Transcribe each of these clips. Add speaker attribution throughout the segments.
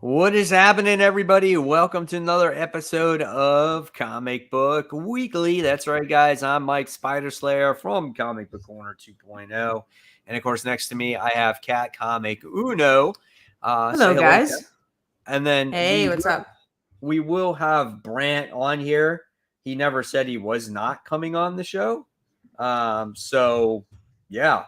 Speaker 1: What is happening, everybody? Welcome to another episode of Comic Book Weekly. That's right, guys. I'm Mike Spider Slayer from Comic Book Corner 2.0. And of course, next to me, I have Cat Comic Uno. Say
Speaker 2: Hello,
Speaker 1: hello, Cat.
Speaker 2: guys.
Speaker 1: And then
Speaker 2: Hey, what's up?
Speaker 1: we will have Brant on here. He never said he was not coming on the show. So, yeah.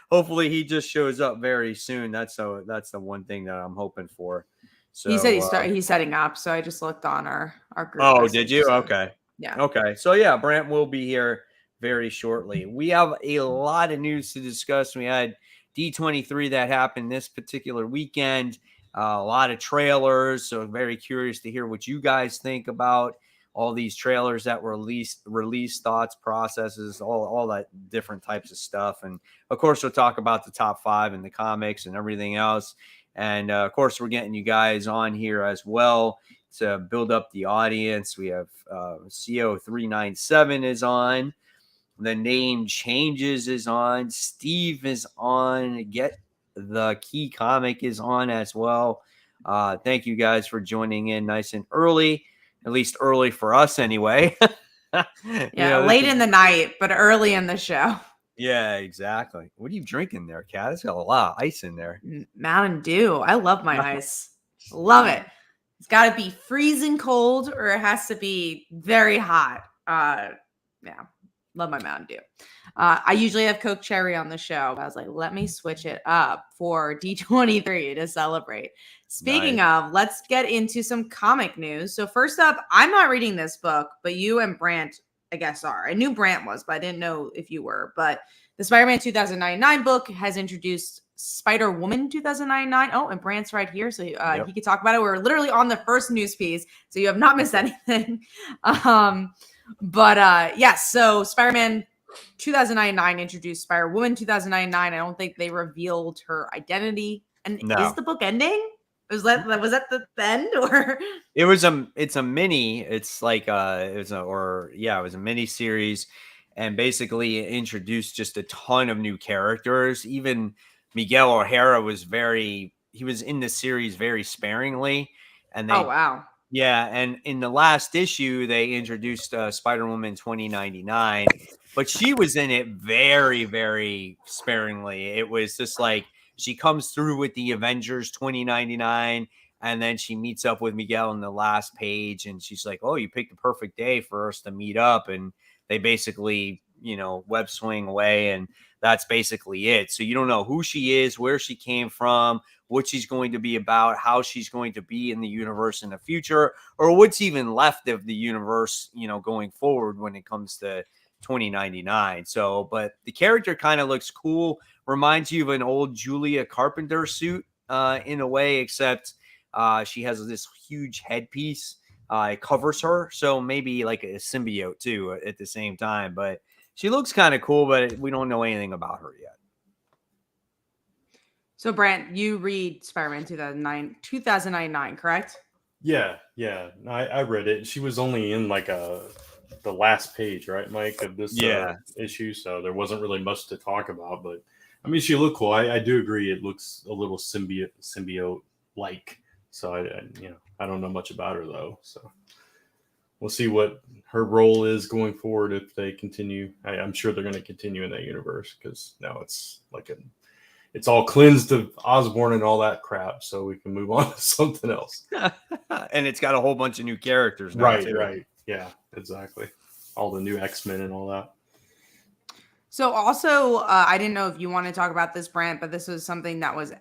Speaker 1: Hopefully he just shows up very soon. That's the one thing that I'm hoping for. So
Speaker 2: He said he's setting up, so I just looked on our group.
Speaker 1: Oh,
Speaker 2: message,
Speaker 1: did you?
Speaker 2: so,
Speaker 1: Okay.
Speaker 2: yeah.
Speaker 1: Okay. So yeah, Brant will be here very shortly. We have a lot of news to discuss. We had D23 that happened this particular weekend. A lot of trailers. So very curious to hear what you guys think about all these trailers that were released, thoughts, processes, all that different types of stuff. And of course, we'll talk about the top 5 in the comics and everything else. And of course, we're getting you guys on here as well to build up the audience. We have CO397 is on. The Name Changes is on. Steve is on. Get the Key Comic is on as well. Thank you guys for joining in nice and early. At least early for us anyway.
Speaker 2: Late in the night, but early in the show.
Speaker 1: Yeah, exactly. What are you drinking there, Cat? It's got a lot of ice in there.
Speaker 2: Mountain Dew. I love my ice. Love it. It's got to be freezing cold or it has to be very hot. Love my Mountain Dew. I usually have Coke Cherry on the show. I was like, let me switch it up for D23 to celebrate. Speaking of, let's get into some comic news. So first up, I'm not reading this book, but you and Brant, I guess, are. I knew Brant was, but I didn't know if you were. But the Spider-Man 2099 book has introduced SpiderWoman 2099. Oh, and Brant's right here, so he could talk about it. We're literally on the first news piece, so you have not missed anything. So Spider-Man 2099 introduced Spider-Woman 2099. I don't think they revealed her identity. And is the book ending? Was that the end, or
Speaker 1: it's a mini? It's like it was a mini series, and basically it introduced just a ton of new characters. Even Miguel O'Hara was in the series very sparingly, and and in the last issue they introduced Spider-Woman 2099, but she was in it very, very sparingly. It was just like she comes through with the Avengers 2099, and then she meets up with Miguel in the last page, and she's like, "Oh, you picked the perfect day for us to meet up." And they basically, web swing away, and that's basically it. So you don't know who she is, where she came from, what she's going to be about, how she's going to be in the universe in the future, or what's even left of the universe, going forward when it comes to 2099. So, but the character kind of looks cool. Reminds you of an old Julia Carpenter suit in a way, except she has this huge headpiece. It covers her. So maybe like a symbiote too at the same time. But she looks kind of cool, but we don't know anything about her yet.
Speaker 2: So, Brant, you read Spider-Man 2099, correct?
Speaker 3: Yeah. I read it. She was only in like the last page, right, Mike, of this issue. So there wasn't really much to talk about. But I mean, she looked cool. I do agree. It looks a little symbiote-like. So I don't know much about her though. So we'll see what her role is going forward if they continue. I'm sure they're going to continue in that universe because now it's like it's all cleansed of Osborn and all that crap, so we can move on to something else.
Speaker 1: And it's got a whole bunch of new characters now,
Speaker 3: right. Yeah, exactly. All the new X-Men and all that.
Speaker 2: So also, I didn't know if you want to talk about this, Brant, but this was something that was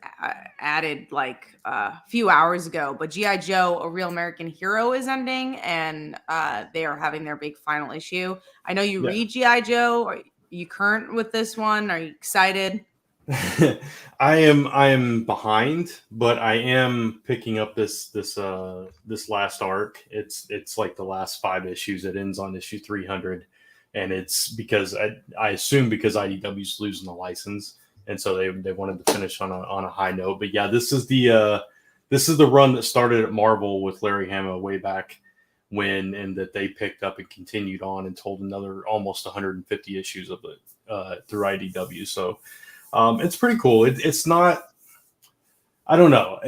Speaker 2: added like a few hours ago. But G.I. Joe, A Real American Hero is ending, and they are having their big final issue. I know you read G.I. Joe. Are you current with this one? Are you excited?
Speaker 3: I am behind, but I am picking up this last arc. It's like the last 5 issues. It ends on issue 300, and it's because I assume because IDW's losing the license, and so they wanted to finish on a high note. But yeah, this is the run that started at Marvel with Larry Hama way back when, and that they picked up and continued on and told another almost 150 issues of it through IDW. So. It's pretty cool. It's not I don't know.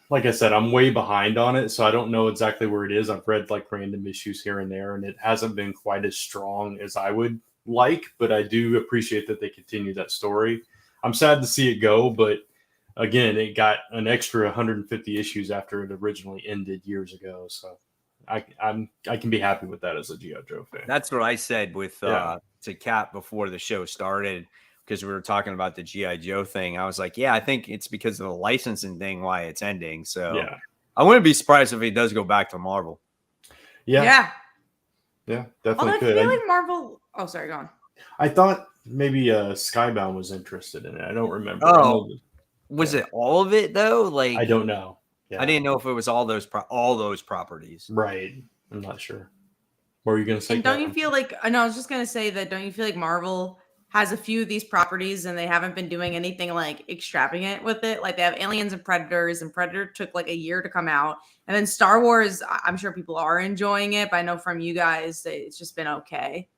Speaker 3: Like I said, I'm way behind on it, so I don't know exactly where it is. I've read like random issues here and there, and it hasn't been quite as strong as I would like, but I do appreciate that they continue that story. I'm sad to see it go, but again, it got an extra 150 issues after it originally ended years ago, so I can be happy with that as a G.I. Joe fan.
Speaker 1: That's what I said with to Cap before the show started, because we were talking about the G.I. Joe thing. I was like, yeah, I think it's because of the licensing thing why it's ending. So
Speaker 3: yeah,
Speaker 1: I wouldn't be surprised if he does go back to Marvel.
Speaker 2: Yeah,
Speaker 3: definitely
Speaker 2: I
Speaker 3: could.
Speaker 2: feel like Marvel. Oh, sorry, go on.
Speaker 3: I thought maybe Skybound was interested in it. I don't remember.
Speaker 1: Oh, was it all of it though? Like,
Speaker 3: I don't know. Yeah.
Speaker 1: I didn't know if it was all those properties.
Speaker 3: Right. I'm not sure. What were you going to say?
Speaker 2: And don't you feel like? I know. I was just going to say that. Don't you feel like Marvel has a few of these properties and they haven't been doing anything like extravagant with it? Like they have Aliens and Predator took like a year to come out, and then Star Wars. I'm sure people are enjoying it, but I know from you guys it's just been okay.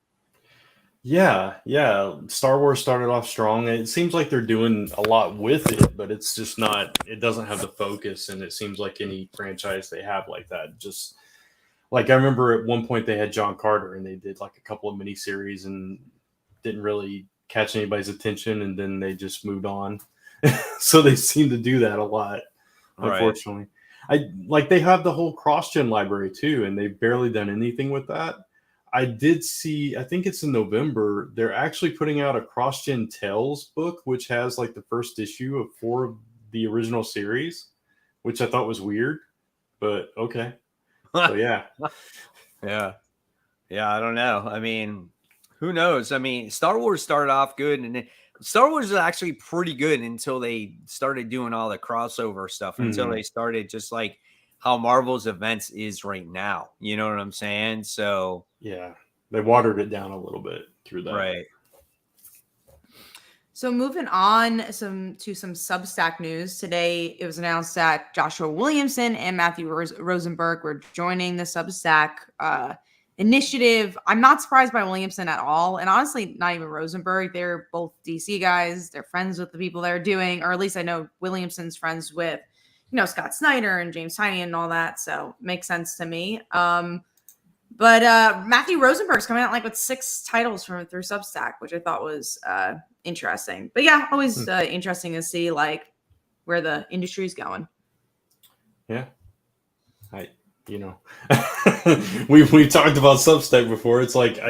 Speaker 3: Yeah. Star Wars started off strong. It seems like they're doing a lot with it, but it's just not. It doesn't have the focus, and it seems like any franchise they have like that just. Like I remember at one point they had John Carter and they did like a couple of miniseries and didn't really catch anybody's attention, and then they just moved on. So they seem to do that a lot, unfortunately. Right. They have the whole cross-gen library too, and they've barely done anything with that. I did see, I think it's in November, they're actually putting out a cross-gen Tales book, which has like the first issue of 4 of the original series, which I thought was weird, but okay. So yeah.
Speaker 1: Yeah. I don't know. I mean, who knows? I mean, Star Wars started off good, and Star Wars was actually pretty good until they started doing all the crossover stuff, until they started just like how Marvel's events is right now. You know what I'm saying? So
Speaker 3: yeah, they watered it down a little bit through that.
Speaker 1: Right.
Speaker 2: So moving on to some Substack news. Today, it was announced that Joshua Williamson and Matthew Rosenberg were joining the Substack initiative. I'm not surprised by Williamson at all. And honestly, not even Rosenberg. They're both DC guys. They're friends with the people they're doing, or at least I know Williamson's friends with, Scott Snyder and James Tynion and all that. So makes sense to me. But Matthew Rosenberg's coming out with 6 titles through Substack, which I thought was interesting. But yeah, always interesting to see where the industry's going.
Speaker 3: Yeah. We've talked about Substack before. It's like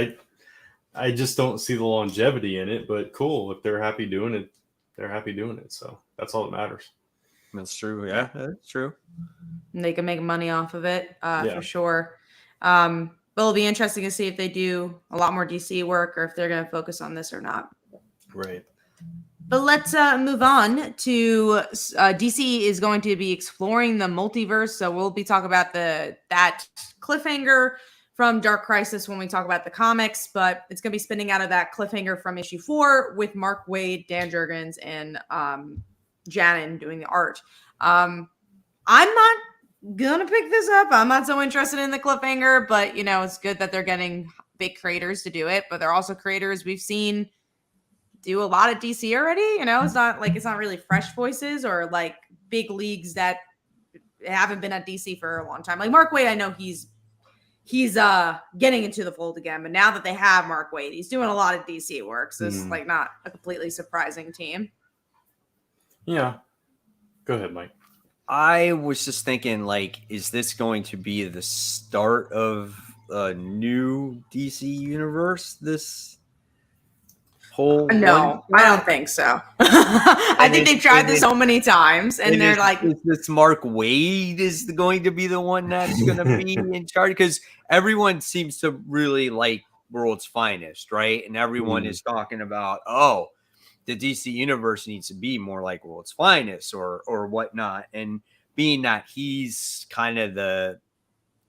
Speaker 3: I just don't see the longevity in it, but cool. If they're happy doing it, they're happy doing it. So that's all that matters.
Speaker 1: That's true. Yeah, that's true.
Speaker 2: And they can make money off of it for sure. But it'll be interesting to see if they do a lot more DC work or if they're going to focus on this or not.
Speaker 3: Right.
Speaker 2: But let's move on to DC is going to be exploring the multiverse. So we'll be talking about that cliffhanger from Dark Crisis when we talk about the comics, but it's going to be spinning out of that cliffhanger from issue 4 with Mark Waid, Dan Jurgens, and Janin doing the art. I'm not gonna pick this up. I'm not so interested in the cliffhanger, but it's good that they're getting big creators to do it. But they're also creators we've seen do a lot of DC already. It's not really fresh voices or big leagues that haven't been at DC for a long time. Like Mark Waid, I know he's getting into the fold again, but now that they have Mark Waid, he's doing a lot of DC work. So it's not a completely surprising team.
Speaker 3: Yeah. Go ahead, Mike.
Speaker 1: I was just thinking, is this going to be the start of a new DC universe? This whole
Speaker 2: No, I don't think so. I think they've tried this so many times, and they're
Speaker 1: is this Mark Waid is going to be the one that's going to be in charge? Because everyone seems to really like World's Finest, right? And everyone is talking about, the DC universe needs to be more like World's Finest or whatnot. And being that he's kind of the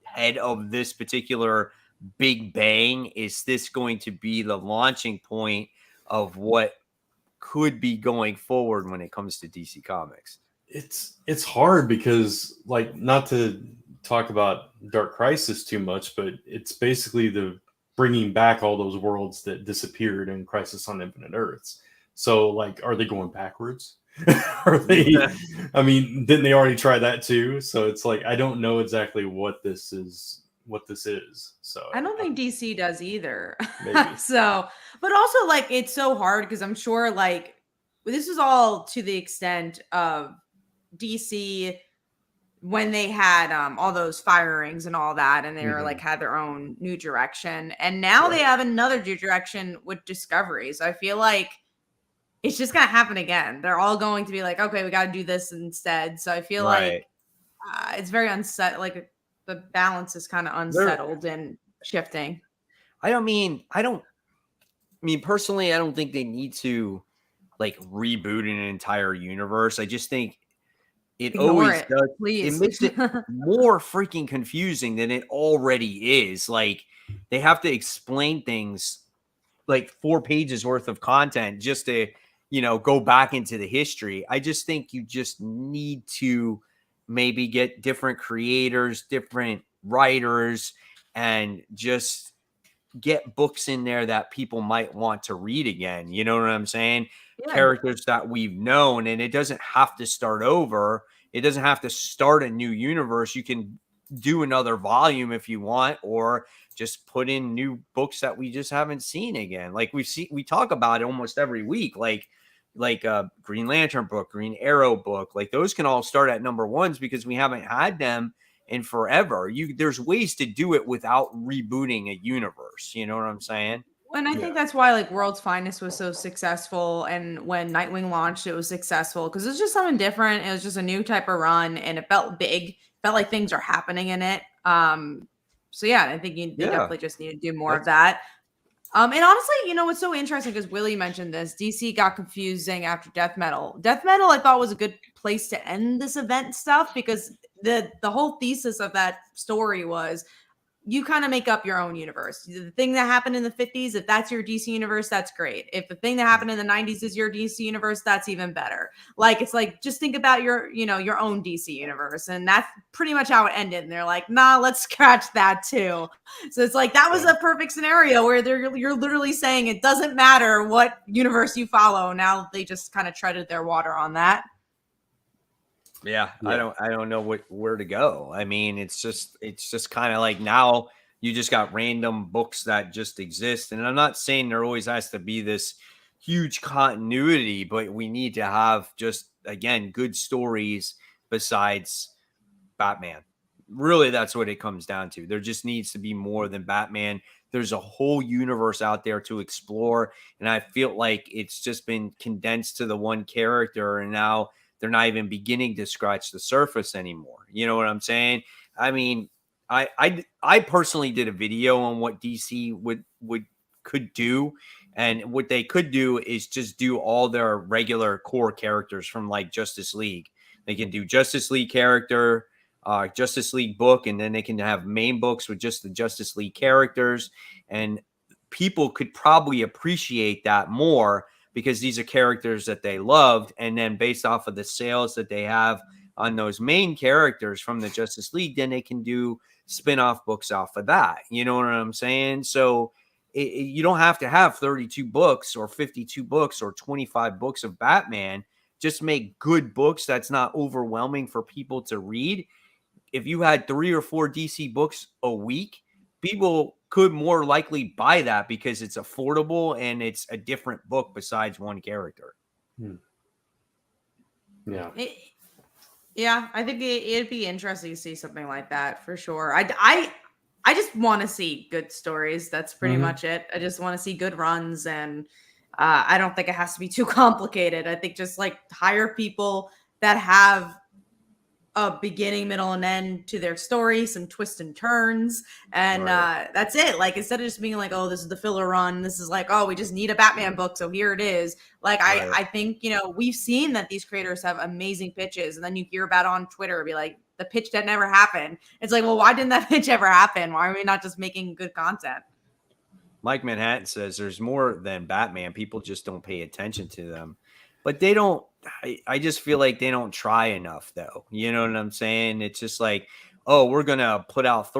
Speaker 1: head of this particular big bang, is this going to be the launching point of what could be going forward when it comes to DC Comics?
Speaker 3: It's hard because, not to talk about Dark Crisis too much, but it's basically the bringing back all those worlds that disappeared in Crisis on Infinite Earths. So, are they going backwards? Are they? I mean, didn't they already try that too? So it's like I don't know exactly what this is. So
Speaker 2: I don't think DC does either.
Speaker 3: Maybe.
Speaker 2: So, but also like it's so hard because I'm sure like this was all to the extent of DC when they had all those firings and all that, and they were like had their own new direction, and now they have another new direction with Discovery. So I feel like it's just gonna happen again. They're all going to be like, okay, we got to do this instead. So I feel like it's very unset. Like the balance is kind of unsettled and shifting.
Speaker 1: I mean personally, I don't think they need to like reboot an entire universe. I just think it always does. Please. It makes it more freaking confusing than it already is. Like they have to explain things like 4 pages worth of content just to, go back into the history. I just think you just need to maybe get different creators, different writers, and just get books in there that people might want to read again. You know what I'm saying? Yeah. Characters that we've known, and it doesn't have to start over. It doesn't have to start a new universe. You can do another volume if you want, or just put in new books that we just haven't seen again. Like we talk about it almost every week, like Green Lantern book, Green Arrow book, like those can all start at number ones because we haven't had them in forever. There's ways to do it without rebooting a universe. You know what I'm saying?
Speaker 2: And I think that's why like World's Finest was so successful, and when Nightwing launched, it was successful because it was just something different. It was just a new type of run, and it felt big, felt like things are happening in it. So yeah, I think they definitely just need to do more of that. And honestly, what's so interesting, because Willie mentioned this, DC got confusing after Death Metal. Death Metal, I thought, was a good place to end this event stuff, because the whole thesis of that story was you kind of make up your own universe. The thing that happened in the 50s, if that's your DC universe, that's great. If the thing that happened in the 90s is your DC universe, that's even better. Like, it's like, just think about your own DC universe. And that's pretty much how it ended. And they're like, nah, let's scratch that too. So it's like, that was a perfect scenario where you're literally saying it doesn't matter what universe you follow. Now they just kind of treaded their water on that.
Speaker 1: Yeah, I don't know where to go. I mean, it's just kind of like now you just got random books that just exist. And I'm not saying there always has to be this huge continuity, but we need to have just, again, good stories besides Batman. Really, that's what it comes down to. There just needs to be more than Batman. There's a whole universe out there to explore. And I feel like it's just been condensed to the one character, and now they're not even beginning to scratch the surface anymore. You know what I'm saying? I mean, I personally did a video on what DC could do, and what they could do is just do all their regular core characters from like Justice League. They can do Justice League character, Justice League book, and then they can have main books with just the Justice League characters, and people could probably appreciate that more, because these are characters that they loved. And then based off of the sales that they have on those main characters from the Justice League, then they can do spin-off books off of that. You know what I'm saying? So you don't have to have 32 books or 52 books or 25 books of Batman. Just make good books that's not overwhelming for people to read. If you had 3 or 4 DC books a week, people could more likely buy that because it's affordable and it's a different book besides one character.
Speaker 3: Yeah.
Speaker 2: I think it'd be interesting to see something like that for sure. I just want to see good stories. That's pretty much it. I just want to see good runs, and I don't think it has to be too complicated. I think just like hire people that have a beginning, middle, and end to their story, some twists and turns, and that's it. Like, instead of just being like, oh, this is the filler run, this is like, oh, we just need a Batman book, so here it is. Like, I think, we've seen that these creators have amazing pitches, and then you hear about it on Twitter, be like, the pitch that never happened. It's like, well, why didn't that pitch ever happen? Why are we not just making good content?
Speaker 1: Mike Manhattan says there's more than Batman. People just don't pay attention to them. But they don't, I just feel like they don't try enough, though. You know what I'm saying? It's just like, oh, we're going to put out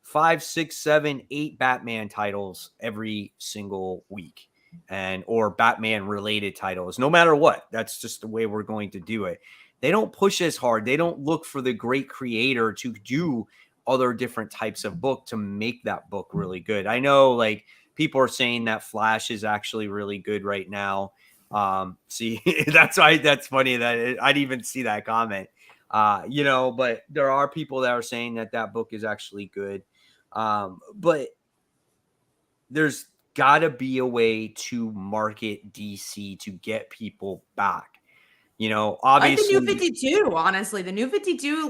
Speaker 1: 5, 6, 7, 8 Batman titles every single week. and or Batman related titles, no matter what. That's just the way we're going to do it. They don't push as hard. They don't look for the great creator to do other different types of book to make that book really good. I know like people are saying that Flash is actually really good right now. See, that's funny that I'd even see that comment. But there are people that are saying that book is actually good. But there's got to be a way to market DC to get people back. Obviously,
Speaker 2: like the New 52, honestly. The New 52,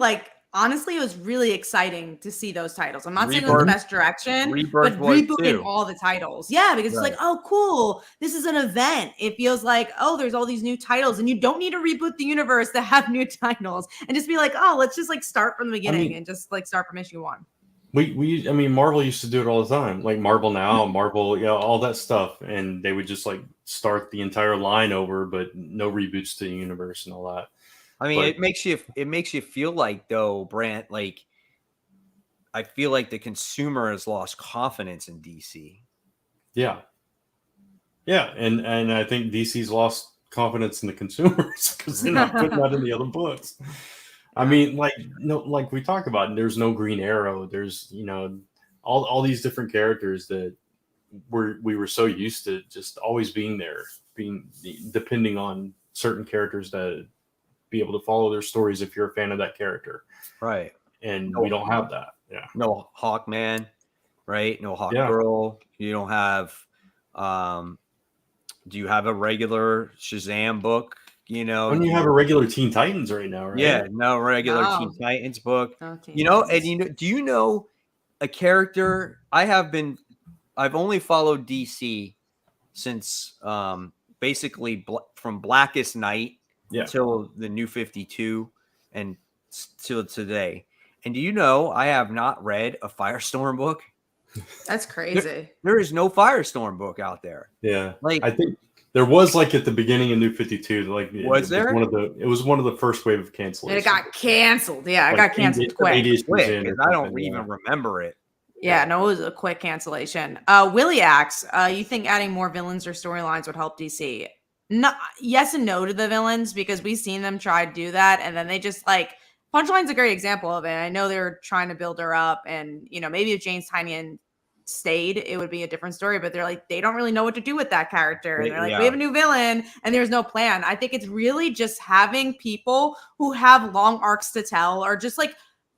Speaker 2: honestly, it was really exciting to see those titles. I'm not saying it was the best direction, but rebooting all the titles. Yeah, because it's like, oh, cool. This is an event. It feels like, oh, there's all these new titles, and you don't need to reboot the universe to have new titles and just be like, oh, let's just start from the beginning and just start from issue 1.
Speaker 3: Marvel used to do it all the time, like Marvel Now, Marvel, all that stuff, and they would just start the entire line over, but no reboots to the universe and all that.
Speaker 1: It makes you feel like, though, Brant, I feel like the consumer has lost confidence in DC.
Speaker 3: Yeah, and I think DC's lost confidence in the consumers because they're not putting that in the other books. Like we talk about, there's no Green Arrow. There's, all these different characters that we were so used to just always being there, depending on certain characters that be able to follow their stories if you're a fan of that character.
Speaker 1: Right.
Speaker 3: And we don't have that. Yeah.
Speaker 1: No Hawkman, right? No Hawkgirl. You don't have, do you have a regular Shazam book?
Speaker 3: When you have a regular Teen Titans right now, right?
Speaker 1: Yeah, no regular Teen Titans book. Do you know a character? I've only followed DC since basically from Blackest Night till the New 52 and till today. And do you know I have not read a Firestorm book?
Speaker 2: That's crazy.
Speaker 1: There is no Firestorm book out there.
Speaker 3: Yeah, I think there was at the beginning of New 52.
Speaker 1: Was there?
Speaker 3: It was one of the first wave of cancellations.
Speaker 2: And it got canceled. Yeah, it got canceled quick.
Speaker 1: Because I don't even remember it.
Speaker 2: Yeah, no, it was a quick cancellation. Willie asks, you think adding more villains or storylines would help DC? No, yes and no to the villains, because we've seen them try to do that, and then they just Punchline's a great example of it. I know they're trying to build her up, and maybe if James Tynion stayed, it would be a different story, but they don't really know what to do with that character, and they're we have a new villain and there's no plan. I think it's really just having people who have long arcs to tell, or just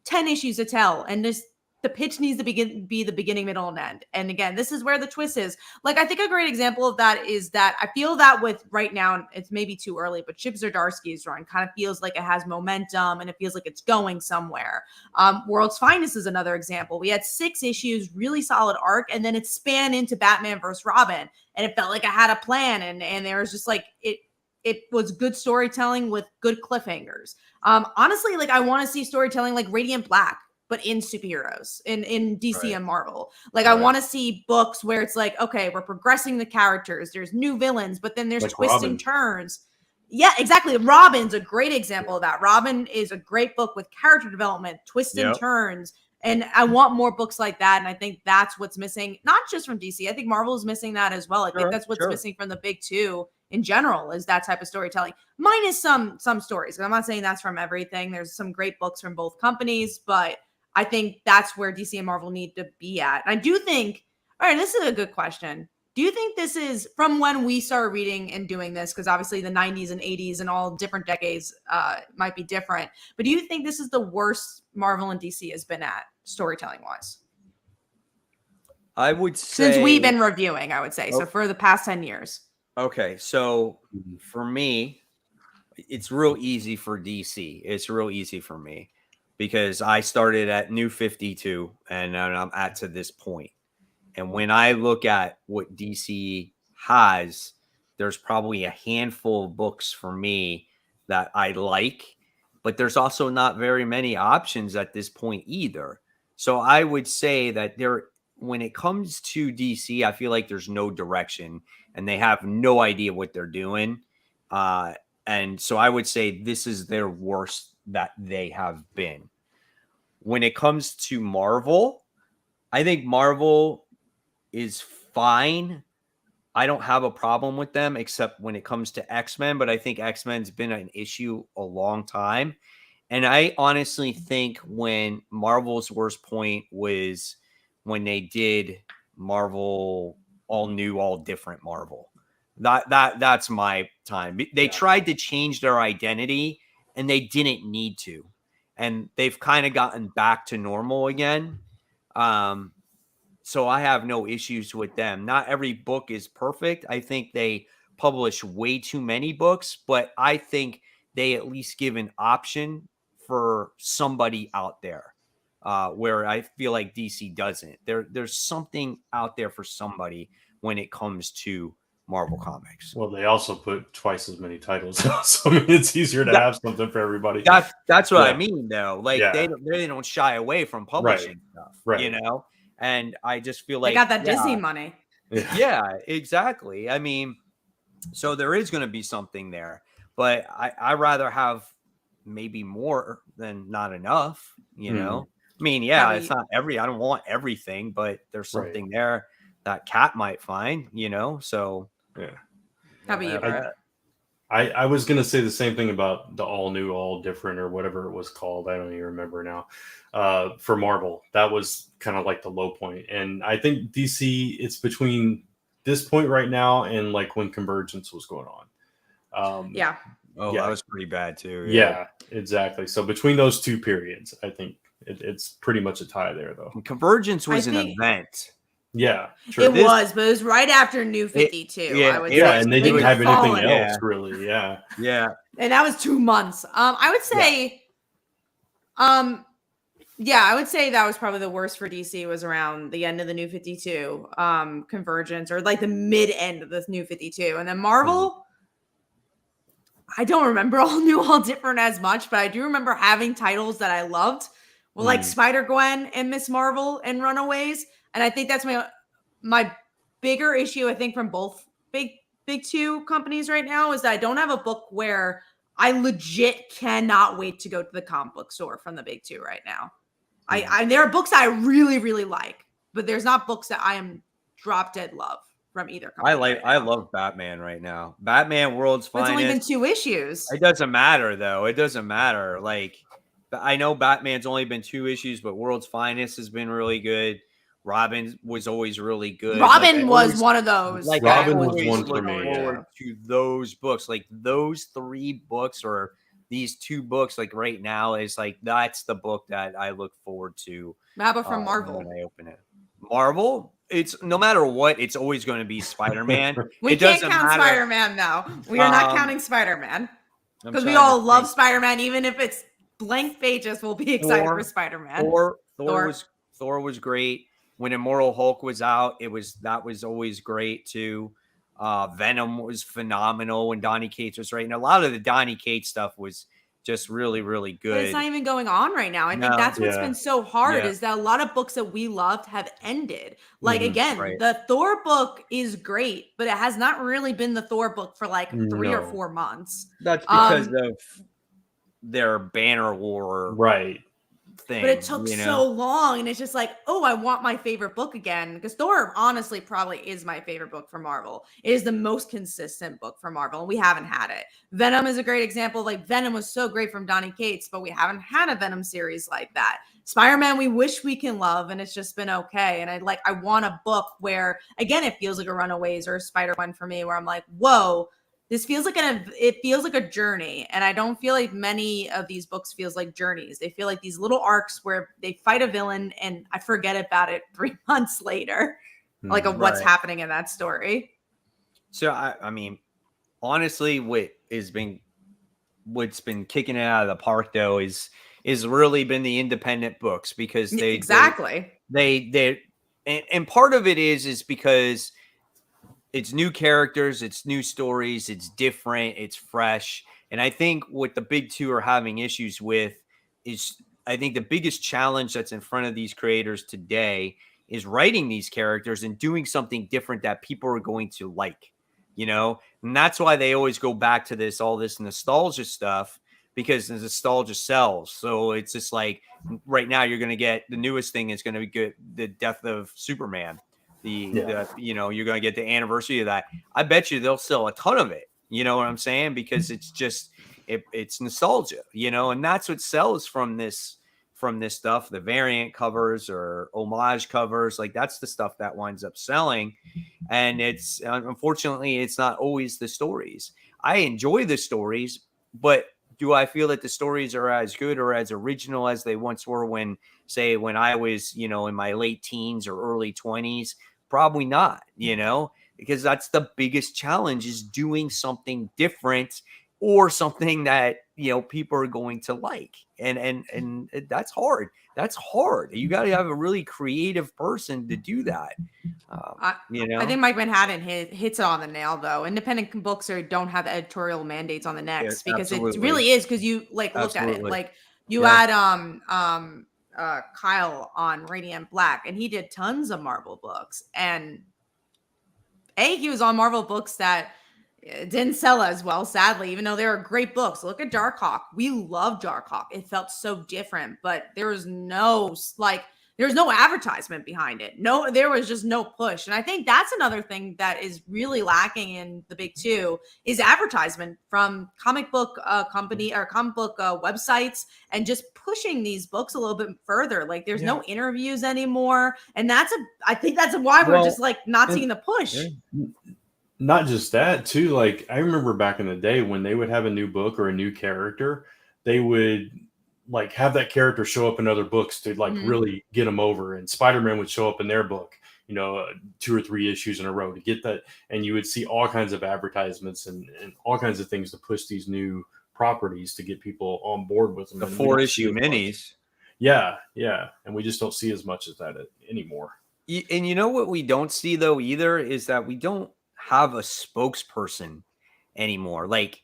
Speaker 2: 10 issues to tell, and just the pitch needs to be the beginning, middle, and end. And again, this is where the twist is. I think a great example of that is that I feel that with right now, it's maybe too early, but Chip Zdarsky's run kind of feels like it has momentum and it feels like it's going somewhere. World's Finest is another example. We had 6 issues, really solid arc, and then it span into Batman versus Robin, and it felt like I had a plan, and there was just it was good storytelling with good cliffhangers. Honestly, I want to see storytelling like Radiant Black, but in superheroes, in DC and Marvel. I want to see books where it's okay, we're progressing the characters. There's new villains, but then there's twists and turns. Yeah, exactly. Robin's a great example of that. Robin is a great book with character development, twists and turns. And I want more books like that. And I think that's what's missing, not just from DC. I think Marvel is missing that as well. I think that's what's missing from the big two in general, is that type of storytelling. Minus some stories. And I'm not saying that's from everything. There's some great books from both companies, but I think that's where DC and Marvel need to be at. And I do think, all right, this is a good question. Do you think this is from when we started reading and doing this? Because obviously the 90s and 80s and all different decades might be different. But do you think this is the worst Marvel and DC has been at storytelling-wise?
Speaker 1: I would say...
Speaker 2: Since we've been reviewing, I would say. So for the past 10 years.
Speaker 1: Okay, so for me, it's real easy for DC. It's real easy for me, because I started at New 52 and I'm at to this point. And when I look at what DC has, there's probably a handful of books for me that I like, but there's also not very many options at this point either. So I would say that when it comes to DC, I feel like there's no direction and they have no idea what they're doing. And so I would say this is their worst that they have been. When it comes to Marvel, I think Marvel is fine, I don't have a problem with them except when it comes to X-Men, but I think X-Men's been an issue a long time. And I honestly think when Marvel's worst point was when they did Marvel all new, all different Marvel. That's my time. They tried to change their identity and they didn't need to. And they've kind of gotten back to normal again. So I have no issues with them. Not every book is perfect. I think they publish way too many books, but I think they at least give an option for somebody out there, where I feel like DC doesn't. There's something out there for somebody when it comes to Marvel Comics.
Speaker 3: Well, they also put twice as many titles out, so I mean, it's easier to have something for everybody.
Speaker 1: That's what I mean, though. Like they don't shy away from publishing stuff, you know. And I just feel like
Speaker 2: they got that Disney money.
Speaker 1: Yeah, exactly. I mean, so there is going to be something there, but I rather have maybe more than not enough, you know? I mean, it's not I don't want everything, but there's something there that Cat might find, you know? So,
Speaker 2: How about you, Brett?
Speaker 3: I was going to say the same thing about the all new, all different, or whatever it was called. I don't even remember now. For Marvel, that was kind of like the low point. And I think DC, it's between this point right now and like when Convergence was going on.
Speaker 1: That was pretty bad too.
Speaker 3: Yeah, exactly. So between those two periods, I think it's pretty much a tie there, though.
Speaker 1: Convergence was an event.
Speaker 3: Yeah, true.
Speaker 2: It was, but it was right after New 52.
Speaker 3: I would say. And they didn't have anything else, really. Yeah.
Speaker 2: And that was 2 months. I would say, I would say that was probably the worst for DC was around the end of the New 52, Convergence, or like the mid end of the New 52. And then Marvel, I don't remember all new, all different as much, but I do remember having titles that I loved. Well, like Spider-Gwen and Miss Marvel and Runaways. And I think that's my bigger issue, I think, from both big two companies right now is that I don't have a book where I legit cannot wait to go to the comic book store from the big two right now. There are books I really, really like, but there's not books that I am drop dead love from either company.
Speaker 1: I love Batman right now. Batman World's Finest.
Speaker 2: It's only been 2 issues.
Speaker 1: It doesn't matter, though. It doesn't matter. Like, I know Batman's only been 2 issues, but World's Finest has been really good. Robin was always really good.
Speaker 2: Robin was one of those.
Speaker 1: Like
Speaker 3: Robin was one for me.
Speaker 1: To those books, like those 3 books or these 2 books, like right now is like that's the book that I look forward to.
Speaker 2: How about from Marvel?
Speaker 1: When I open it, Marvel. It's no matter what, it's always going to be Spider-Man.
Speaker 2: We can't count Spider-Man though. We are not counting Spider-Man because we all love Spider-Man, even if it's blank pages. We'll be excited for Spider-Man.
Speaker 1: Thor was great. When Immortal Hulk was out, that was always great too. Venom was phenomenal when Donny Cates was right. And a lot of the Donny Cates stuff was just really, really good.
Speaker 2: But it's not even going on right now. I think that's what's been so hard is that a lot of books that we loved have ended. Like, again, the Thor book is great, but it has not really been the Thor book for like 3 or 4 months.
Speaker 1: That's because of their Banner War thing.
Speaker 2: But it took so long, and it's just like, oh, I want my favorite book again. Because Thor, honestly, probably is my favorite book for Marvel. It is the most consistent book for Marvel, and we haven't had it. Venom is a great example. Like, Venom was so great from Donny Cates, but we haven't had a Venom series like that. Spider-Man, we wish we can love, and it's just been okay. And I want a book where, again, it feels like a Runaways or a Spider-Man for me, where I'm like, whoa, this feels like it feels like a journey. And I don't feel like many of these books feels like journeys. They feel like these little arcs where they fight a villain and I forget about it 3 months later, like of what's happening in that story.
Speaker 1: So, I mean, honestly, what's been kicking it out of the park though is really been the independent books because they and part of it is because it's new characters, it's new stories, it's different, it's fresh. And I think what the big two are having issues with is I think the biggest challenge that's in front of these creators today is writing these characters and doing something different that people are going to like, you know? And that's why they always go back to all this nostalgia stuff because the nostalgia sells. So it's just like right now you're going to get the newest thing is going to be good, the death of Superman. the you know, you're going to get the anniversary of that. I bet you they'll sell a ton of it. You know what I'm saying? Because it's just it's nostalgia, you know, and that's what sells from this stuff. The variant covers or homage covers, like that's the stuff that winds up selling. And it's unfortunately it's not always the stories. I enjoy the stories, but do I feel that the stories are as good or as original as they once were when I was, you know, in my late teens or early 20s? Probably not, you know, because that's the biggest challenge, is doing something different or something that, you know, people are going to like. And that's hard. That's hard. You got to have a really creative person to do that. You know,
Speaker 2: I think Mike Manhattan hits it on the nail, though. Independent books don't have editorial mandates on the next, because it really is, because you look at it, like you had Kyle on Radiant Black, and he did tons of Marvel books, and he was on Marvel books that didn't sell as well, sadly, even though they were great books. Look at Darkhawk. We love Darkhawk. It felt so different, but there was no advertisement behind it. No, there was just no push. And I think that's another thing that is really lacking in the big two, is advertisement from comic book company or comic book websites, and just pushing these books a little bit further. Like there's no interviews anymore. And I think that's why we're just like not seeing the push.
Speaker 3: Yeah. Not just that too. Like I remember back in the day when they would have a new book or a new character, they would like have that character show up in other books to like really get them over. And SpiderMan would show up in their book, you know, 2 or 3 issues in a row to get that. And you would see all kinds of advertisements and all kinds of things to push these new properties to get people on board with them.
Speaker 1: The 4-issue minis.
Speaker 3: Yeah. Yeah. And we just don't see as much of that anymore.
Speaker 1: And you know what we don't see though either is that we don't have a spokesperson anymore. Like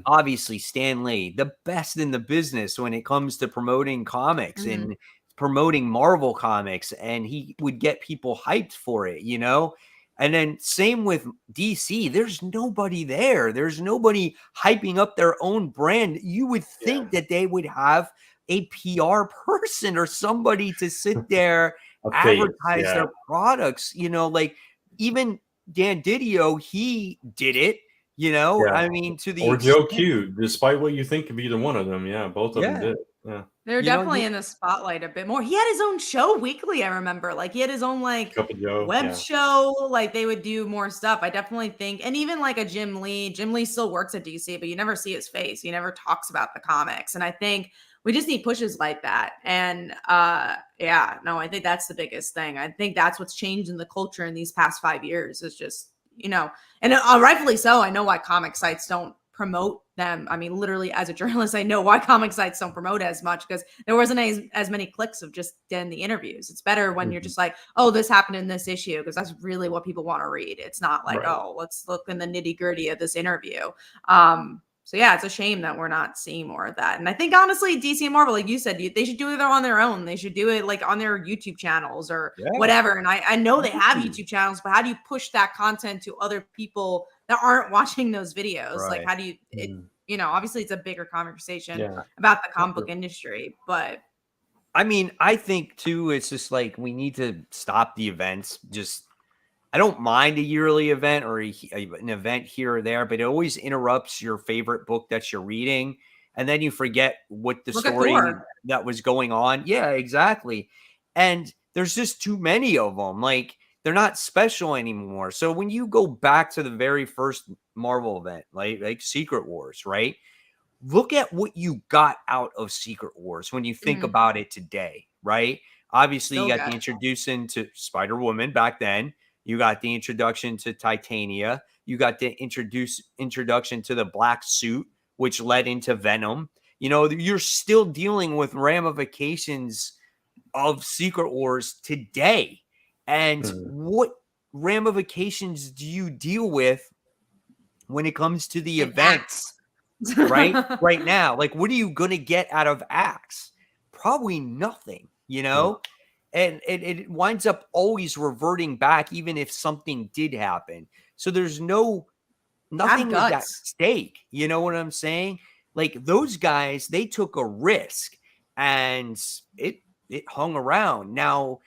Speaker 1: obviously Stan Lee, the best in the business when it comes to promoting comics and promoting Marvel comics, and he would get people hyped for it, you know. And then same with DC, there's nobody there. There's nobody hyping up their own brand. You would think that they would have a PR person or somebody to sit there advertise their products, you know, like even Dan Didio, he did it, you know. I mean, to the
Speaker 3: Joe Q, despite what you think of either one of them, both of them did. Yeah,
Speaker 2: they're definitely in the spotlight a bit more. He had his own show weekly, I remember. Like he had his own like web show. Like they would do more stuff. I definitely think, and even like a Jim Lee. Jim Lee still works at DC, but you never see his face. He never talks about the comics. And I think we just need pushes like that. And I think that's the biggest thing. I think that's what's changed in the culture in these past 5 years. Is just, you know, and rightfully so. I know why comic sites don't promote them. I mean, literally as a journalist, I know why comic sites don't promote as much, because there wasn't as many clicks of just in the interviews. It's better when you're just like, oh, this happened in this issue, because that's really what people want to read. It's not like, oh, let's look in the nitty gritty of this interview. So yeah, it's a shame that we're not seeing more of that. And I think honestly, DC and Marvel, like you said, they should do it on their own. They should do it like on their YouTube channels or whatever. And I know they have YouTube channels, but how do you push that content to other people that aren't watching those videos? Like how do you, you know, obviously it's a bigger conversation about the comic book industry, but
Speaker 1: I mean, I think too, it's just like, we need to stop the events. I don't mind a yearly event or an event here or there, but it always interrupts your favorite book that you're reading. And then you forget what the story that was going on. Yeah, exactly. And there's just too many of them. Like they're not special anymore. So when you go back to the very first Marvel event, like Secret Wars, right? Look at what you got out of Secret Wars when you think about it today, right? Obviously, you got the introduction to SpiderWoman back then. You got the introduction to Titania. You got the introduction to the black suit, which led into Venom. You know, you're still dealing with ramifications of Secret Wars today. And what ramifications do you deal with when it comes to the events right now? Like, what are you going to get out of Axe? Probably nothing, you know? And it winds up always reverting back, even if something did happen. So there's nothing at stake. You know what I'm saying? Like those guys, they took a risk and it hung around. Now,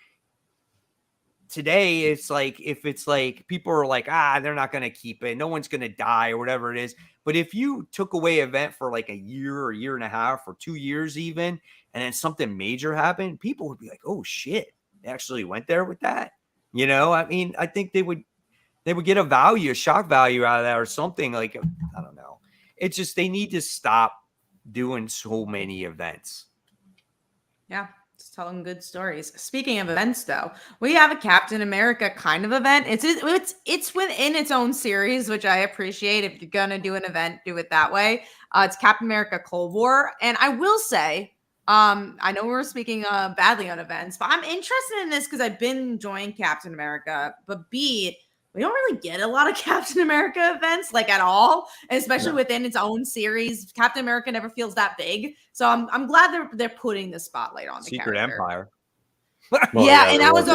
Speaker 1: today it's like, if it's like people are like, they're not going to keep it, no one's going to die or whatever it is. But if you took away event for like a year or year and a half or 2 years even, and then something major happened, people would be like, oh shit, they actually went there with that. I mean, I think they would get a shock value out of that or something. Like, I don't know. It's just, they need to stop doing so many events.
Speaker 2: Yeah. It's telling good stories. Speaking of events, though, we have a Captain America kind of event. It's within its own series, which I appreciate. If you're gonna do an event, do it that way. It's Captain America Cold War, and I will say, I know we're speaking badly on events, but I'm interested in this because I've been enjoying Captain America. But B, we don't really get a lot of Captain America events, like, at all, especially within its own series. Captain America never feels that big, so I'm glad they're putting the spotlight on the
Speaker 1: Secret
Speaker 2: character.
Speaker 1: Empire.
Speaker 2: And that was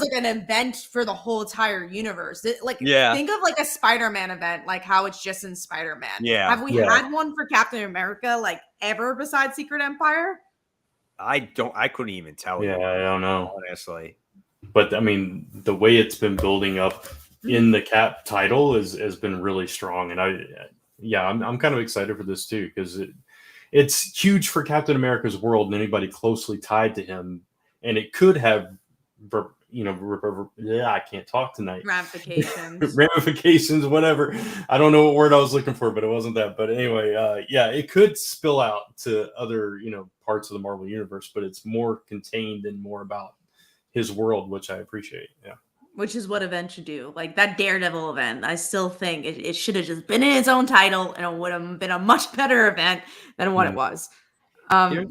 Speaker 2: like an event for the whole entire universe. Think of like a Spider-Man event, like how it's just in Spider-Man.
Speaker 1: Yeah.
Speaker 2: Have we had one for Captain America like ever besides Secret Empire?
Speaker 1: I couldn't even tell you.
Speaker 3: I don't know,
Speaker 1: honestly.
Speaker 3: But I mean, the way it's been building up in the Cap title has been really strong, and I'm kind of excited for this too, because it's huge for Captain America's world and anybody closely tied to him, and it could have, I can't talk tonight. Ramifications, whatever. I don't know what word I was looking for, but it wasn't that. But anyway, it could spill out to other parts of the Marvel universe, but it's more contained and more about his world, which I appreciate. Yeah.
Speaker 2: Which is what event should do. Like that Daredevil event, I still think it should have just been in its own title, and it would have been a much better event than what it was. Sorry.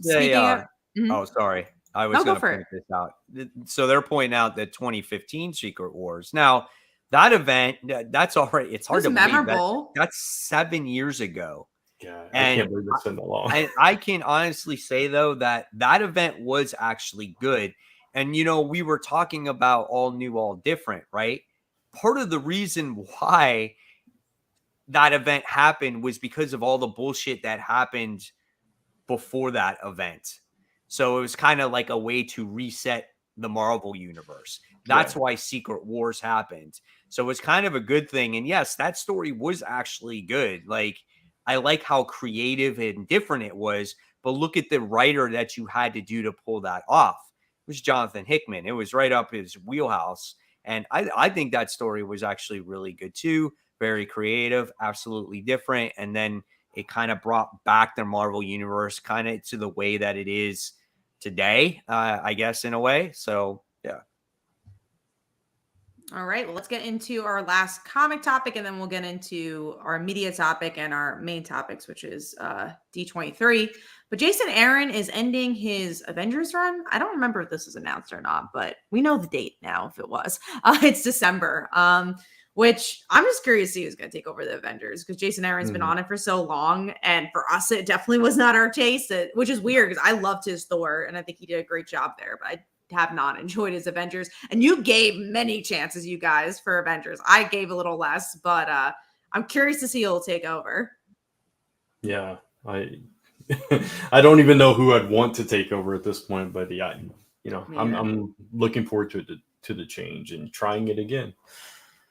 Speaker 1: I was going to point this out. So they're pointing out that 2015 Secret Wars. Now, that event, that's all right. It's hard to believe that's 7 years ago.
Speaker 3: Yeah, I can't believe it's been that long.
Speaker 1: I can honestly say, though, that event was actually good. And, we were talking about all new, all different, right? Part of the reason why that event happened was because of all the bullshit that happened before that event. So it was kind of like a way to reset the Marvel universe. That's why Secret Wars happened. So it's kind of a good thing. And yes, that story was actually good. Like, I like how creative and different it was, but look at the writer that you had to do to pull that off. It was Jonathan Hickman. It was right up his wheelhouse. And I think that story was actually really good too. Very creative, absolutely different. And then it kind of brought back the Marvel universe kind of to the way that it is today, I guess, in a way. So, yeah.
Speaker 2: All right, well, let's get into our last comic topic, and then we'll get into our media topic and our main topics, which is D23. But Jason Aaron is ending his Avengers run. I don't remember if this was announced or not, but we know the date now if it was. It's December, which I'm just curious to see who's going to take over the Avengers, because Jason Aaron's been on it for so long, and for us, it definitely was not our taste, which is weird because I loved his Thor, and I think he did a great job there, but I have not enjoyed his Avengers. And you gave many chances, you guys, for Avengers. I gave a little less, but I'm curious to see who'll take over.
Speaker 3: Yeah, I don't even know who I'd want to take over at this point, but I'm looking forward to the change and trying it again.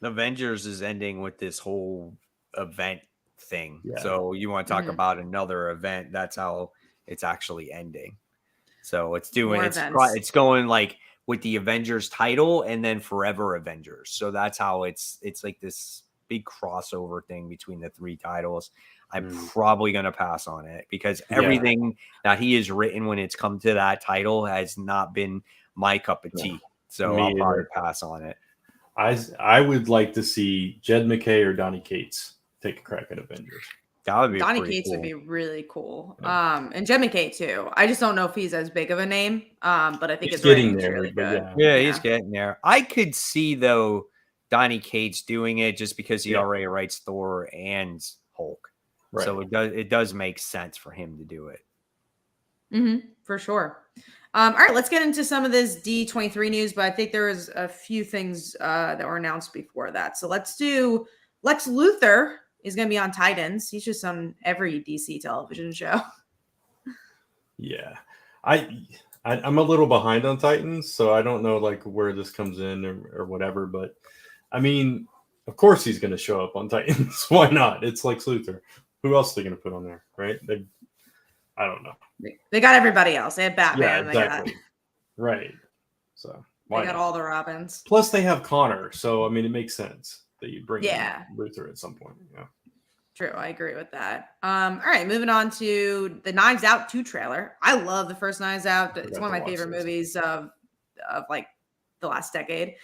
Speaker 1: The Avengers is ending with this whole event thing.
Speaker 3: Yeah.
Speaker 1: So you want to talk about another event? That's how it's actually ending. So it's going like with the Avengers title and then Forever Avengers. So that's how it's like this big crossover thing between the three titles. I'm probably going to pass on it because everything that he has written when it's come to that title has not been my cup of tea. So I'll probably pass on it.
Speaker 3: I would like to see Jed McKay or Donny Cates take a crack at Avengers.
Speaker 1: That would be
Speaker 2: Donny Cates would be really cool. And Jed McKay too. I just don't know if he's as big of a name. But I think
Speaker 3: he's getting there.
Speaker 2: Really good.
Speaker 1: Yeah, he's getting there. I could see though Donny Cates doing it just because he already writes Thor and Hulk. Right. So it does make sense for him to do it.
Speaker 2: For sure. All right, let's get into some of this D23 news, but I think there was a few things that were announced before that. So let's do Lex Luthor is going to be on Titans. He's just on every DC television show.
Speaker 3: Yeah. I I'm a little behind on Titans, so I don't know like where this comes in or whatever. But I mean, of course he's going to show up on Titans. Why not? It's Lex Luthor. Who else are they going to put on there, right? I don't know.
Speaker 2: They got everybody else. They had Batman.
Speaker 3: Yeah, exactly. Right. So
Speaker 2: they got all the Robins.
Speaker 3: Plus, they have Connor, so I mean, it makes sense that you bring in Luthor at some point. Yeah.
Speaker 2: True, I agree with that. All right, moving on to the Knives Out 2 trailer. I love the first Knives Out. It's one of my favorite movies of like the last decade.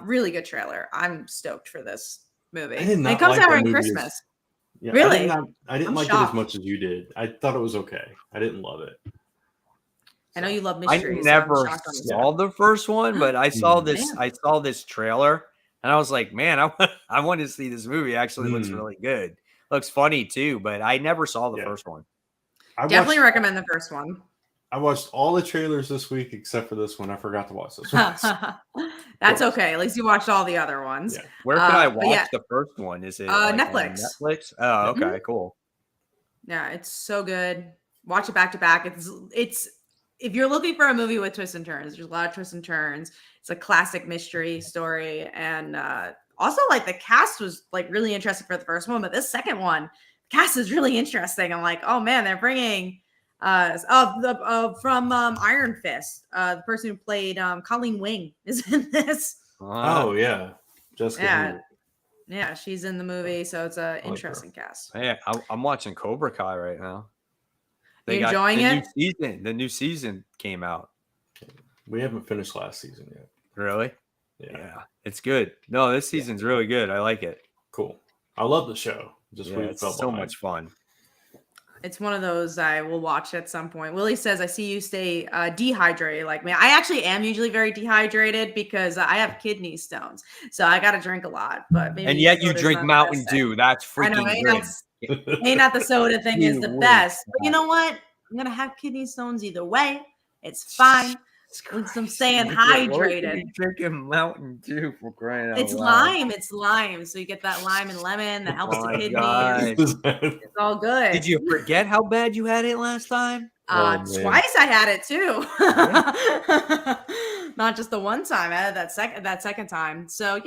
Speaker 2: Really good trailer. I'm stoked for this movie. It comes out around Christmas.
Speaker 3: Yeah,
Speaker 2: really?
Speaker 3: I didn't like it as much as you did. I thought it was okay. I didn't love it.
Speaker 2: I know you love mysteries.
Speaker 1: I never saw the first one, but I saw this.
Speaker 2: Man.
Speaker 1: I saw this trailer, and I was like, "Man, I want to see this movie." Actually, looks really good. Looks funny too, but I never saw the first one.
Speaker 2: Definitely recommend the first one.
Speaker 3: I watched all the trailers this week except for this one. I forgot to watch this one.
Speaker 2: That's okay. At least you watched all the other ones.
Speaker 1: Yeah. Where can I watch the first one? Is it
Speaker 2: Netflix?
Speaker 1: Netflix? Oh, okay, cool.
Speaker 2: Yeah, it's so good. Watch it back to back. It's if you're looking for a movie with twists and turns, there's a lot of twists and turns. It's a classic mystery story, and also like the cast was like really interesting for the first one, but this second one, the cast is really interesting. I'm like, oh man, they're bringing from Iron Fist, the person who played Colleen Wing is in this.
Speaker 3: Oh yeah, Jessica.
Speaker 2: Yeah, she's in the movie, so it's an interesting cast.
Speaker 1: Hey, I'm watching Cobra Kai right now.
Speaker 2: You enjoying it?
Speaker 1: The new season came out.
Speaker 3: We haven't finished last season yet.
Speaker 1: Really?
Speaker 3: Yeah,
Speaker 1: it's good. No, this season's really good. I like it.
Speaker 3: Cool. I love the show.
Speaker 1: It's so much fun.
Speaker 2: It's one of those I will watch at some point. Willie says, I see you stay dehydrated like me. I actually am usually very dehydrated because I have kidney stones. So I got to drink a lot. But maybe
Speaker 1: and yet you drink Mountain Dew. That's freaking good.
Speaker 2: May not the soda thing is the best. But you know what? I'm going to have kidney stones either way. It's fine. I'm staying hydrated.
Speaker 1: Drinking Mountain Dew for crying out loud.
Speaker 2: It's lime. So you get that lime and lemon that helps the kidneys. It's all good.
Speaker 1: Did you forget how bad you had it last time?
Speaker 2: Twice I had it too. Not just the one time. I had that second time. So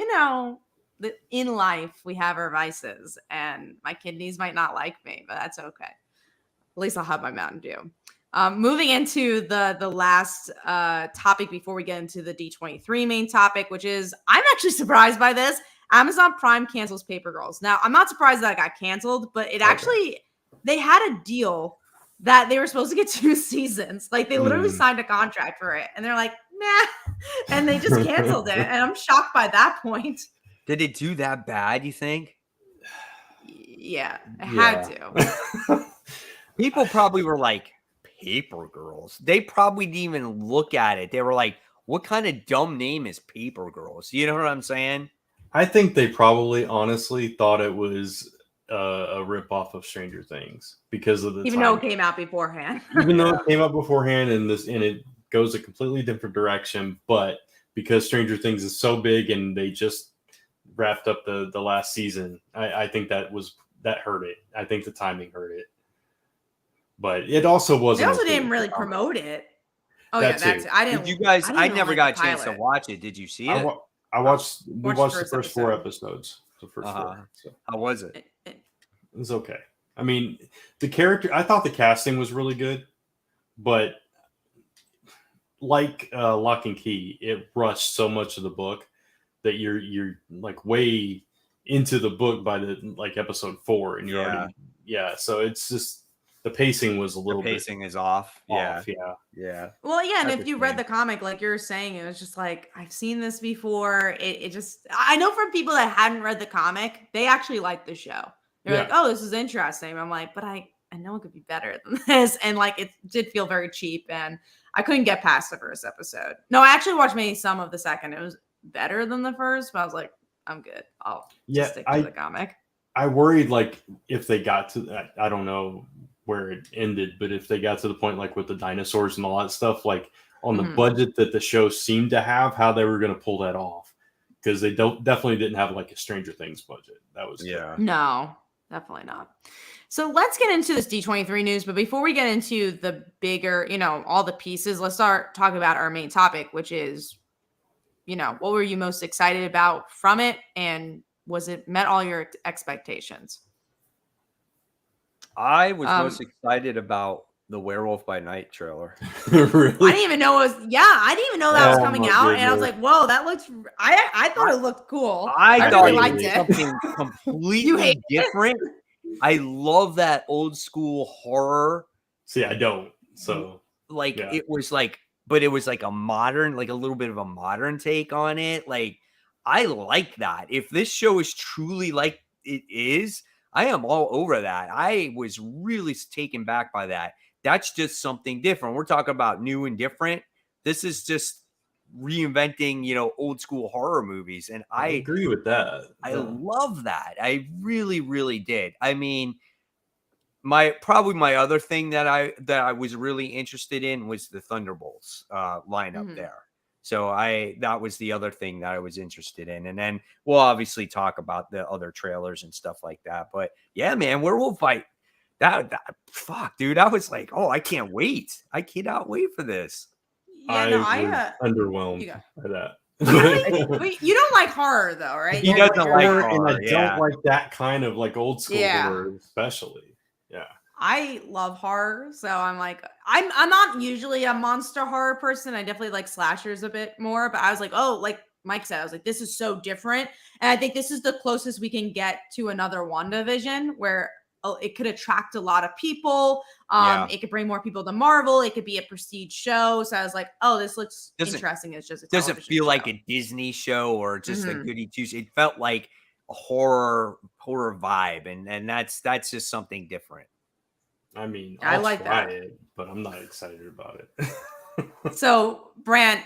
Speaker 2: in life we have our vices, and my kidneys might not like me, but that's okay. At least I'll have my Mountain Dew. Moving into the last topic before we get into the D23 main topic, which is, I'm actually surprised by this. Amazon Prime cancels Paper Girls. Now, I'm not surprised that it got canceled, but it actually, they had a deal that they were supposed to get 2 seasons. Like, they literally signed a contract for it, and they're like, nah, and they just canceled it. And I'm shocked by that point.
Speaker 1: Did it do that bad, you think?
Speaker 2: Yeah, it had to.
Speaker 1: People probably were like, Paper Girls. They probably didn't even look at it. They were like, what kind of dumb name is Paper Girls? You know what I'm saying?
Speaker 3: I think they probably honestly thought it was a ripoff of Stranger Things because of the
Speaker 2: even though it came out beforehand.
Speaker 3: Even though it came out beforehand and it goes a completely different direction, but because Stranger Things is so big and they just wrapped up the last season, I think that hurt it. I think the timing hurt it. But it also wasn't.
Speaker 2: They also didn't really promote it. Oh yeah, that's it. I didn't.
Speaker 1: Did you guys? I never got a chance to watch it. Did you see it?
Speaker 3: We watched the first 4 episodes. The first 4. So.
Speaker 1: How was it?
Speaker 3: It was okay. I mean, I thought the casting was really good, but like Lock and Key, it rushed so much of the book that you're like way into the book by the episode 4, and you're already So it's just. The pacing was a little bit.
Speaker 1: The pacing is off. Yeah.
Speaker 2: Well, yeah, and if you read the comic, like you're saying, it was just like, I've seen this before. It just, I know from people that hadn't read the comic, they actually liked the show. They're like, oh, this is interesting. I'm like, but I know it could be better than this. And like, it did feel very cheap, and I couldn't get past the first episode. No, I actually watched maybe some of the second. It was better than the first, but I was like, I'm good. I'll just stick to the comic.
Speaker 3: I worried like if they got to that, I don't know where it ended, but if they got to the point like with the dinosaurs and all that stuff, like on the budget that the show seemed to have, how they were going to pull that off, because they definitely didn't have like a Stranger Things budget. That was
Speaker 2: no, Definitely not. So let's get into this D23 news. But before we get into the bigger, all the pieces, let's start talking about our main topic, which is, what were you most excited about from it? And was it met all your expectations?
Speaker 1: I was most excited about the Werewolf by Night trailer.
Speaker 3: Really?
Speaker 2: I didn't even know I didn't even know that was coming out.
Speaker 3: Goodness.
Speaker 2: And I was like, whoa, that looks, I thought it looked cool.
Speaker 1: I thought
Speaker 2: really
Speaker 1: it
Speaker 2: liked
Speaker 1: was
Speaker 2: it.
Speaker 1: something completely different. I love that old school horror.
Speaker 3: See, I don't. So
Speaker 1: it was like, but it was like a modern, like a little bit of a modern take on it. Like, I like that. If this show is truly like it is, I am all over that. I was really taken back by that. That's just something different. We're talking about new and different. This is just reinventing, old school horror movies. And
Speaker 3: I agree with that.
Speaker 1: I love that. I really, really did. I mean, my other thing that I was really interested in was the Thunderbolts lineup there. So that was the other thing that I was interested in. And then we'll obviously talk about the other trailers and stuff like that. But yeah, man, Werewolf Fight. Fuck, dude. I was like, oh, I can't wait. I cannot wait for this.
Speaker 2: Yeah,
Speaker 3: I was underwhelmed by that.
Speaker 2: Wait, you don't like horror though, right?
Speaker 1: He doesn't like horror,
Speaker 3: and I don't like that kind of like old school horror, especially. Yeah.
Speaker 2: I love horror, so I'm like, I'm not usually a monster horror person. I definitely like slashers a bit more, but I was like, oh, like Mike said, I was like, this is so different, and I think this is the closest we can get to another WandaVision where it could attract a lot of people. It could bring more people to Marvel. It could be a prestige show. So I was like, oh, this looks interesting. It's just
Speaker 1: doesn't feel like a Disney show or just a goody two. It felt like a horror vibe, and that's just something different.
Speaker 3: I mean,
Speaker 2: I like
Speaker 3: try
Speaker 2: that,
Speaker 3: it, but I'm not excited about it.
Speaker 2: So, Brant,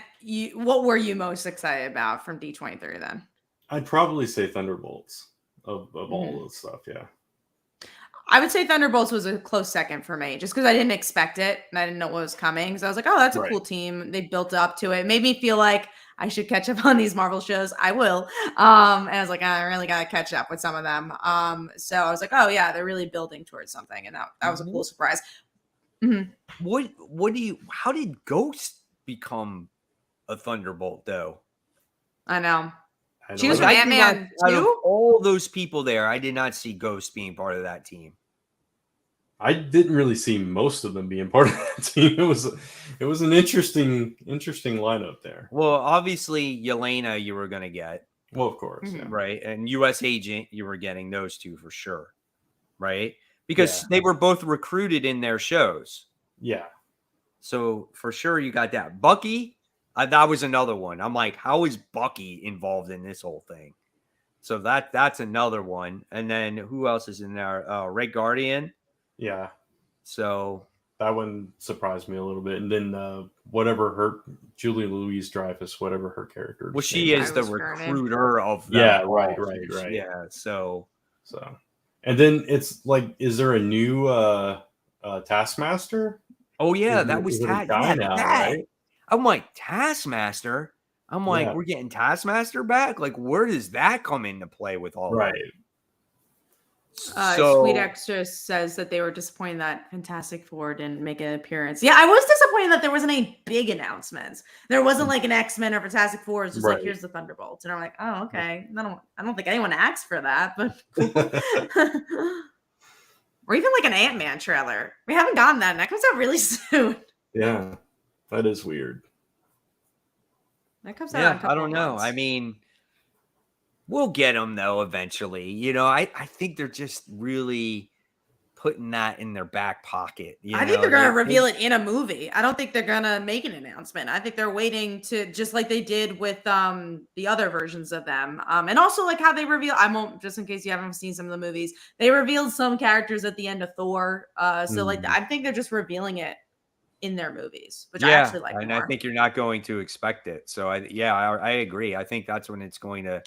Speaker 2: what were you most excited about from D23 then?
Speaker 3: I'd probably say Thunderbolts of all the stuff. Yeah.
Speaker 2: I would say Thunderbolts was a close second for me, just because I didn't expect it and I didn't know what was coming. So I was like, oh, that's a cool team. They built up to it. It made me feel like I should catch up on these Marvel shows. I will. And I was like, I really got to catch up with some of them. So I was like, oh yeah, they're really building towards something. And that was a cool surprise.
Speaker 1: How did Ghost become a Thunderbolt though?
Speaker 2: I know.
Speaker 3: She was
Speaker 2: with Ant-Man
Speaker 1: out of
Speaker 2: too?
Speaker 1: all those people there, I did not see Ghost being part of that team.
Speaker 3: I didn't really see most of them being part of that team. It was an interesting lineup there.
Speaker 1: Well, obviously Yelena you were going to get.
Speaker 3: Well, of course,
Speaker 1: right? And US Agent you were getting those two for sure, right? Because they were both recruited in their shows.
Speaker 3: Yeah.
Speaker 1: So for sure you got that. Bucky, that was another one. I'm like, how is Bucky involved in this whole thing? So that's another one. And then who else is in there? Red Guardian.
Speaker 3: Yeah.
Speaker 1: So
Speaker 3: that one surprised me a little bit. And then whatever Julie Louis-Dreyfus, whatever her character.
Speaker 1: Well, she is the recruiter of them.
Speaker 3: Yeah, right.
Speaker 1: Yeah. So.
Speaker 3: And then it's like, is there a new Taskmaster?
Speaker 1: Oh yeah, that was
Speaker 3: right?
Speaker 1: I'm like, Taskmaster. I'm like, we're getting Taskmaster back. Like, where does that come into play with all
Speaker 3: right?
Speaker 2: Sweet Extra says that they were disappointed that Fantastic Four didn't make an appearance. Yeah, I was disappointed that there wasn't any big announcements. There wasn't like an X-Men or Fantastic Four. It's just like, here's the Thunderbolts, and I'm like, oh, okay. I don't think anyone asked for that, but or even like an Ant-Man trailer. We haven't gotten that, and that comes out really soon.
Speaker 3: Yeah, that is weird.
Speaker 2: That comes out.
Speaker 1: I don't know. I mean, we'll get them though eventually. I think they're just really putting that in their back pocket.
Speaker 2: I think they're going to reveal it in a movie. I don't think they're going to make an announcement. I think they're waiting to, just like they did with the other versions of them. And also like how they reveal, I won't, just in case you haven't seen some of the movies, they revealed some characters at the end of Thor. So like, I think they're just revealing it in their movies, which I actually like
Speaker 1: and
Speaker 2: more.
Speaker 1: I think you're not going to expect it. So I agree. I think that's when it's going to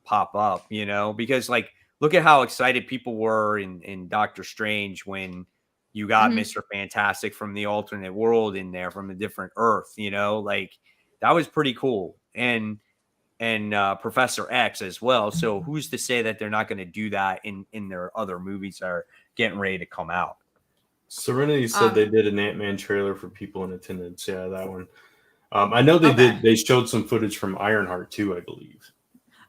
Speaker 1: pop up, because like, look at how excited people were in Doctor Strange when you got Mr. Fantastic from the alternate world in there from a different Earth, like that was pretty cool. And and Professor X as well. So who's to say that they're not going to do that in their other movies that are getting ready to come out?
Speaker 3: Serenity said they did an Ant-Man trailer for people in attendance. Yeah, that one. I know they did. They showed some footage from Ironheart too, I believe.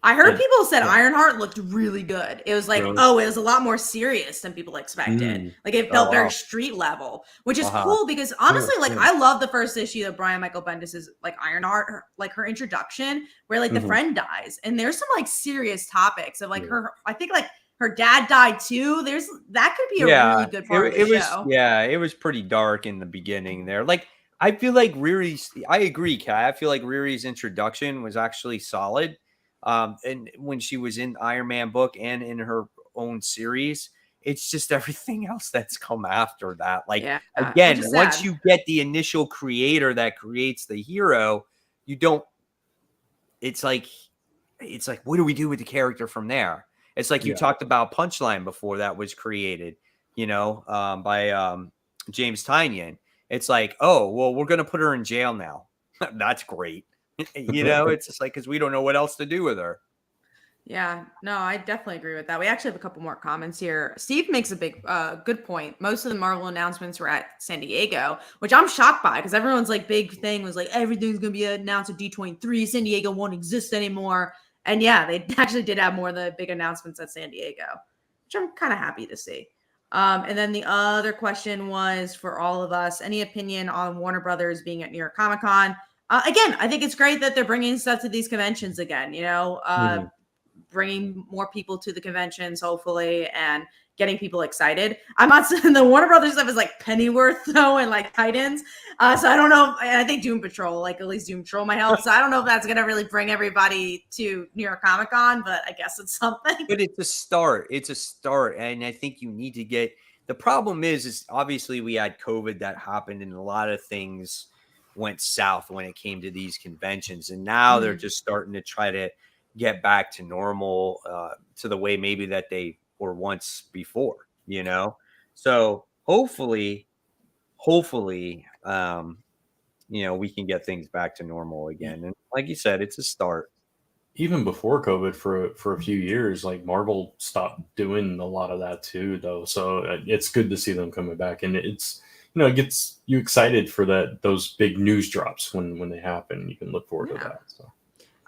Speaker 2: I heard people said Ironheart looked really good. It was like,
Speaker 3: Really?
Speaker 2: it was a lot more serious than people expected. Like it felt very street level, which is cool because honestly, like I love the first issue of Brian Michael Bendis's like Ironheart, like her introduction where like the friend dies, and there's some like serious topics of like her. I think like her dad died too. That could be a really good part of the show.
Speaker 1: Yeah, it was pretty dark in the beginning there. Like I feel like Riri's. I agree, Kai. I feel like Riri's introduction was actually solid. And when she was in Iron Man book and in her own series, it's just everything else that's come after that. Like again, once you get the initial creator that creates the hero, you don't. It's like what do we do with the character from there? It's like you talked about Punchline before that was created, by James Tynion. It's like, oh well, we're gonna put her in jail now. That's great. It's just like because we don't know what else to do with her.
Speaker 2: Yeah, no, I definitely agree with that. We actually have a couple more comments here. Steve makes a big, good point. Most of the Marvel announcements were at San Diego, which I'm shocked by because everyone's like big thing was like everything's gonna be announced at D23. San Diego won't exist anymore, and yeah, they actually did have more of the big announcements at San Diego, which I'm kind of happy to see. And then the other question was for all of us: any opinion on Warner Brothers being at New York Comic Con? Again, I think it's great that they're bringing stuff to these conventions again, bringing more people to the conventions, hopefully, and getting people excited. I'm not saying the Warner Brothers stuff is like Pennyworth, though, and like Titans. So I don't know. I think Doom Patrol, like at least Doom Patrol might help. So I don't know if that's going to really bring everybody to New York Comic Con, but I guess it's something.
Speaker 1: But it's a start. It's a start. And I think you need to get the problem is obviously we had COVID that happened and a lot of things went south when it came to these conventions, and now they're just starting to try to get back to normal, to the way maybe that they were once before, so hopefully we can get things back to normal again. And like you said, it's a start.
Speaker 3: Even before COVID, for a few years, like Marvel stopped doing a lot of that too, though. So it's good to see them coming back, and it's it gets you excited for those big news drops when they happen. You can look forward to that. So.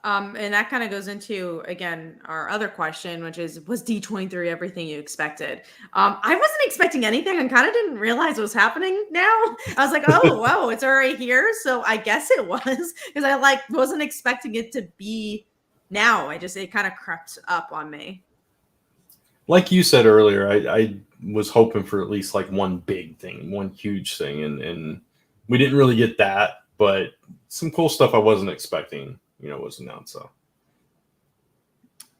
Speaker 2: And that kind of goes into, again, our other question, which is, was D23 everything you expected? I wasn't expecting anything and kind of didn't realize what was happening now. I was like, oh, wow, it's already here. So I guess it was because I wasn't expecting it to be now. It kind of crept up on me.
Speaker 3: Like you said earlier, I was hoping for at least like one big thing, one huge thing. And we didn't really get that, but some cool stuff I wasn't expecting, was announced. So.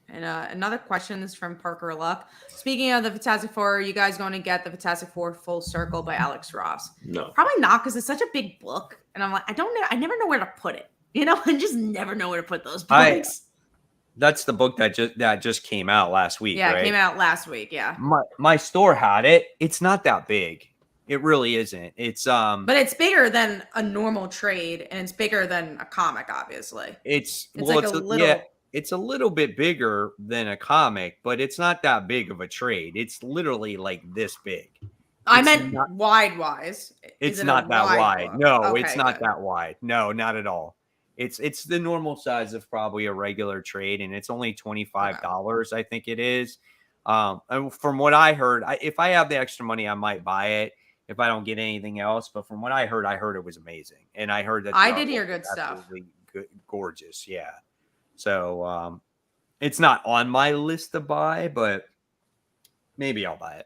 Speaker 2: And another question is from Parker Luck. Speaking of the Fantastic Four, are you guys going to get the Fantastic Four Full Circle by Alex Ross?
Speaker 3: No.
Speaker 2: Probably not, because it's such a big book. And I'm like, I don't know. I never know where to put it. I just never know where to put those books.
Speaker 1: That's the book that just came out last week.
Speaker 2: Yeah,
Speaker 1: right?
Speaker 2: It came out last week. Yeah.
Speaker 1: My store had it. It's not that big. It really isn't. It's
Speaker 2: but it's bigger than a normal trade, and it's bigger than a comic, obviously.
Speaker 1: It's a little bit bigger than a comic, but it's not that big of a trade. It's literally like this big.
Speaker 2: I meant wide-wise.
Speaker 1: It's not that wide. No, it's not that wide. No, not at all. It's the normal size of probably a regular trade, and it's only $25. I think it is. And from what I heard, if I have the extra money, I might buy it if I don't get anything else. But from what I heard it was amazing, and I heard that
Speaker 2: I did hear good stuff.
Speaker 1: Gorgeous, yeah. So it's not on my list to buy, but maybe I'll buy it.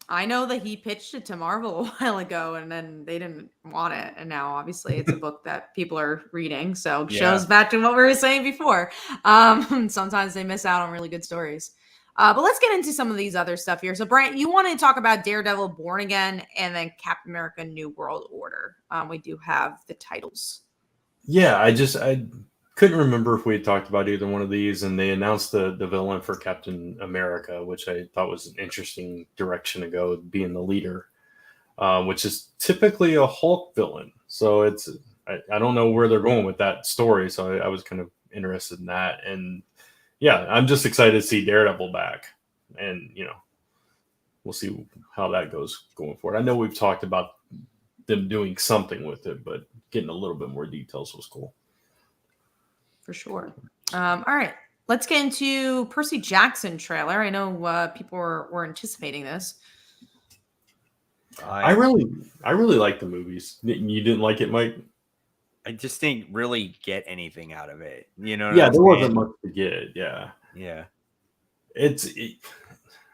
Speaker 2: I know that he pitched it to Marvel a while ago, and then they didn't want it. And now, obviously, it's a book that people are reading. So it shows back to what we were saying before. Sometimes they miss out on really good stories. But let's get into some of these other stuff here. So, Brian, you want to talk about Daredevil Born Again and then Captain America New World Order. We do have the titles.
Speaker 3: Yeah, I couldn't remember if we had talked about either one of these, and they announced the villain for Captain America, which I thought was an interesting direction to go, being the leader, which is typically a Hulk villain. So I don't know where they're going with that story. So I was kind of interested in that. And yeah, I'm just excited to see Daredevil back, and we'll see how that goes going forward. I know we've talked about them doing something with it, but getting a little bit more details was cool.
Speaker 2: For sure. All right, let's get into Percy Jackson trailer. I know people were anticipating this.
Speaker 3: I really like the movies. You didn't like it, Mike?
Speaker 1: I just didn't really get anything out of it.
Speaker 3: Yeah, there wasn't much to get. Yeah.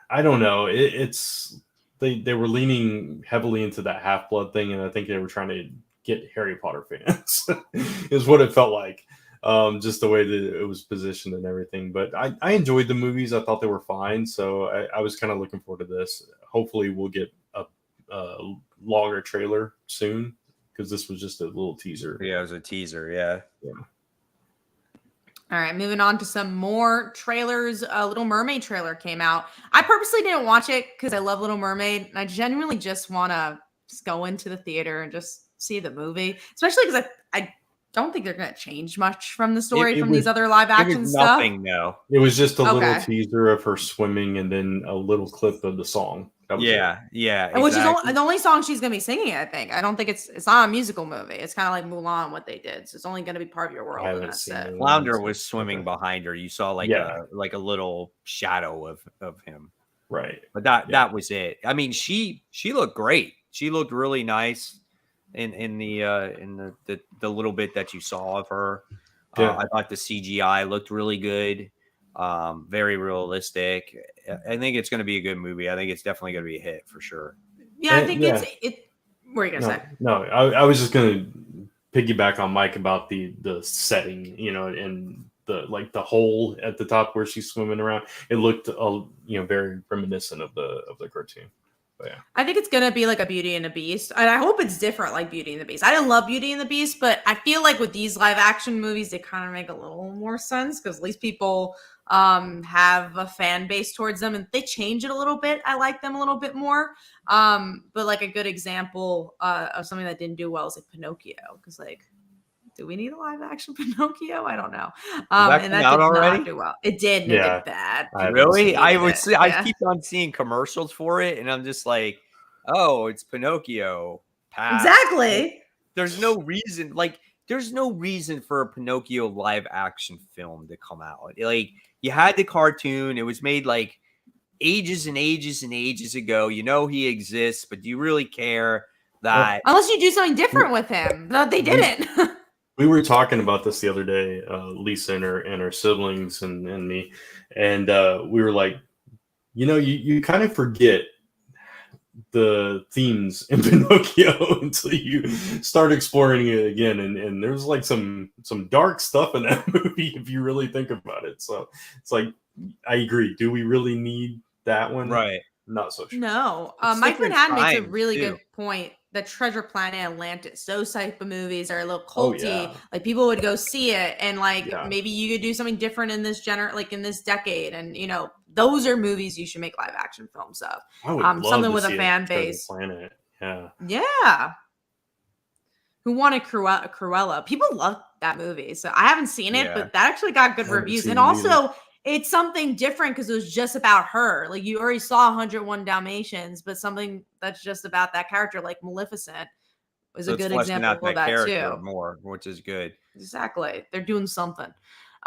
Speaker 3: I don't know. They were leaning heavily into that Half-Blood thing, and I think they were trying to get Harry Potter fans. Is what it felt like. Just the way that it was positioned and everything. But I enjoyed the movies. I thought they were fine. So I was kind of looking forward to this. Hopefully we'll get a longer trailer soon, because this was just a little teaser.
Speaker 1: Yeah, it was a teaser. Yeah.
Speaker 2: All right, moving on to some more trailers. A Little Mermaid trailer came out. I purposely didn't watch it because I love Little Mermaid, and I genuinely just want to go into the theater and just see the movie, especially because I don't think they're going to change much from the story from these other live action stuff.
Speaker 1: Nothing, no.
Speaker 3: It was just a little teaser of her swimming and then a little clip of the song.
Speaker 1: Yeah, exactly.
Speaker 2: Which is the only song she's going to be singing, I think. I don't think it's not a musical movie. It's kind of like Mulan, what they did. So it's only going to be part of your world. And that's it.
Speaker 1: Flounder was swimming behind her. You saw like a little shadow of him.
Speaker 3: Right.
Speaker 1: But that was it. I mean, she looked great. She looked really nice in the little bit that you saw of her. I thought the CGI looked really good. Very realistic. I think it's going to be a good movie. I think it's definitely going to be a hit for sure.
Speaker 2: Yeah, I think it's. What are you going to say?
Speaker 3: No, I was just going to piggyback on Mike about the setting, and the hole at the top where she's swimming around. It looked, very reminiscent of the cartoon. But yeah.
Speaker 2: I think it's going to be like a Beauty and the Beast. And I hope it's different like Beauty and the Beast. I didn't love Beauty and the Beast, but I feel like with these live action movies, they kind of make a little more sense because at least people have a fan base towards them, and they change it a little bit. I like them a little bit more. But like a good example of something that didn't do well is like Pinocchio, because do we need a live action Pinocchio? I don't know. And that did not do well. It did. And it did bad.
Speaker 1: Really? I keep on seeing commercials for it, and I'm just like, oh, it's Pinocchio. Pass.
Speaker 2: Exactly.
Speaker 1: There's no reason. There's no reason for a Pinocchio live action film to come out. You had the cartoon. It was made ages and ages and ages ago. He exists, but do you really care that?
Speaker 2: Unless you do something different with him. No, they didn't.
Speaker 3: We were talking about this the other day, Lisa and her siblings and me, and we were like, you kind of forget the themes in Pinocchio until you start exploring it again, and there's some dark stuff in that movie if you really think about it. So it's I agree. Do we really need that one?
Speaker 1: Right.
Speaker 3: Not so sure.
Speaker 2: No. Mike Manhattan makes a really good point. The Treasure Planet Atlantis, those type of movies are a little culty. People would go see it, and maybe you could do something different in this in this decade, and those are movies you should make live action films of.
Speaker 3: I would love
Speaker 2: something
Speaker 3: to
Speaker 2: with
Speaker 3: see
Speaker 2: a fan base.
Speaker 3: Planet.
Speaker 2: Yeah. Who wanted Cruella? People love that movie, so I haven't seen it, but that actually got good reviews, and also. It's something different because it was just about her. You already saw 101 Dalmatians, but something that's just about that character, like Maleficent, was a good example of that too.
Speaker 1: More, which is good.
Speaker 2: Exactly, they're doing something.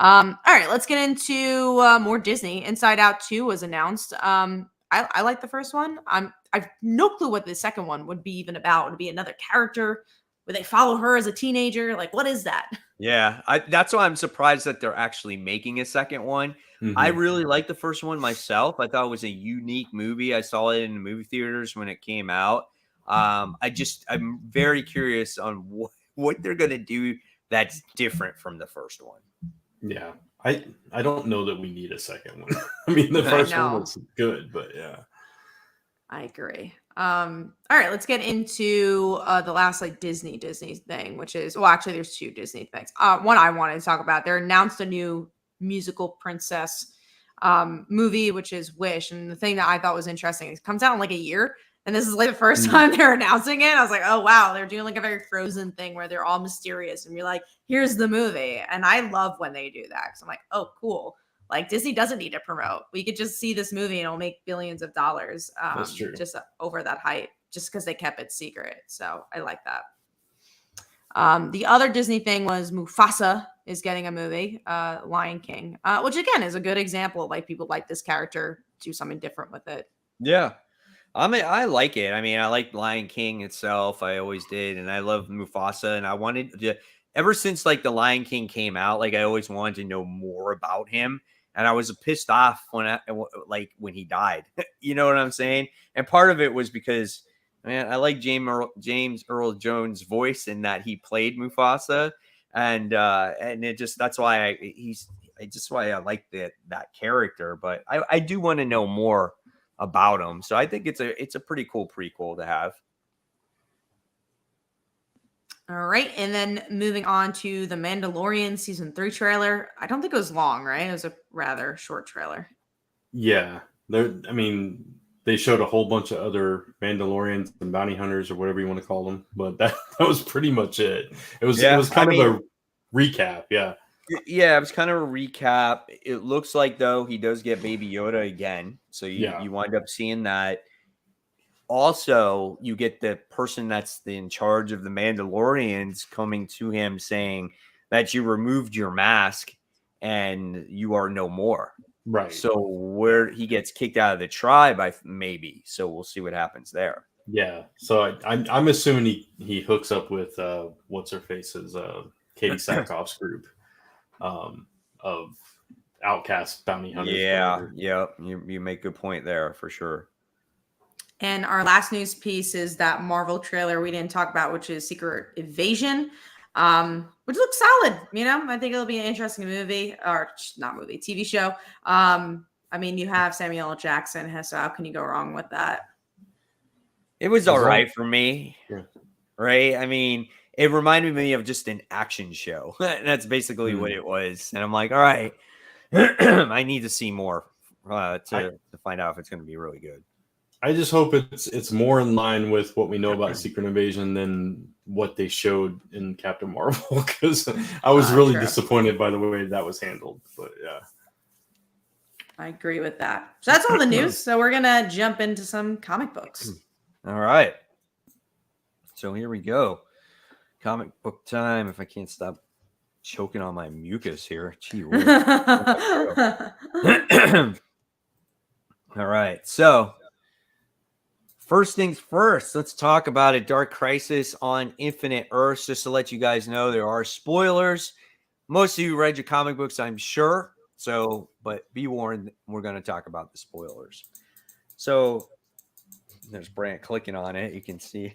Speaker 2: All right, let's get into more Disney. Inside Out 2 was announced. I like the first one. I've no clue what the second one would be even about. Would it be another character? Would they follow her as a teenager? What is that?
Speaker 1: Yeah, that's why I'm surprised that they're actually making a second one. Mm-hmm. I really liked the first one myself. I thought it was a unique movie. I saw it in the movie theaters when it came out. I'm very curious on what they're going to do that's different from the first one.
Speaker 3: Yeah, I don't know that we need a second one. I mean, the first one was good, but yeah.
Speaker 2: I agree. All right, let's get into the last Disney thing, which is actually there's two Disney things. One I wanted to talk about. They announced a new musical princess movie, which is Wish, and the thing that I thought was interesting is it comes out in a year. And this is like the first time they're announcing it. I was like, oh, wow. They're doing like a very Frozen thing where they're all mysterious and you're like, here's the movie. And I love when they do that. Cause I'm like, oh, cool. Like Disney doesn't need to promote. We could just see this movie and it'll make billions of dollars just over that hype, just because they kept it secret. So I like that. The other Disney thing was Mufasa is getting a movie, Lion King, which again is a good example of like people like this character, do something different with it.
Speaker 1: Yeah. I like it. I mean, I like Lion King itself. I always did. And I love Mufasa. And I wanted to, ever since like the Lion King came out, like I always wanted to know more about him. And I was pissed off when he died. You know what I'm saying? And part of it was because, man, I like James Earl Jones' voice in that he played Mufasa. And it just, that's why I like that character. But I do want to know more about him. So I think it's a pretty cool prequel to have.
Speaker 2: All right. And then moving on to the Mandalorian season 3 trailer. I don't think it was long, right? It was a rather short trailer.
Speaker 3: Yeah. They showed a whole bunch of other Mandalorians and bounty hunters or whatever you want to call them, but that was pretty much it. It was kind of a recap. Yeah.
Speaker 1: Yeah, it was kind of a recap. It looks like, though, he does get Baby Yoda again. So you wind up seeing that. Also, you get the person that's in charge of the Mandalorians coming to him saying that you removed your mask and you are no more.
Speaker 3: Right.
Speaker 1: So where he gets kicked out of the tribe, maybe. So we'll see what happens there.
Speaker 3: Yeah. So I'm assuming he hooks up with what's her face's Katie Sackhoff's group of outcast bounty hunters.
Speaker 1: Yeah. You make a good point there for sure.
Speaker 2: And our last news piece is that Marvel trailer we didn't talk about, which is Secret Invasion, which looks solid. You know, I think it'll be an interesting movie, or not movie, TV show. I mean, you have Samuel L. Jackson, so how can you go wrong with that?
Speaker 1: It was all right for me, right? I mean, it reminded me of just an action show. That's basically what it was. And I'm like, all right, I need to see more to find out if it's going to be really good.
Speaker 3: I just hope it's more in line with what we know about Secret Invasion than what they showed in Captain Marvel, because I was really disappointed by the way that was handled. But yeah,
Speaker 2: I agree with that. So that's all the news. So we're gonna jump into some comic books.
Speaker 1: All right. So here we go. Comic book time. If I can't stop choking on my mucus here. Gee whiz. All right. So first things first, let's talk about a Dark Crisis on Infinite Earths. Just to let you guys know, there are spoilers. Most of you read your comic books, I'm sure. So, but be warned, we're going to talk about the spoilers. So there's Brant clicking on it. You can see.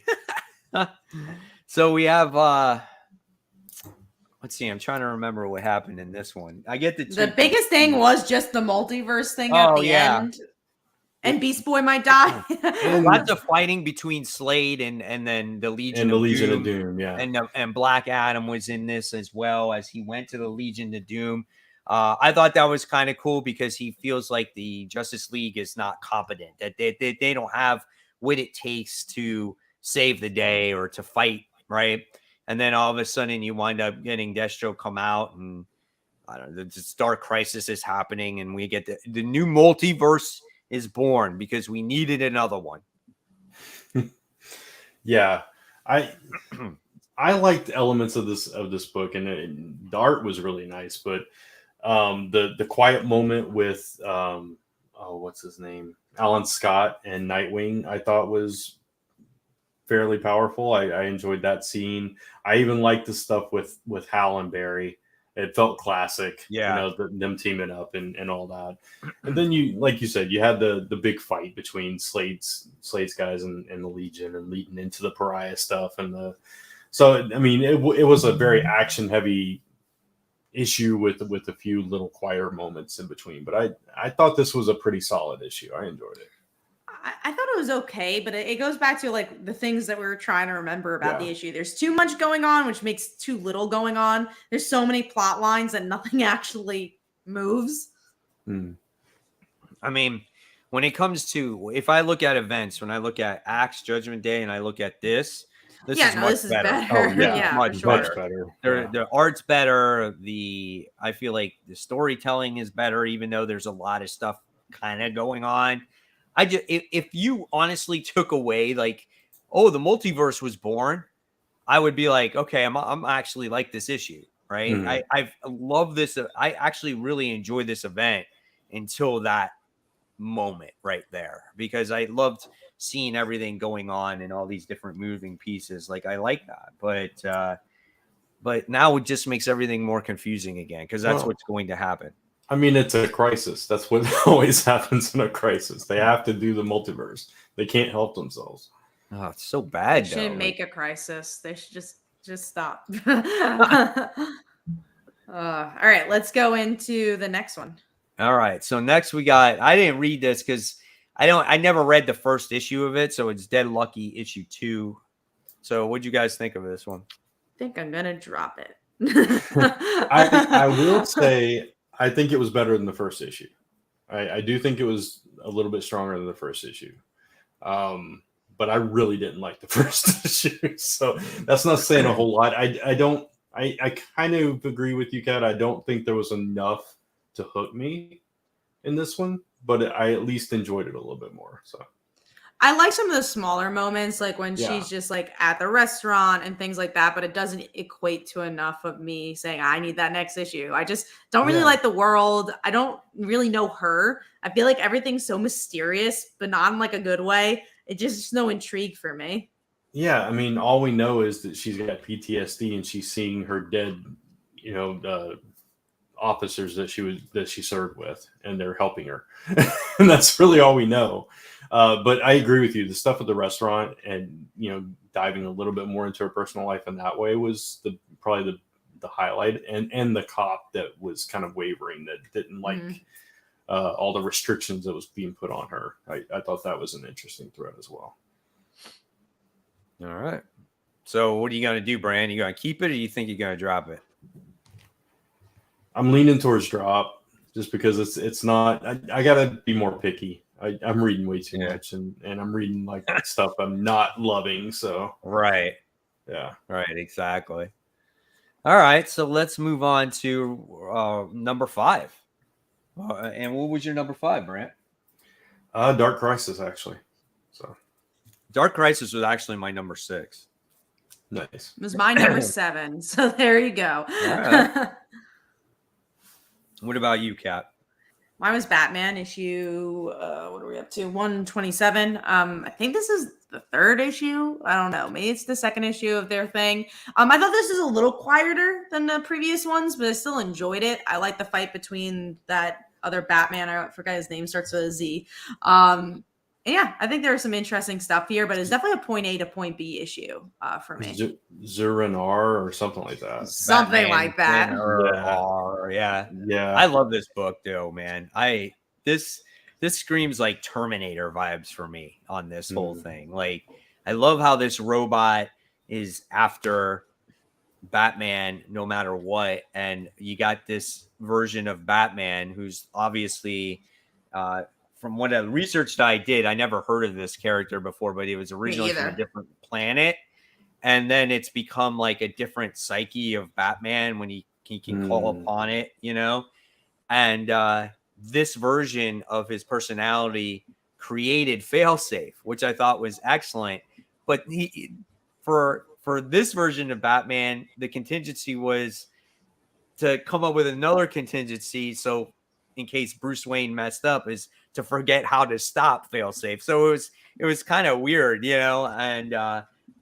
Speaker 1: So we have, let's see. I'm trying to remember what happened in this one. I get the
Speaker 2: biggest thing was just the multiverse thing at the end. And Beast Boy might die.
Speaker 1: Lots of fighting between Slade and then the Legion of Doom.
Speaker 3: Yeah.
Speaker 1: And Black Adam was in this as well as he went to the Legion of Doom. I thought that was kind of cool because he feels like the Justice League is not competent, that they don't have what it takes to save the day or to fight, right? And then all of a sudden you wind up getting Destro come out and I don't know, the Dark Crisis is happening and we get the new multiverse is born because we needed another one.
Speaker 3: Yeah, I liked elements of this book, and the art was really nice. But the quiet moment with what's his name, Alan Scott and Nightwing, I thought was fairly powerful. I enjoyed that scene. I even liked the stuff with Hal and Barry. It felt classic, them teaming up and all that. And then like you said, you had the big fight between Slade's guys and the Legion, and leading into the Pariah stuff. So I mean, it was a very action heavy issue with a few little quieter moments in between. But I thought this was a pretty solid issue. I enjoyed it.
Speaker 2: I thought it was okay, but it goes back to like the things that we were trying to remember about the issue. There's too much going on, which makes too little going on. There's so many plot lines that nothing actually moves.
Speaker 1: I mean, when it comes to, if I look at events, when I look at Axe, Judgment Day, and I look at this is much
Speaker 2: this is
Speaker 1: better.
Speaker 3: Oh
Speaker 2: better.
Speaker 3: yeah,
Speaker 2: For
Speaker 1: Much
Speaker 2: sure.
Speaker 3: much better.
Speaker 1: The art's better. I feel like the storytelling is better, even though there's a lot of stuff kind of going on. If you honestly took away like, oh, the multiverse was born, I would be like, okay, I'm actually like this issue, right?
Speaker 3: Mhm.
Speaker 1: I love this. I actually really enjoyed this event until that moment right there, because I loved seeing everything going on and all these different moving pieces. Like I like that, but now it just makes everything more confusing again, because that's what's going to happen.
Speaker 3: I mean, it's a crisis. That's what always happens in a crisis. They have to do the multiverse. They can't help themselves.
Speaker 1: Oh, it's so bad.
Speaker 2: They shouldn't make a crisis. They should just stop. All right, let's go into the next one.
Speaker 1: All right. So next we got, I didn't read this because I never read the first issue of it. So it's Dead Lucky issue 2. So what'd you guys think of this one?
Speaker 2: I think I'm going to drop it.
Speaker 3: I will say, I think it was better than the first issue. I do think it was a little bit stronger than the first issue. But I really didn't like the first issue. So that's not saying a whole lot. I kind of agree with you, Kat. I don't think there was enough to hook me in this one, but I at least enjoyed it a little bit more. So
Speaker 2: I like some of the smaller moments, like when she's just like at the restaurant and things like that, but it doesn't equate to enough of me saying I need that next issue. I just don't really like the world. I don't really know her. I feel like everything's so mysterious, but not in like a good way. It's just no intrigue for me.
Speaker 3: Yeah, I mean, all we know is that she's got PTSD and she's seeing her dead, officers that she served with, and they're helping her. And that's really all we know. But I agree with you. The stuff at the restaurant and diving a little bit more into her personal life in that way was probably the highlight, and the cop that was kind of wavering, that didn't like all the restrictions that was being put on her. I thought that was an interesting thread as well.
Speaker 1: All right. So what are you going to do, Brand? You going to keep it, or you think you're going to drop it?
Speaker 3: I'm leaning towards drop, just because it's not. I got to be more picky. I'm reading way too much, and I'm reading like stuff I'm not loving. So
Speaker 1: right.
Speaker 3: Yeah.
Speaker 1: Right. Exactly. All right. So let's move on to number 5. And what was your number 5, Brant?
Speaker 3: Dark Crisis, actually. So
Speaker 1: Dark Crisis was actually my number 6.
Speaker 3: Nice.
Speaker 2: It was my number 7. So there you go.
Speaker 1: All right. What about you, Kat?
Speaker 2: Mine was Batman issue. What are we up to? 127. I think this is the 3rd issue. I don't know. Maybe it's the 2nd issue of their thing. I thought this is a little quieter than the previous ones, but I still enjoyed it. I like the fight between that other Batman. I forgot his name. Starts with a Z. And yeah, I think there's some interesting stuff here, but it's definitely a point A to point B issue for me.
Speaker 3: Zuranar or something like that.
Speaker 2: Something
Speaker 1: Batman,
Speaker 2: like that.
Speaker 1: Yeah. I love this book, though, man. This screams like Terminator vibes for me on this whole thing. Like, I love how this robot is after Batman no matter what, and you got this version of Batman who's obviously from what the research that I did, I never heard of this character before, but he was originally from a different planet. And then it's become like a different psyche of Batman when he can call upon it, And this version of his personality created Failsafe, which I thought was excellent. But for this version of Batman, the contingency was to come up with another contingency. So in case Bruce Wayne messed up, is to forget how to stop Failsafe. So it was kind of weird, and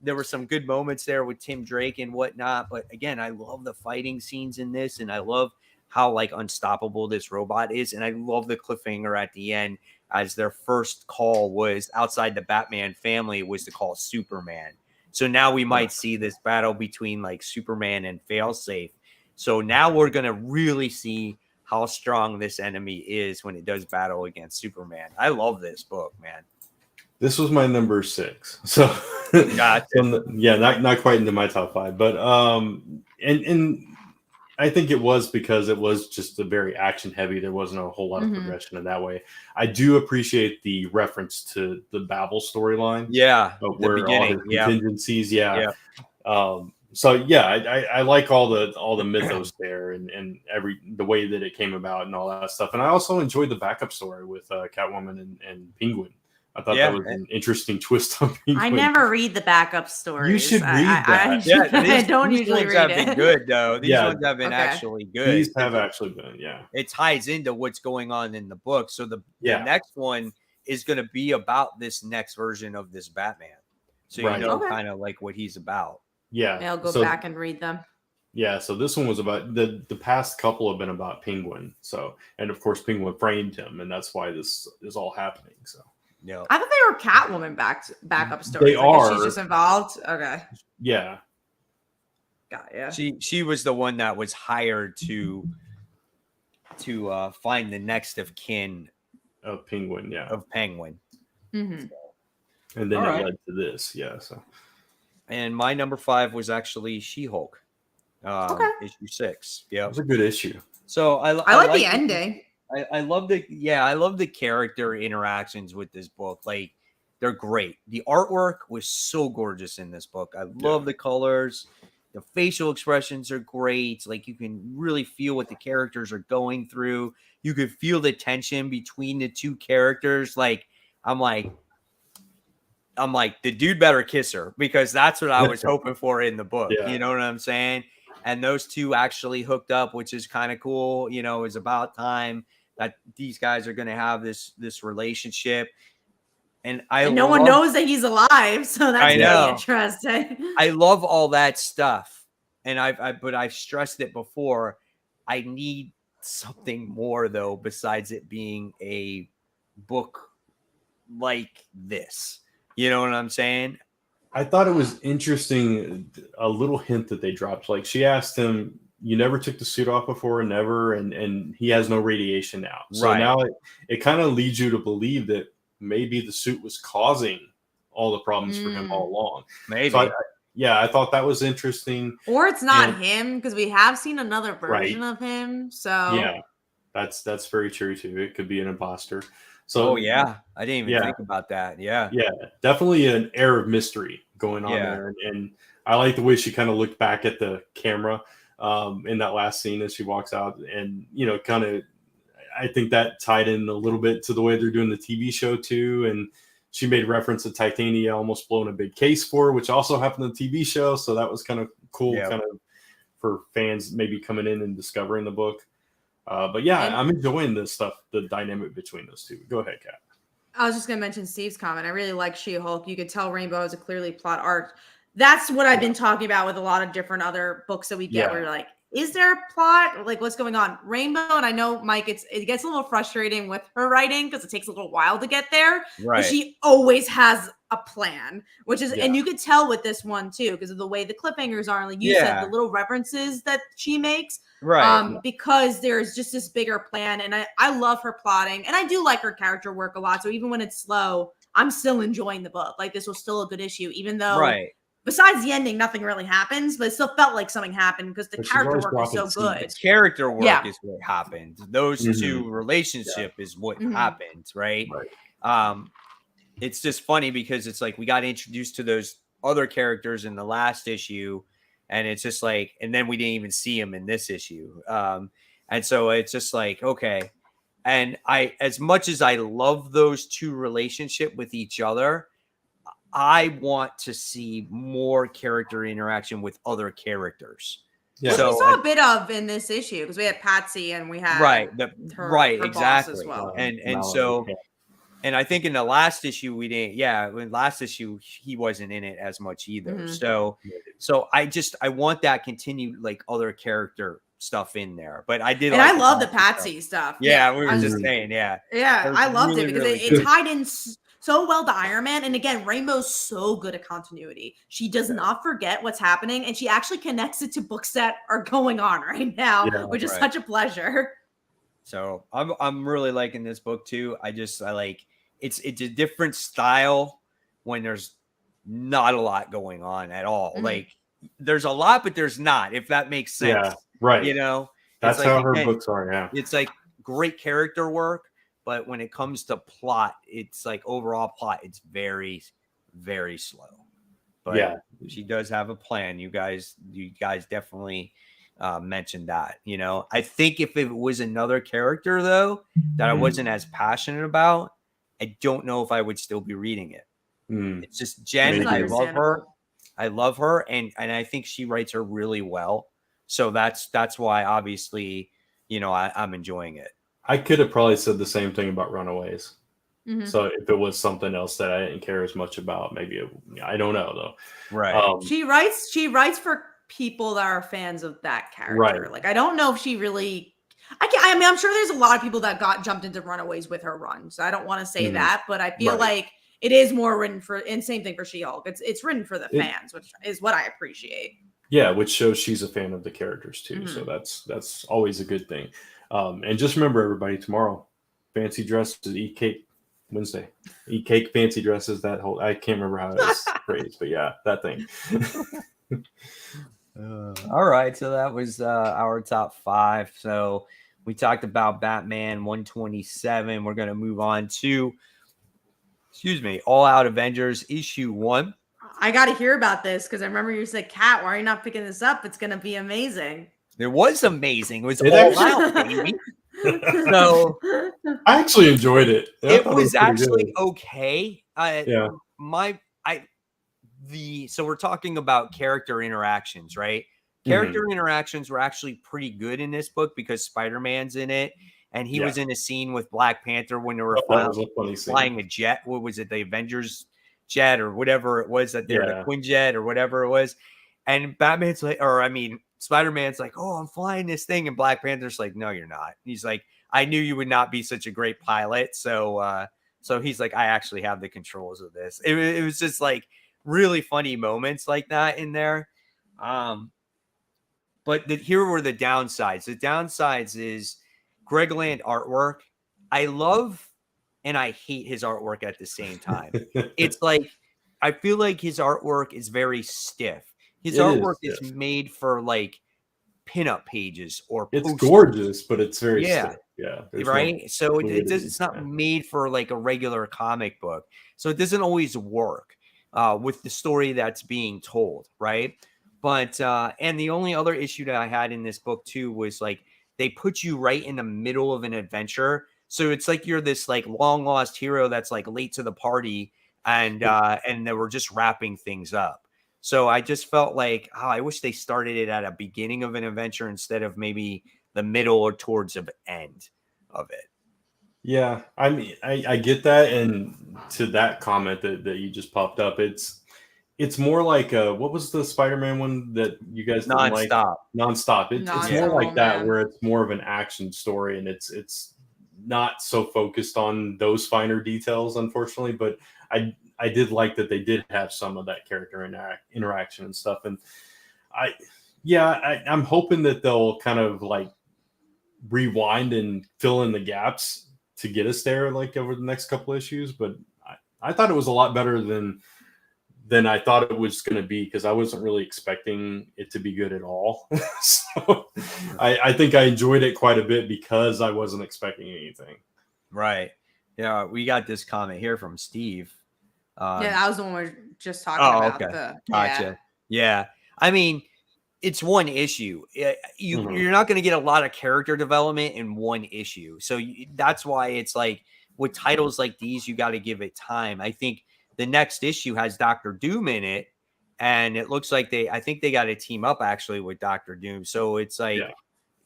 Speaker 1: there were some good moments there with Tim Drake and whatnot. But again, I love the fighting scenes in this, and I love how like unstoppable this robot is. And I love the cliffhanger at the end, as their first call was outside the Batman family was to call Superman. So now we might see this battle between like Superman and Failsafe. So now we're going to really see how strong this enemy is when it does battle against Superman. I love this book, man.
Speaker 3: This was my number 6. So
Speaker 1: gotcha.
Speaker 3: not quite into my top 5, but and I think it was because it was just a very action heavy. There wasn't a whole lot of progression in that way. I do appreciate the reference to the Babel storyline.
Speaker 1: Yeah, the
Speaker 3: Where all his
Speaker 1: beginning. Yeah,
Speaker 3: contingencies. Yeah.
Speaker 1: yeah.
Speaker 3: So yeah, I like all the mythos there and the way that it came about and all that stuff. And I also enjoyed the backup story with Catwoman and Penguin. I thought that was an interesting twist on Penguin.
Speaker 2: I never read the backup stories.
Speaker 3: You should read that.
Speaker 2: I don't usually
Speaker 1: ones
Speaker 2: read
Speaker 1: have
Speaker 2: it.
Speaker 1: been good though. These ones have been actually good.
Speaker 3: These have actually been, yeah.
Speaker 1: It ties into what's going on in the book. So the next one is going to be about this next version of this Batman. So you know kind of like what he's about.
Speaker 3: Yeah.
Speaker 2: I'll go back and read them.
Speaker 3: Yeah, so this one was about the past couple have been about Penguin. So, and of course Penguin framed him, and that's why this is all happening. So
Speaker 1: yeah.
Speaker 2: I thought they were Catwoman backup stories.
Speaker 3: They are.
Speaker 2: She's just involved. Okay.
Speaker 3: Yeah.
Speaker 2: Got ya.
Speaker 1: She was the one that was hired to find the next of kin
Speaker 3: of Penguin. Yeah.
Speaker 1: Of Penguin.
Speaker 2: Mm-hmm.
Speaker 3: And then it led to this. Yeah. So.
Speaker 1: And my number 5 was actually She-Hulk. Issue 6. Yeah.
Speaker 3: It was a good issue.
Speaker 1: So I
Speaker 2: like the ending.
Speaker 1: I love the character interactions with this book. Like they're great. The artwork was so gorgeous in this book. I love the colors. The facial expressions are great. Like you can really feel what the characters are going through. You could feel the tension between the two characters. Like I'm like the dude better kiss her because that's what I was hoping for in the book.
Speaker 3: Yeah.
Speaker 1: You know what I'm saying? And those two actually hooked up, which is kind of cool. You know, it's about time that these guys are going to have this relationship. And
Speaker 2: no one knows that he's alive, so that's really interesting.
Speaker 1: I love all that stuff. And but I've stressed it before. I need something more though, besides it being a book like this. You know what I'm saying?
Speaker 3: I thought it was interesting, a little hint that they dropped. Like she asked him, "You never took the suit off before, never," and he has no radiation now. So now it kind of leads you to believe that maybe the suit was causing all the problems for him all along.
Speaker 1: Maybe.
Speaker 3: So I thought that was interesting.
Speaker 2: Or it's not him because we have seen another version of him. So
Speaker 3: yeah, that's very true too. It could be an imposter. So
Speaker 1: I didn't even think about that. Yeah,
Speaker 3: definitely an air of mystery going on there, and I like the way she kind of looked back at the camera in that last scene as she walks out, and kind of, I think that tied in a little bit to the way they're doing the TV show too, and she made reference to Titania almost blowing a big case for her, which also happened in the TV show, so that was kind of cool, kind of for fans maybe coming in and discovering the book. But I'm enjoying this stuff, the dynamic between those two. Go ahead, Kat.
Speaker 2: I was just going to mention Steve's comment. I really like She-Hulk. You could tell Rainbow is a clearly plot arc. That's what I've been talking about with a lot of different other books that we get where you're like, is there a plot? Like, what's going on? Rainbow, and I know, Mike, it gets a little frustrating with her writing because it takes a little while to get there.
Speaker 1: Right.
Speaker 2: But she always has a plan, which is, and you could tell with this one too, because of the way the cliffhangers are, like you said, the little references that she makes.
Speaker 1: Right.
Speaker 2: Because there's just this bigger plan. And I love her plotting, and I do like her character work a lot. So even when it's slow, I'm still enjoying the book. Like this was still a good issue, even though besides the ending, nothing really happens, but it still felt like something happened because the character work was so good.
Speaker 1: The character work is what happened. Those two relationship is what happened, right? It's just funny because it's like we got introduced to those other characters in the last issue, and it's just like, and then we didn't even see them in this issue. And so it's just like, okay. And as much as I love those two relationship with each other, I want to see more character interaction with other characters.
Speaker 2: Yeah. So, we saw a bit of in this issue because we had Patsy and we had her
Speaker 1: exactly
Speaker 2: boss as well.
Speaker 1: And so and I think in the last issue we didn't in last issue he wasn't in it as much either. So I want that continued like other character stuff in there. But I did,
Speaker 2: and I love the Patsy stuff.
Speaker 1: Yeah, we were just saying,
Speaker 2: I loved it because it tied in so well to Iron Man. And again, Rainbow's so good at continuity. She does not forget what's happening, and she actually connects it to books that are going on right now, which is such a pleasure.
Speaker 1: So I'm really liking this book too. I like it's a different style when there's not a lot going on at all. Like there's a lot, but there's not, if that makes sense.
Speaker 3: Yeah, right.
Speaker 1: You know,
Speaker 3: that's
Speaker 1: it's like,
Speaker 3: how her
Speaker 1: again,
Speaker 3: books are. Yeah,
Speaker 1: it's like great character work, but when it comes to plot, it's like overall plot, it's very, very slow. But
Speaker 3: yeah,
Speaker 1: she does have a plan. You guys definitely mentioned that. You know, I think if it was another character though that I wasn't as passionate about, I don't know if I would still be reading it. It's just Jen.
Speaker 3: Maybe.
Speaker 1: I love her, and I think she writes her really well. So that's why, obviously, you know, I'm enjoying it.
Speaker 3: I could have probably said the same thing about Runaways.
Speaker 2: Mm-hmm.
Speaker 3: So if it was something else that I didn't care as much about, maybe I don't know though.
Speaker 1: Right.
Speaker 2: She writes for people that are fans of that character.
Speaker 3: Right.
Speaker 2: Like, I don't know if she really. I mean, I'm sure there's a lot of people that jumped into Runaways with her run. So I don't want to say that, but I feel like it is more written for, and same thing for She-Hulk. It's written for the fans, which is what I appreciate.
Speaker 3: Yeah, which shows she's a fan of the characters too. So that's always a good thing. And just remember, everybody, tomorrow, fancy dresses, eat cake Wednesday. Eat cake, fancy dresses, that whole, I can't remember how it's phrased, but yeah, that thing.
Speaker 1: All right, so that was our top 5. So we talked about Batman 127. We're going to move on to, All Out Avengers issue 1.
Speaker 2: I got to hear about this because I remember you said, Kat, why are you not picking this up? It's going to be amazing.
Speaker 1: It was amazing. It was all out, baby. So
Speaker 3: I actually enjoyed it.
Speaker 1: It was actually okay. So we're talking about character interactions, right? Character interactions were actually pretty good in this book because Spider-Man's in it, and he was in a scene with Black Panther when they were flying a jet. What was it? The Avengers jet or whatever it was, that they're the Quinjet or whatever it was. And Batman's like, Spider-Man's like, oh, I'm flying this thing. And Black Panther's like, no, you're not. He's like, I knew you would not be such a great pilot. So he's like, I actually have the controls of this. It was just like really funny moments like that in there. But here were the downsides. The downsides is Greg Land artwork. I love and I hate his artwork at the same time. It's like, I feel like his artwork is very stiff. His artwork is made for like pinup pages or posters.
Speaker 3: It's gorgeous, but it's very stiff. Yeah,
Speaker 2: right.
Speaker 1: So it's not made for like a regular comic book, so it doesn't always work with the story that's being told, right? But and the only other issue that I had in this book too was like they put you right in the middle of an adventure, so it's like you're this like long lost hero that's like late to the party, and they were just wrapping things up. So I just felt like, I wish they started it at a beginning of an adventure instead of maybe the middle or towards the end of it.
Speaker 3: Yeah, I mean, I get that. And to that comment that you just popped up, it's more like what was the Spider-Man one that you guys didn't like? Nonstop. It's more like that, where it's more of an action story, and it's not so focused on those finer details, unfortunately. But I did like that they did have some of that character interaction and stuff. And I'm hoping that they'll kind of like rewind and fill in the gaps to get us there, like over the next couple issues. But I thought it was a lot better than I thought it was going to be, because I wasn't really expecting it to be good at all. So I think I enjoyed it quite a bit because I wasn't expecting anything.
Speaker 1: Right. Yeah, we got this comment here from Steve.
Speaker 2: That was the one we're just talking about.
Speaker 1: Okay. Gotcha. Yeah. I mean, it's one issue. You're not going to get a lot of character development in one issue. So that's why it's like with titles like these, you got to give it time. I think the next issue has Dr. Doom in it, and it looks like I think they got to team up actually with Dr. Doom. So it's like,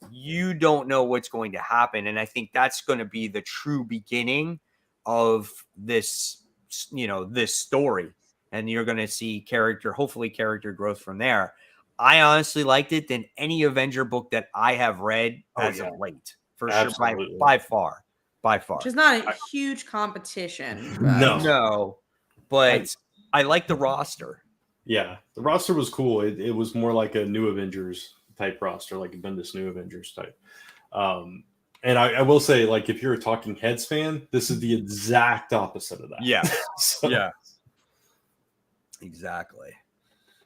Speaker 1: you don't know what's going to happen. And I think that's going to be the true beginning of this, this story. And you're going to see hopefully character growth from there. I honestly liked it than any Avenger book that I have read as of late, for sure, by far.
Speaker 2: Which is not a huge competition.
Speaker 3: No,
Speaker 1: but I like the roster.
Speaker 3: Yeah, the roster was cool. It was more like a New Avengers type roster, like a Bendis New Avengers type. And I will say, like, if you're a Talking Heads fan, this is the exact opposite of that.
Speaker 1: Yeah. Yeah. Exactly.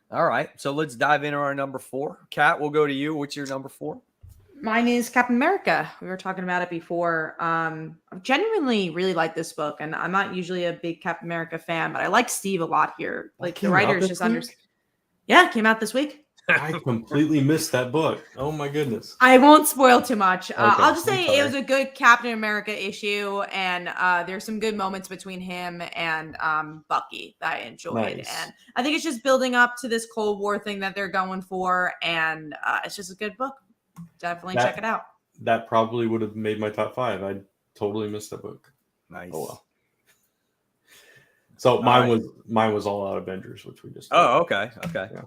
Speaker 1: All right, so let's dive into our number 4. Kat, we'll go to you. What's your number 4?
Speaker 2: Mine is Captain America. We were talking about it before. I genuinely really like this book, and I'm not usually a big Captain America fan, but I like Steve a lot here. Like the writers just understand. Yeah, it came out this week.
Speaker 3: I completely missed that book. Oh my goodness.
Speaker 2: I won't spoil too much.
Speaker 3: Okay,
Speaker 2: I'll just say it was a good Captain America issue, and there's some good moments between him and Bucky that I enjoyed.
Speaker 3: Nice.
Speaker 2: And I think it's just building up to this Cold War thing that they're going for, and it's just a good book. Definitely check it out.
Speaker 3: That probably would have made my top 5. I totally missed that book.
Speaker 1: Nice.
Speaker 3: Oh well. So mine was All Out Avengers, which we just.
Speaker 1: Oh, okay.
Speaker 3: Yeah.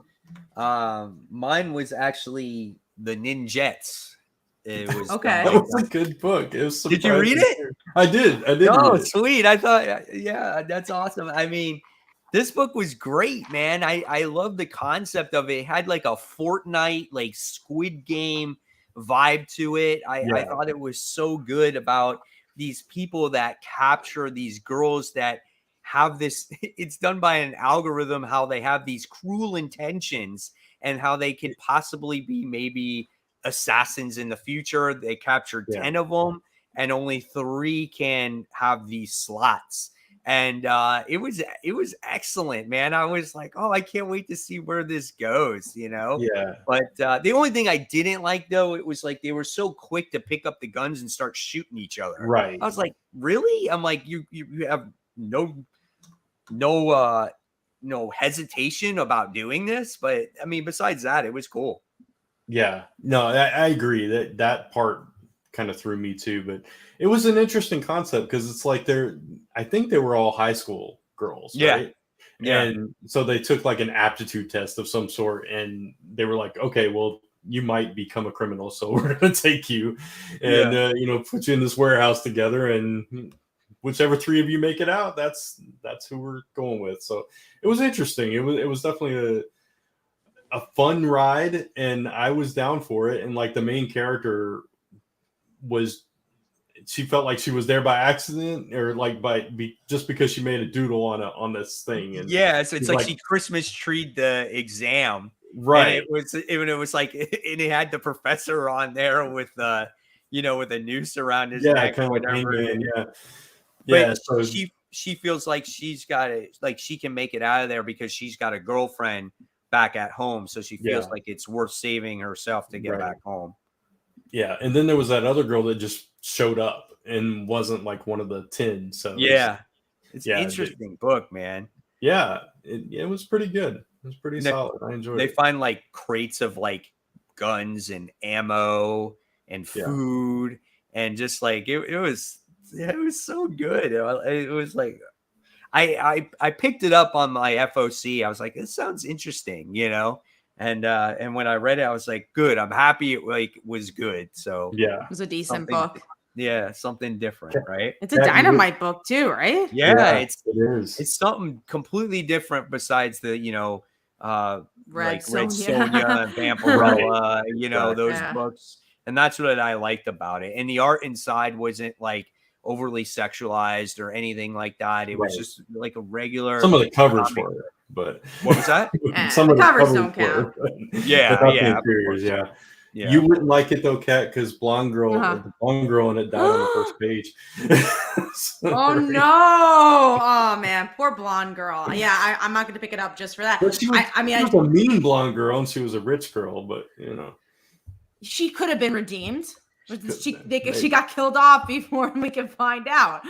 Speaker 1: Mine was actually the Ninjets. It was
Speaker 2: Okay.
Speaker 3: That was a good book. It was.
Speaker 1: Did you read it?
Speaker 3: I did.
Speaker 1: Oh,
Speaker 3: read it.
Speaker 1: Sweet. I thought, yeah, that's awesome. I mean, this book was great, man. I love the concept of it. It had like a Fortnite, like Squid Game vibe to it. I thought it was so good about these people that capture these girls that have this. It's done by an algorithm, how they have these cruel intentions and how they could possibly be maybe assassins in the future. They captured 10 of them and only 3 can have these slots. And it was excellent, man. I was like, oh, I can't wait to see where this goes, you know?
Speaker 3: Yeah.
Speaker 1: But the only thing I didn't like, though, it was like they were so quick to pick up the guns and start shooting each other.
Speaker 3: Right.
Speaker 1: I was like, really? I'm like, you have no hesitation about doing this. But I mean, besides that, it was cool.
Speaker 3: Yeah. No, I agree that part kind of threw me too, but it was an interesting concept because it's like I think they were all high school girls, right?
Speaker 1: Yeah.
Speaker 3: And so they took like an aptitude test of some sort and they were like, okay, well, you might become a criminal, so we're going to take you and put you in this warehouse together, and whichever 3 of you make it out, that's who we're going with. So it was interesting. It was definitely a fun ride, and I was down for it. And like the main character she felt like she was there by accident or like just because she made a doodle on this thing. And
Speaker 1: so it's like she Christmas treed the exam,
Speaker 3: right?
Speaker 1: And it was like, and it had the professor on there with with a noose around his neck,
Speaker 3: kind of like
Speaker 1: hanging.
Speaker 3: Yeah.
Speaker 1: So she feels like she's got it, like she can make it out of there because she's got a girlfriend back at home, so she feels like it's worth saving herself to get back home. Yeah,
Speaker 3: and then there was that other girl that just showed up and wasn't like one of the 10. So
Speaker 1: it's an interesting book, man.
Speaker 3: Yeah, it was pretty good. It was pretty solid. I enjoyed it.
Speaker 1: They find like crates of like guns and ammo and food and just like it was so good. It was like I picked it up on my FOC. I was like, this sounds interesting, And when I read it, I was like, good. I'm happy it was good. So
Speaker 2: it was a decent book.
Speaker 1: Yeah, something different, right?
Speaker 2: It's a dynamite book too, right?
Speaker 1: Yeah,
Speaker 3: it is.
Speaker 1: It's something completely different besides the
Speaker 2: Red
Speaker 1: Sonja and Vampirella, those books. And that's what I liked about it. And the art inside wasn't like overly sexualized or anything like that. It was just like a regular.
Speaker 3: Some of the covers were, but
Speaker 1: what was that?
Speaker 3: Some of the
Speaker 2: covers don't count.
Speaker 3: You wouldn't like it though, Kat, because blonde girl in it died on the first page.
Speaker 2: Oh no! Oh man, poor blonde girl. Yeah, I'm not going to pick it up just for that.
Speaker 3: But she was a mean blonde girl, and she was a rich girl, but
Speaker 2: she could have been redeemed. She got killed off before we can find out.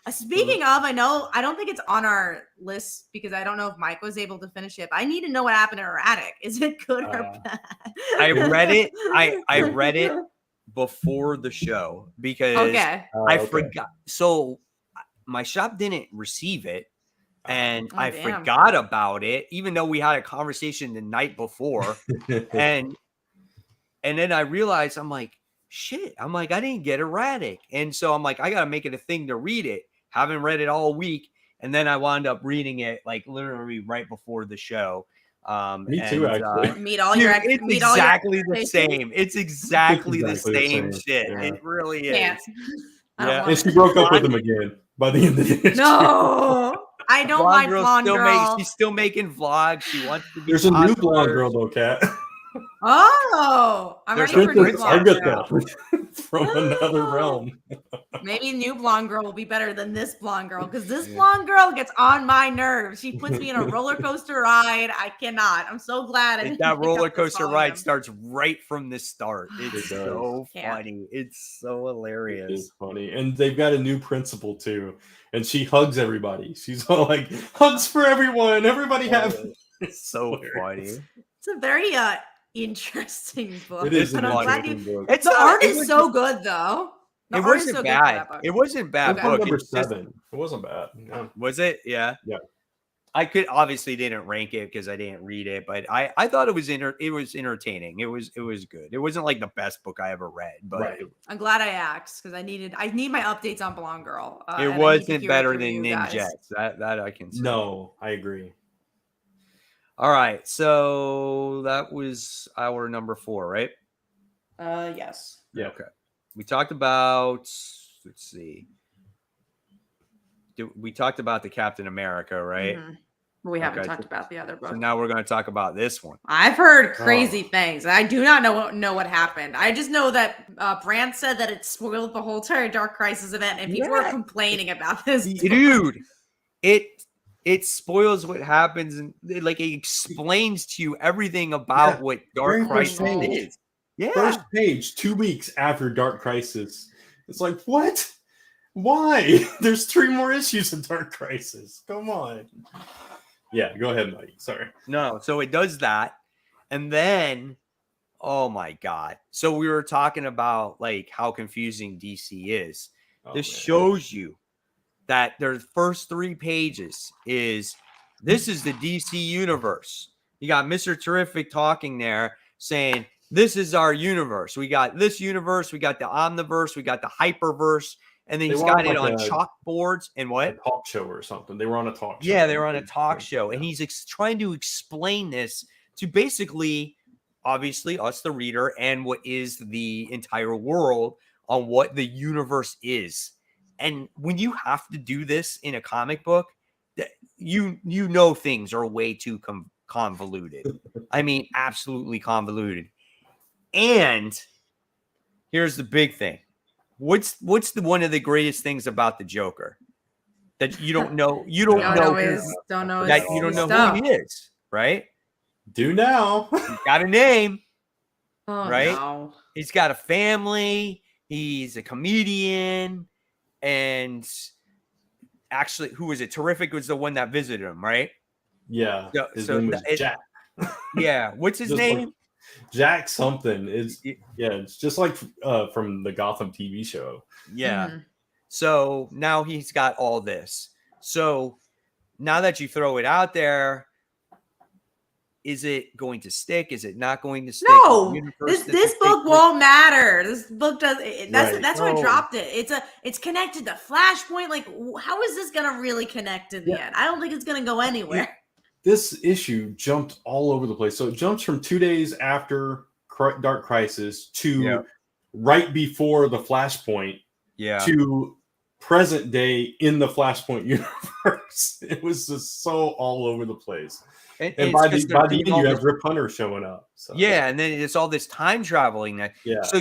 Speaker 2: Speaking of, I don't think it's on our list because I don't know if Mike was able to finish it. But I need to know what happened in her attic. Is it good or bad?
Speaker 1: I read it. I read it before the show because I forgot. So my shop didn't receive it, and I forgot about it, even though we had a conversation the night before, and then I realized I'm like, shit, I'm like, I didn't get erratic. And so I'm like, I got to make it a thing to read it. Haven't read it all week. And then I wound up reading it like literally right before the show.
Speaker 3: Me too, actually.
Speaker 1: It's exactly the same. It's exactly the same shit. Yeah. It really is.
Speaker 3: And she broke up with him again by the end of the day.
Speaker 2: No. I don't like blonde girl.
Speaker 1: She's still making vlogs. She wants to be.
Speaker 3: There's a new blonde girl though, Kat.
Speaker 2: Oh, I'm
Speaker 1: There's
Speaker 2: ready for new
Speaker 3: I
Speaker 2: blonde
Speaker 3: get
Speaker 2: girl.
Speaker 3: that from another realm.
Speaker 2: Maybe new blonde girl will be better than this blonde girl because this blonde girl gets on my nerves. She puts me in a roller coaster ride. I cannot. I'm so glad.
Speaker 1: That roller coaster ride starts right from the start. It's so
Speaker 2: Yeah.
Speaker 1: funny. It's so hilarious.
Speaker 3: It is funny, and they've got a new principal too, and she hugs everybody. She's all like, "Hugs for everyone. Everybody have."
Speaker 1: It's so funny.
Speaker 2: It's a very interesting book.
Speaker 3: It is
Speaker 2: and
Speaker 3: an
Speaker 2: I'm glad
Speaker 3: interesting book.
Speaker 1: It's
Speaker 2: the art
Speaker 1: it
Speaker 2: is
Speaker 1: was-
Speaker 2: so good though. The
Speaker 1: It
Speaker 2: art is
Speaker 1: wasn't
Speaker 2: so good for
Speaker 1: bad.
Speaker 2: that book.
Speaker 1: It wasn't bad
Speaker 2: Okay.
Speaker 1: book.
Speaker 3: Number
Speaker 1: It's just-
Speaker 3: 7. It wasn't bad. No.
Speaker 1: Was it? Yeah.
Speaker 3: Yeah.
Speaker 1: I could obviously didn't rank it because I didn't read it, but I thought it was entertaining. It was good. It wasn't like the best book I ever read, but
Speaker 3: Right.
Speaker 2: I'm glad I asked because I need my updates on Blonde Girl.
Speaker 1: it
Speaker 2: and I need to
Speaker 1: wasn't
Speaker 2: hear
Speaker 1: better
Speaker 2: from
Speaker 1: than
Speaker 2: you guys.
Speaker 1: Ninjets. That I can say.
Speaker 3: No, I agree.
Speaker 1: All right. So that was our number 4, right?
Speaker 2: Yes.
Speaker 3: Yeah.
Speaker 1: Okay. We talked about, let's see. We talked about the Captain America, right?
Speaker 2: Mhm. But we haven't
Speaker 1: Okay,
Speaker 2: talked about the other book.
Speaker 1: So now we're going to talk about this one.
Speaker 2: I've heard crazy things. I do not know what happened. I just know that Brand said that it spoiled the whole entire Dark Crisis event, and people were complaining about this.
Speaker 1: Dude, it spoils what happens, and it explains to you everything about what
Speaker 3: Very
Speaker 1: Dark Crisis
Speaker 3: first page.
Speaker 1: is. Yeah.
Speaker 3: First page, 2 weeks after Dark Crisis. It's like, what? Why? There's 3 more issues of Dark Crisis. Come on. Yeah, go ahead, Mike. Sorry.
Speaker 1: No, so it does that. And then, oh my God. So we were talking about how confusing DC is.
Speaker 3: Oh,
Speaker 1: This
Speaker 3: man.
Speaker 1: shows you that their first 3 pages this is the DC universe. You got Mr. Terrific talking there saying, this is our universe. We got this universe. We got the Omniverse. We got the Hyperverse. And then
Speaker 3: They
Speaker 1: he's
Speaker 3: were
Speaker 1: got
Speaker 3: on
Speaker 1: it on
Speaker 3: a
Speaker 1: chalkboards and
Speaker 3: a
Speaker 1: what?
Speaker 3: talk show or something. They were on a talk show.
Speaker 1: Yeah, they were on a talk show. And he's trying to explain this to basically, obviously, us, the reader, and what is the entire world on what the universe is. And when you have to do this in a comic book, you know things are way too convoluted. I mean, absolutely convoluted. And here's the big thing. What's one of the greatest things about the Joker? That you don't know. You don't know who he is, right?
Speaker 3: Do now.
Speaker 1: He's got a name,
Speaker 2: Oh,
Speaker 1: right?
Speaker 2: no.
Speaker 1: He's got a family. He's a comedian, and actually, who was it? Terrific was the one that visited him, right?
Speaker 3: Yeah.
Speaker 1: So-
Speaker 3: His
Speaker 1: so
Speaker 3: name was
Speaker 1: it-
Speaker 3: Jack.
Speaker 1: Yeah. What's his
Speaker 3: Just
Speaker 1: name?
Speaker 3: like Jack something. It's just like from the Gotham TV show.
Speaker 1: Yeah.
Speaker 2: Mhm.
Speaker 1: So now he's got all this. So now that you throw it out there, is it going to stick? Is it not going to stick?
Speaker 2: No,
Speaker 1: Universe
Speaker 2: this
Speaker 1: that
Speaker 2: book
Speaker 1: they-
Speaker 2: won't matter. This book does.
Speaker 3: Right.
Speaker 2: That's why I
Speaker 1: No.
Speaker 2: dropped it. It's connected to Flashpoint. Like, how is this gonna really connect in the end? I don't think it's gonna go anywhere.
Speaker 3: This issue jumped all over the place. So it jumps from 2 days after Dark Crisis to right before the Flashpoint
Speaker 1: Yeah.
Speaker 3: to present day in the Flashpoint universe. It was just so all over the place. And
Speaker 1: it's
Speaker 3: by
Speaker 1: 'cause
Speaker 3: the
Speaker 1: they're
Speaker 3: end,
Speaker 1: doing
Speaker 3: you
Speaker 1: all
Speaker 3: have
Speaker 1: this-
Speaker 3: Rip Hunter showing up. So,
Speaker 1: Yeah, and then it's all this time traveling that.
Speaker 3: yeah.
Speaker 1: So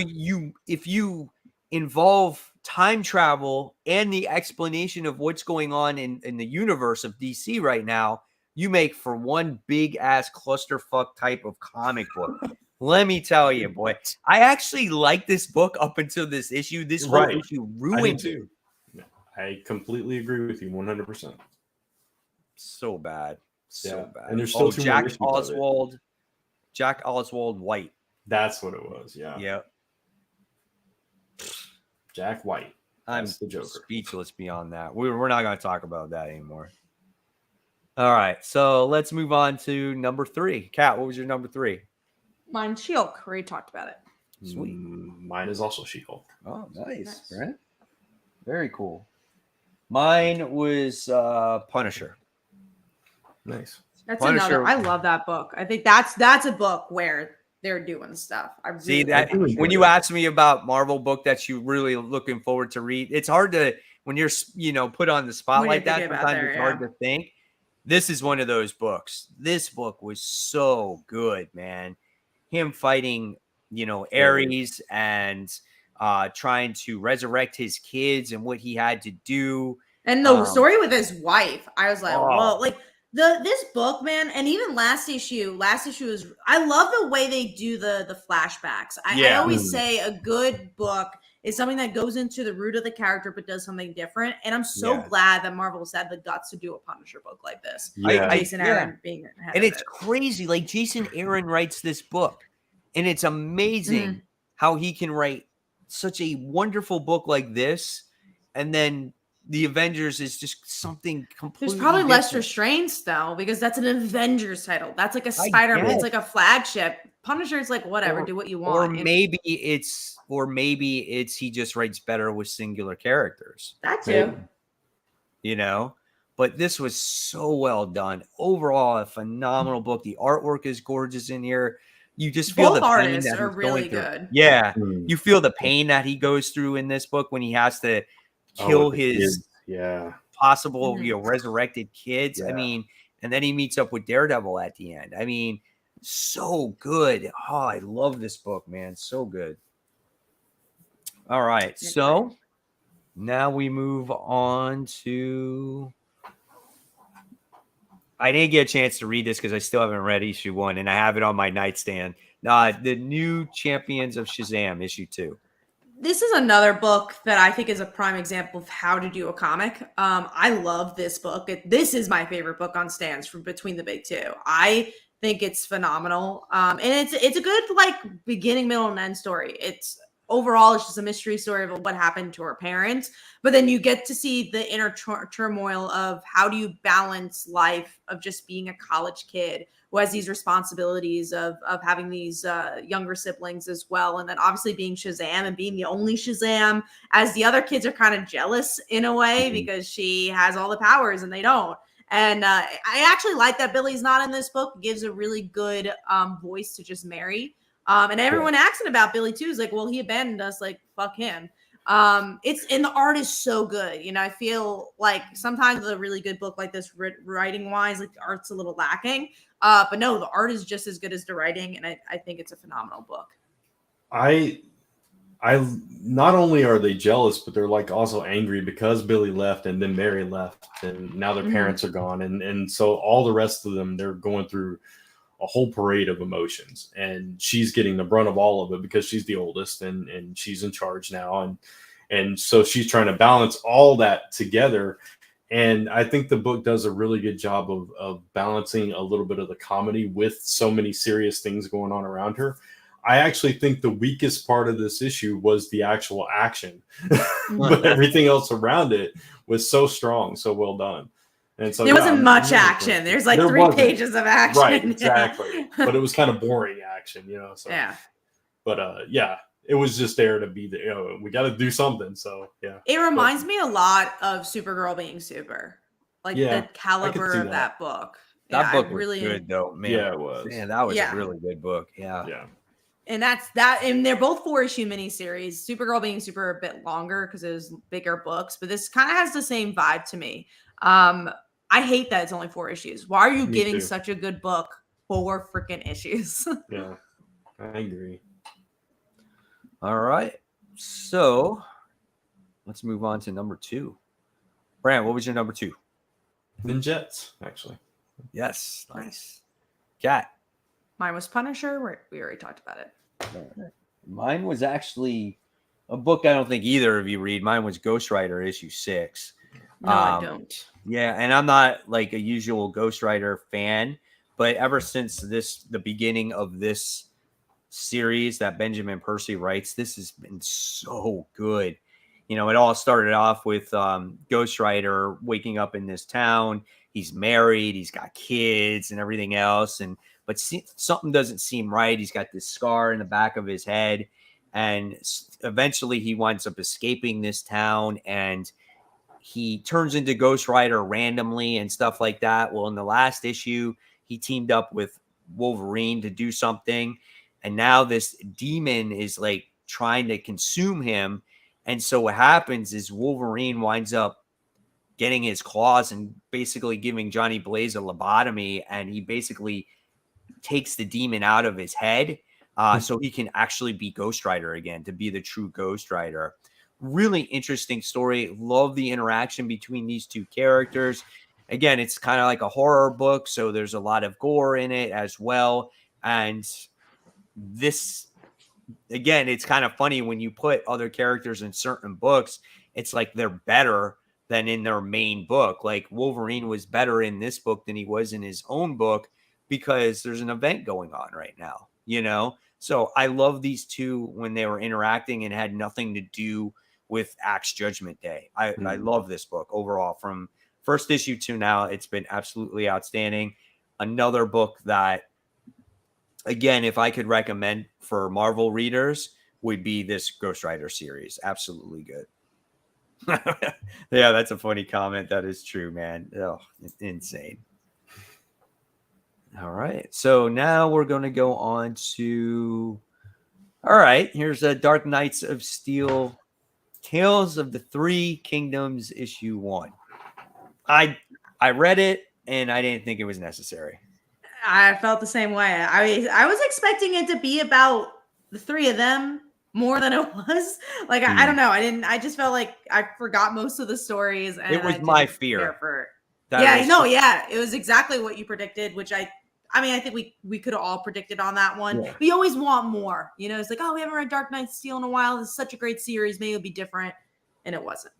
Speaker 1: if you involve time travel and the explanation of what's going on in the universe of DC right now, you make for one big ass clusterfuck type of comic book. Let me tell you, boy. I actually like this book up until this issue. This whole
Speaker 3: Right.
Speaker 1: issue
Speaker 3: I do
Speaker 1: ruined it.
Speaker 3: too. I completely agree with you 100%.
Speaker 1: So bad. So
Speaker 3: Yeah,
Speaker 1: bad.
Speaker 3: and there's still 2 more
Speaker 1: Jack
Speaker 3: issues of it.
Speaker 1: Oswald White.
Speaker 3: That's what it was. Yeah.
Speaker 1: Yeah.
Speaker 3: Jack White.
Speaker 1: I'm
Speaker 3: That's the Joker.
Speaker 1: speechless beyond that. We're not going to talk about that anymore. All right, so let's move on to number 3. Kat, what was your number 3?
Speaker 2: Mine She-Hulk. We already talked about it.
Speaker 1: Sweet.
Speaker 3: Mine is also She-Hulk.
Speaker 1: Oh, nice.
Speaker 2: Nice.
Speaker 1: Right? Very cool. Mine was Punisher.
Speaker 3: Nice.
Speaker 2: That's
Speaker 1: Punisher-
Speaker 2: another. I love that book. I think that's a book where they're doing stuff. I really
Speaker 1: See that
Speaker 3: really
Speaker 1: when
Speaker 3: enjoyed
Speaker 1: you
Speaker 3: it.
Speaker 1: ask me about Marvel book that you really looking forward to read, it's hard to when you're, you know, put on the spot like that, sometimes it's hard to think. This is one of those books. This book was so good, man. Him fighting, you know, Ares and trying to resurrect his kids and what he had to do.
Speaker 2: And the story with his wife, I was like, whoa, like this book, man, and even last issue is, I love the way they do the flashbacks. I always say a good book is something that goes into the root of the character but does something different. And I'm so glad that Marvel has had the guts to do a Punisher book like this. Jason Aaron being ahead
Speaker 1: and
Speaker 2: of
Speaker 1: it's crazy. Like Jason Aaron writes this book, and it's amazing how he can write such a wonderful book like this, and then the Avengers is just something completely
Speaker 2: There's probably
Speaker 1: different.
Speaker 2: less restraints though, because that's an Avengers title. That's like a Spider-Man. It's like a flagship. Punisher is like, whatever, do what you want.
Speaker 1: Or maybe it's he just writes better with singular characters.
Speaker 2: That too.
Speaker 1: You know, but this was so well done. Overall, a phenomenal book. The artwork is gorgeous in here. You just feel
Speaker 2: both
Speaker 1: the pain
Speaker 2: artists
Speaker 1: that
Speaker 2: are
Speaker 1: he's
Speaker 2: really
Speaker 1: going through.
Speaker 2: good.
Speaker 1: Yeah, you feel the pain that he goes through in this book when he has to kill his possible, you know, resurrected kids. I mean, and then he meets up with Daredevil at the end. I mean, so good. Oh, I love this book, man. So good. All right, so now we move on to. I didn't get a chance to read this because I still haven't read issue 1, and I have it on my nightstand. The New Champions of Shazam, issue 2.
Speaker 2: This is another book that I think is a prime example of how to do a comic. I love this book. This is my favorite book on stands from between the big two. I think it's phenomenal. And it's a good like beginning, middle, and end story. It's overall, it's just a mystery story of what happened to her parents. But then you get to see the inner turmoil of how do you balance life of just being a college kid who has these responsibilities of having these younger siblings as well. And then obviously being Shazam and being the only Shazam, as the other kids are kind of jealous in a way because she has all the powers and they don't. And I actually like that Billy's not in this book. It gives a really good voice to just Mary. And everyone asking about Billy too is like, well, he abandoned us, like, fuck him. And the art is so good. You know, I feel like sometimes a really good book like this, writing wise, like the art's a little lacking. But no, the art is just as good as the writing, and I think it's a phenomenal book.
Speaker 3: I not only are they jealous, but they're like also angry because Billy left and then Mary left, and now their parents are gone, and so all the rest of them, they're going through a whole parade of emotions, and she's getting the brunt of all of it because she's the oldest and she's in charge now, and so she's trying to balance all that together. And I think the book does a really good job of balancing a little bit of the comedy with so many serious things going on around her. I actually think the weakest part of this issue was the actual action, but everything else around it was so strong, so well done. And so
Speaker 2: there wasn't much action. There's like there 3 pages of action.
Speaker 3: Right, exactly. But it was kind of boring action, you know. So But it was just there to be there. You know, we got to do something. So
Speaker 2: it reminds me a lot of Supergirl being super, like the caliber of that book.
Speaker 1: That book was really good, though. Man,
Speaker 3: it was.
Speaker 1: Man, that was a really good book. Yeah.
Speaker 2: And that's that. And they're both 4-issue miniseries. Supergirl being super a bit longer because it was bigger books, but this kind of has the same vibe to me. I hate that it's only 4 issues. Why are you giving such a good book 4 freaking issues?
Speaker 3: Yeah, I agree.
Speaker 1: All right. So let's move on to number 2. Brand, what was your number 2?
Speaker 3: The Jets, actually.
Speaker 1: Yes. Nice. Cat.
Speaker 2: Mine was Punisher. We already talked about it.
Speaker 1: Mine was actually a book I don't think either of you read. Mine was Ghost Rider issue 6.
Speaker 2: No, I don't.
Speaker 1: Yeah, and I'm not like a usual Ghost Rider fan, but ever since the beginning of this series that Benjamin Percy writes, this has been so good. You know, it all started off with Ghost Rider waking up in this town. He's married, he's got kids and everything else, but something doesn't seem right. He's got this scar in the back of his head, and eventually he winds up escaping this town, and he turns into Ghost Rider randomly and stuff like that. Well, in the last issue, he teamed up with Wolverine to do something, and now this demon is like trying to consume him, And so what happens is Wolverine winds up getting his claws and basically giving Johnny Blaze a lobotomy, and he basically takes the demon out of his head so he can actually be Ghost Rider again, to be the true Ghost Rider. Really interesting story. Love the interaction between these two characters. Again, it's kind of like a horror book, so there's a lot of gore in it as well. And this, again, it's kind of funny when you put other characters in certain books, it's like they're better than in their main book. Like Wolverine was better in this book than he was in his own book because there's an event going on right now, you know? So I love these two when they were interacting and had nothing to do with Axe Judgment Day. I love this book overall. From first issue to now, it's been absolutely outstanding. Another book that, again, if I could recommend for Marvel readers, would be this Ghost Rider series. Absolutely good. Yeah, that's a funny comment. That is true, man. Oh, it's insane. All right. So now we're going to go on to, all right, here's a Dark Knights of Steel, Tales of the Three Kingdoms, issue 1. I read it and I didn't think it was necessary.
Speaker 2: I felt the same way. I was expecting it to be about the three of them more than it was. Like, I don't know. I just felt like I forgot most of the stories. And
Speaker 1: it was my fear.
Speaker 2: It was exactly what you predicted, which I think we could have all predicted on that one. Yeah. We always want more. You know, it's like, oh, we haven't read Dark Knight of Steel in a while. This is such a great series. Maybe it'll be different. And it wasn't.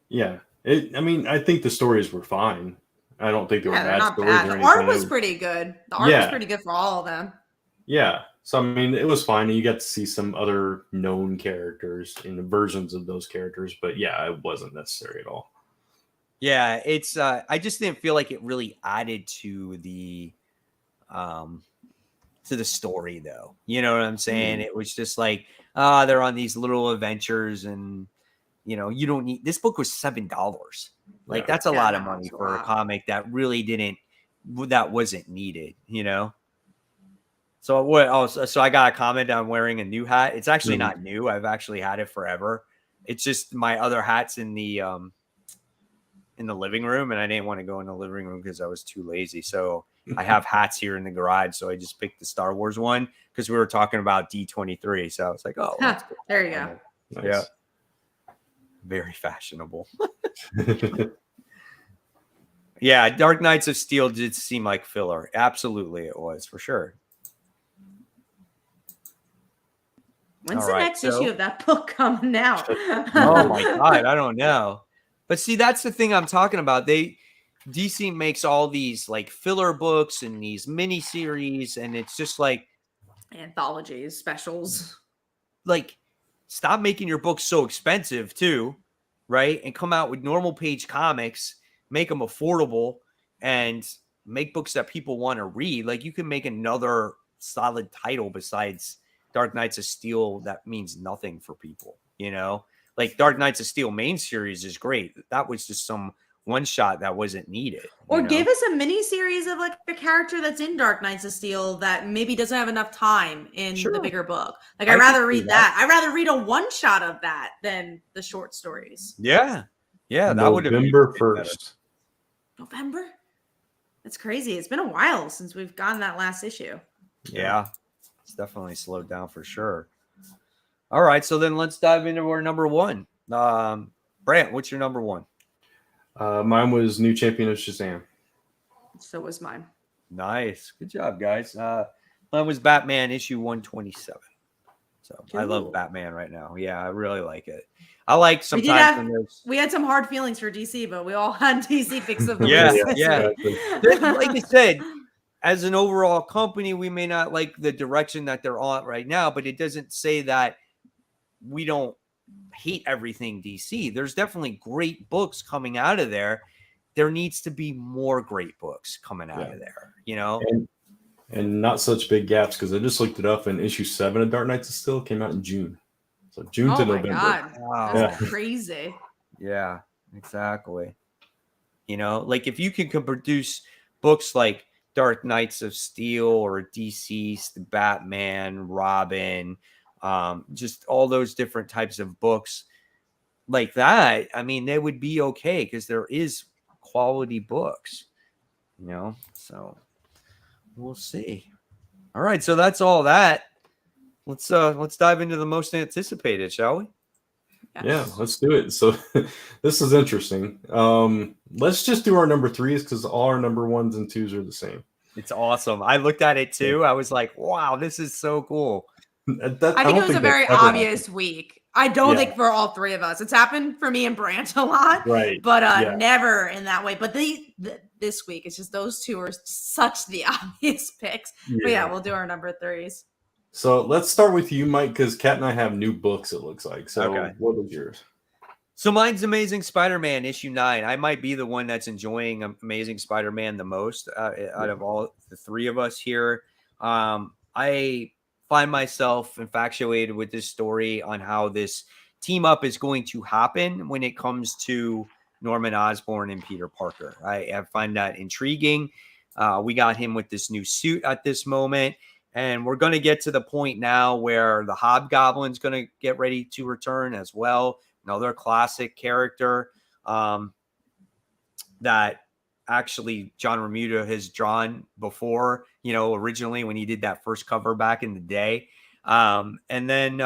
Speaker 2: Yeah.
Speaker 3: I think the stories were fine. I don't think they were bad stories or anything.
Speaker 2: The art was pretty good. The art was pretty good for all of them.
Speaker 3: Yeah. So, I mean, it was fine. You got to see some other known characters in the versions of those characters. But, yeah, it wasn't necessary at all.
Speaker 1: Yeah, it's I just didn't feel like it really added to the story, though. You know what I'm saying? It was just like, they're on these little adventures, and you know, you don't need, this book was $7. Like, that's a lot of money for a comic that really wasn't needed, you know? So so I got a comment on wearing a new hat. It's actually not new. I've actually had it forever. It's just my other hat's in the living room, and I didn't want to go in the living room because I was too lazy. So I have hats here in the garage. So I just picked the Star Wars one because we were talking about D23. So I was like, oh,
Speaker 2: there you go.
Speaker 3: Nice.
Speaker 1: Yeah. Very fashionable. Yeah, Dark Knights of Steel did seem like filler. Absolutely, it was, for sure.
Speaker 2: When's the next issue of that book coming out?
Speaker 1: Oh my God, I don't know. But see, that's the thing I'm talking about. DC makes all these like filler books and these mini series, and it's just like
Speaker 2: anthologies, specials.
Speaker 1: Like, stop making your books so expensive too, right? And come out with normal page comics, make them affordable, and make books that people want to read. Like, you can make another solid title besides Dark Knights of Steel that means nothing for people, you know? Like, Dark Knights of Steel main series is great. That was just some one shot that wasn't needed.
Speaker 2: Or give us a mini series of like a character that's in Dark Knights of Steel that maybe doesn't have enough time in the bigger book. Like, I'd rather read that. I'd rather read a one shot of that than the short stories.
Speaker 1: Yeah. Yeah. That would have been
Speaker 3: November 1st.
Speaker 2: November? That's crazy. It's been a while since we've gotten that last issue.
Speaker 1: Yeah. It's definitely slowed down for sure. All right. So then let's dive into our number one. Brant, what's your number one?
Speaker 3: Mine was New Champion of Shazam.
Speaker 2: So was mine.
Speaker 1: Nice. Good job, guys. Mine was Batman issue 127. So I love Batman right now. Yeah, I really like it. I like sometimes
Speaker 2: we had some hard feelings for DC, but we all had DC picks of the
Speaker 1: week. Like I said, as an overall company, we may not like the direction that they're on right now, but it doesn't say that we don't hate everything DC. There's definitely great books coming out of there. There needs to be more great books coming out of there, you know?
Speaker 3: And not such big gaps, because I just looked it up, and issue 7 of Dark Knights of Steel came out in June. So June to November.
Speaker 2: God. Wow. That's crazy.
Speaker 1: Yeah, exactly. You know, like if you can produce books like Dark Knights of Steel or DCeased, Batman, Robin, just all those different types of books like that, I mean, they would be okay because there is quality books, you know. So we'll see. All right, so that's all that. Let's dive into the most anticipated, shall we?
Speaker 2: Yes.
Speaker 3: Yeah, let's do it. So this is interesting. Let's just do our number 3s because all our number 1s and 2s are the same.
Speaker 1: It's awesome. I looked at it too. I was like, wow, this is so cool.
Speaker 2: I think it was a very obvious week. I don't think for all three of us. It's happened for me and Brant a lot,
Speaker 3: right?
Speaker 2: But never in that way. But this week, it's just those two are such the obvious picks. Yeah. But yeah, we'll do our number 3s.
Speaker 3: So let's start with you, Mike, because Kat and I have new books, it looks like. So what was yours?
Speaker 1: So mine's Amazing Spider-Man issue 9. I might be the one that's enjoying Amazing Spider-Man the most out of all the three of us here. I find myself infatuated with this story on how this team up is going to happen when it comes to Norman Osborn and Peter Parker. I find that intriguing. We got him with this new suit at this moment, and we're going to get to the point now where the Hobgoblin's going to get ready to return as well. Another classic character that actually John Romita has drawn before, you know, originally when he did that first cover back in the day. And then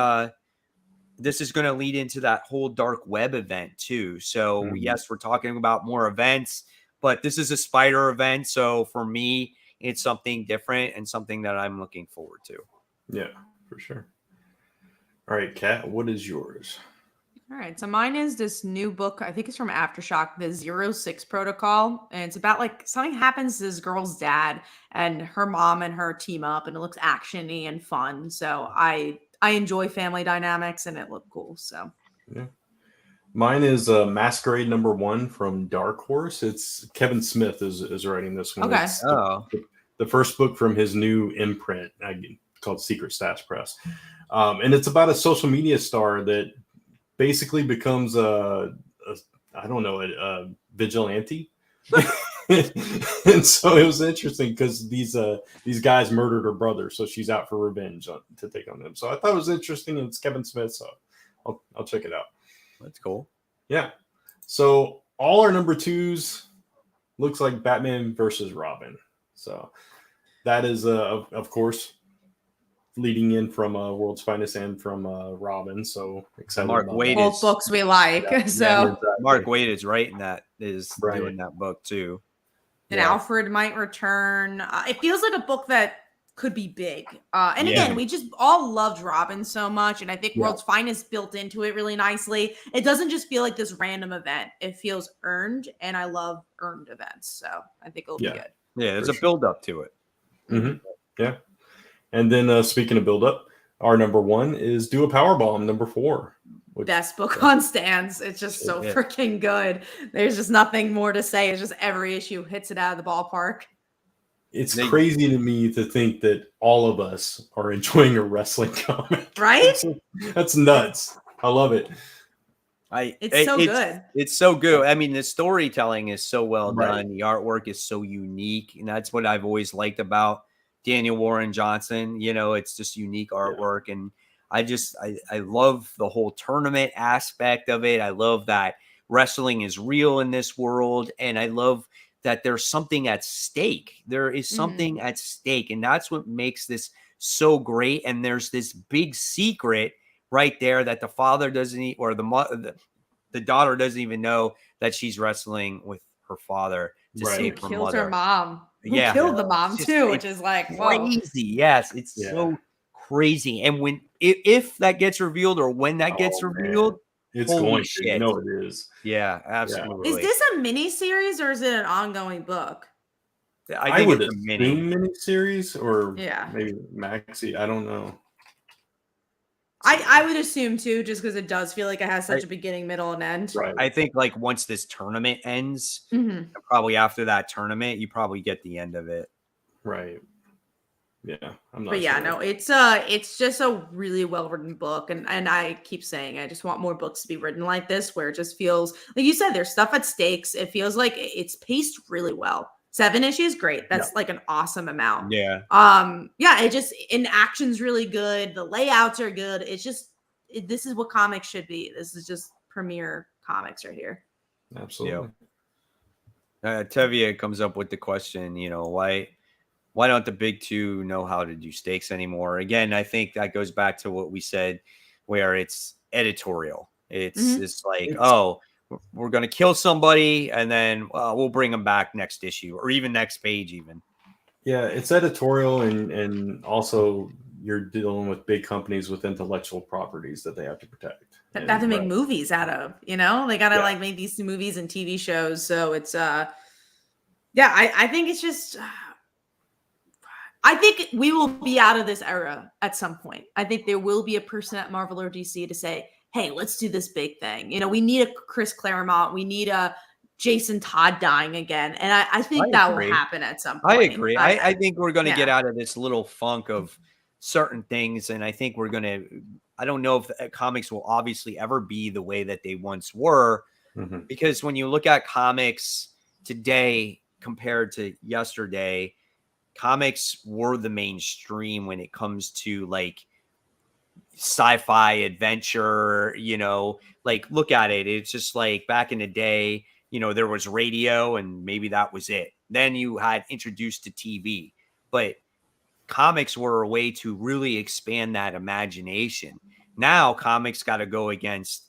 Speaker 1: this is going to lead into that whole Dark Web event too. So yes, we're talking about more events, but this is a Spider event. So for me, it's something different and something that I'm looking forward to.
Speaker 3: Yeah, for sure. All right, Kat, what is yours?
Speaker 2: All right, so mine is this new book. I think it's from Aftershock, the 06 Protocol, and it's about like something happens to this girl's dad, and her mom and her team up, and it looks actiony and fun. So I enjoy family dynamics, and it looked cool. So
Speaker 3: yeah, mine is Masquerade #1 from Dark Horse. It's Kevin Smith is writing this one.
Speaker 2: Okay.
Speaker 3: It's the first book from his new imprint called Secret Stash Press, and it's about a social media star that basically becomes a vigilante. And so it was interesting because these guys murdered her brother, so she's out for revenge to take on them. So I thought it was interesting. It's Kevin Smith, so I'll check it out.
Speaker 1: That's cool.
Speaker 3: Yeah. So all our number 2s looks like Batman versus Robin. So that is of course leading in from World's Finest and from Robin. So excited
Speaker 1: Mark
Speaker 3: about
Speaker 1: Waid.
Speaker 2: Both books we like.
Speaker 3: Yeah,
Speaker 2: so
Speaker 3: yeah, exactly.
Speaker 1: Mark Waid is writing that, doing that book too.
Speaker 2: And Alfred might return. It feels like a book that could be big. And again, we just all loved Robin so much. And I think World's Finest built into it really nicely. It doesn't just feel like this random event. It feels earned. And I love earned events. So I think it'll be good.
Speaker 1: Yeah, there's a build up to it.
Speaker 3: Mm-hmm. Yeah. And then speaking of build up, our number 1 is Do a Powerbomb #4.
Speaker 2: Best book on stands. It's just so freaking good. There's just nothing more to say. It's just every issue hits it out of the ballpark.
Speaker 3: It's crazy to me to think that all of us are enjoying a wrestling comic.
Speaker 2: Right?
Speaker 3: That's nuts. I love it.
Speaker 2: It's so good.
Speaker 1: It's so good. I mean, the storytelling is so well done. The artwork is so unique. And that's what I've always liked about Daniel Warren Johnson. You know, it's just unique artwork. And I love the whole tournament aspect of it. I love that wrestling is real in this world. And I love that there's something at stake. There is something at stake. And that's what makes this so great. And there's this big secret right there that the father doesn't, or the daughter doesn't even know that she's wrestling with her father to save her
Speaker 2: killed
Speaker 1: mother.
Speaker 2: Her mom.
Speaker 1: Yeah.
Speaker 2: Who killed the mom too, which is like
Speaker 1: crazy. Yes. It's so crazy. And if that gets revealed or when that gets revealed,
Speaker 3: it's going to. You know it is.
Speaker 1: Yeah, absolutely.
Speaker 2: Is this a mini series or is it an ongoing book?
Speaker 3: I would assume mini series or maybe maxi. I don't know.
Speaker 2: I would assume too, just because it does feel like it has such a beginning, middle, and end.
Speaker 3: Right.
Speaker 1: I think like once this tournament ends, probably after that tournament, you probably get the end of it.
Speaker 3: Right. Yeah. I'm not.
Speaker 2: But yeah, no, it's just a really well written book, and I keep saying I just want more books to be written like this, where it just feels like you said there's stuff at stakes. It feels like it's paced really well. 7 issues, great. That's like an awesome amount.
Speaker 1: Yeah.
Speaker 2: It just in action's really good. The layouts are good. It's just this is what comics should be. This is just premier comics right here.
Speaker 3: Absolutely.
Speaker 1: Tevia comes up with the question, why don't the big two know how to do stakes anymore? Again, I think that goes back to what we said, where it's editorial. It's like, we're going to kill somebody, and then we'll bring them back next issue or even next page even.
Speaker 3: Yeah, it's editorial, and also you're dealing with big companies with intellectual properties that they have to protect.
Speaker 2: They have to make movies out of, they got to like make these movies and TV shows. So it's, I think it's just, I think we will be out of this era at some point. I think there will be a person at Marvel or DC to say, hey, let's do this big thing. We need a Chris Claremont. We need a Jason Todd dying again. And I think that will happen at some point.
Speaker 1: I agree. I think we're going to get out of this little funk of certain things. And I think we're going to, I don't know if comics will obviously ever be the way that they once were, because when you look at comics today compared to yesterday, comics were the mainstream when it comes to like sci-fi adventure, like look at it. It's just like back in the day, there was radio and maybe that was it. Then you had introduced to TV, but comics were a way to really expand that imagination. Now comics got to go against,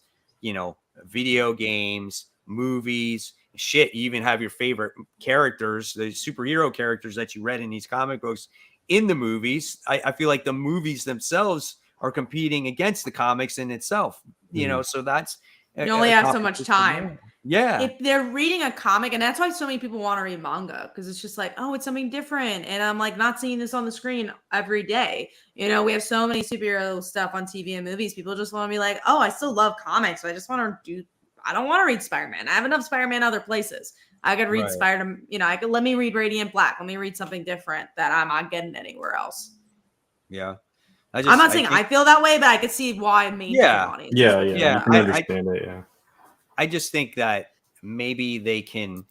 Speaker 1: video games, movies, shit. You even have your favorite characters, the superhero characters that you read in these comic books in the movies. I feel like the movies themselves are competing against the comics in itself, so that's,
Speaker 2: you only have so much time.
Speaker 1: Yeah.
Speaker 2: If they're reading a comic, and that's why so many people want to read manga, because it's just like, oh, it's something different. And I'm like not seeing this on the screen every day. We have so many superhero stuff on TV and movies. People just want to be like, oh, I still love comics. So I just want to I don't want to read Spider-Man. I have enough Spider-Man other places. I could read Spider, let me read Radiant Black. Let me read something different that I'm not getting anywhere else.
Speaker 1: Yeah.
Speaker 2: I'm not saying I feel that way, but I could see why mainstream audience.
Speaker 3: Yeah. I can understand it. Yeah.
Speaker 1: I just think that maybe they can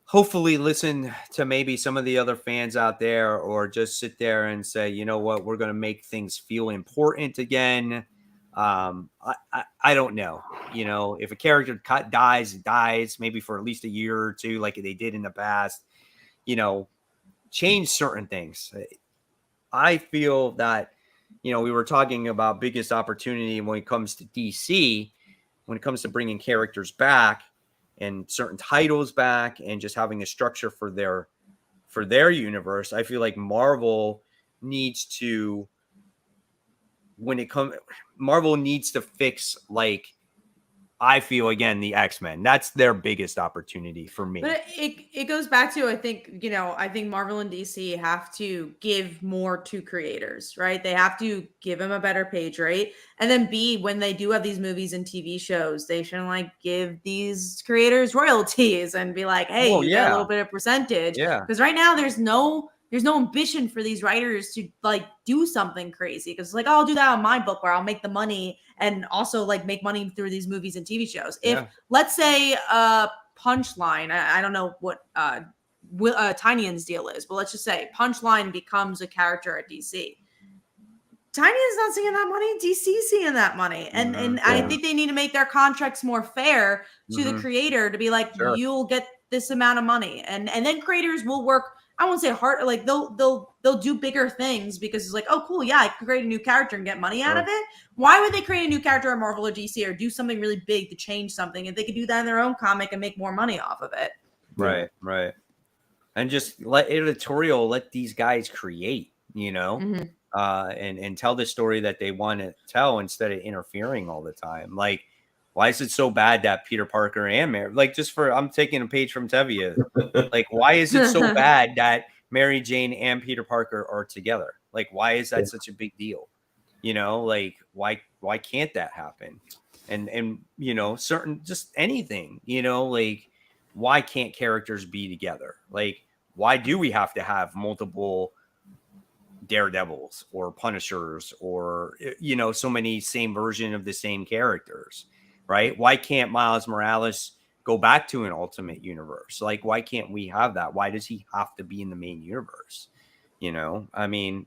Speaker 1: hopefully listen to maybe some of the other fans out there, or just sit there and say, you know what, we're going to make things feel important again. I don't know, if a character dies maybe for at least a year or two, like they did in the past, change certain things. I feel that, we were talking about biggest opportunity when it comes to DC, when it comes to bringing characters back and certain titles back and just having a structure for their universe. I feel like Marvel needs to, Marvel needs to fix, like, I feel again, the X-Men. That's their biggest opportunity for me.
Speaker 2: But it goes back to, I think Marvel and DC have to give more to creators, right? They have to give them a better page rate. And then B, when they do have these movies and TV shows, they should give these creators royalties and be like, hey, get a little bit of percentage.
Speaker 1: Yeah.
Speaker 2: Because right now there's no ambition for these writers to do something crazy. Because oh, I'll do that on my book where I'll make the money and also make money through these movies and TV shows. If let's say Punchline, I don't know what Tinyan's deal is, but let's just say Punchline becomes a character at DC. Tinyan's not seeing that money. DC's seeing that money. And I think they need to make their contracts more fair to the creator to be like, you'll get this amount of money. And then creators will work, I won't say hard, they'll do bigger things because it's oh, cool. Yeah, I can create a new character and get money out of it. Why would they create a new character at Marvel or DC or do something really big to change something if they could do that in their own comic and make more money off of it?
Speaker 1: Right. And just let these guys create, and tell the story that they want to tell instead of interfering all the time. Why is it so bad that Peter Parker and Mary, I'm taking a page from Tevia. Why is it so bad that Mary Jane and Peter Parker are together? Why is that such a big deal? Why can't that happen? And certain, just anything, why can't characters be together? Why do we have to have multiple Daredevils or Punishers or, so many same version of the same characters? Right? Why can't Miles Morales go back to an Ultimate Universe? Why can't we have that? Why does he have to be in the main universe? I mean,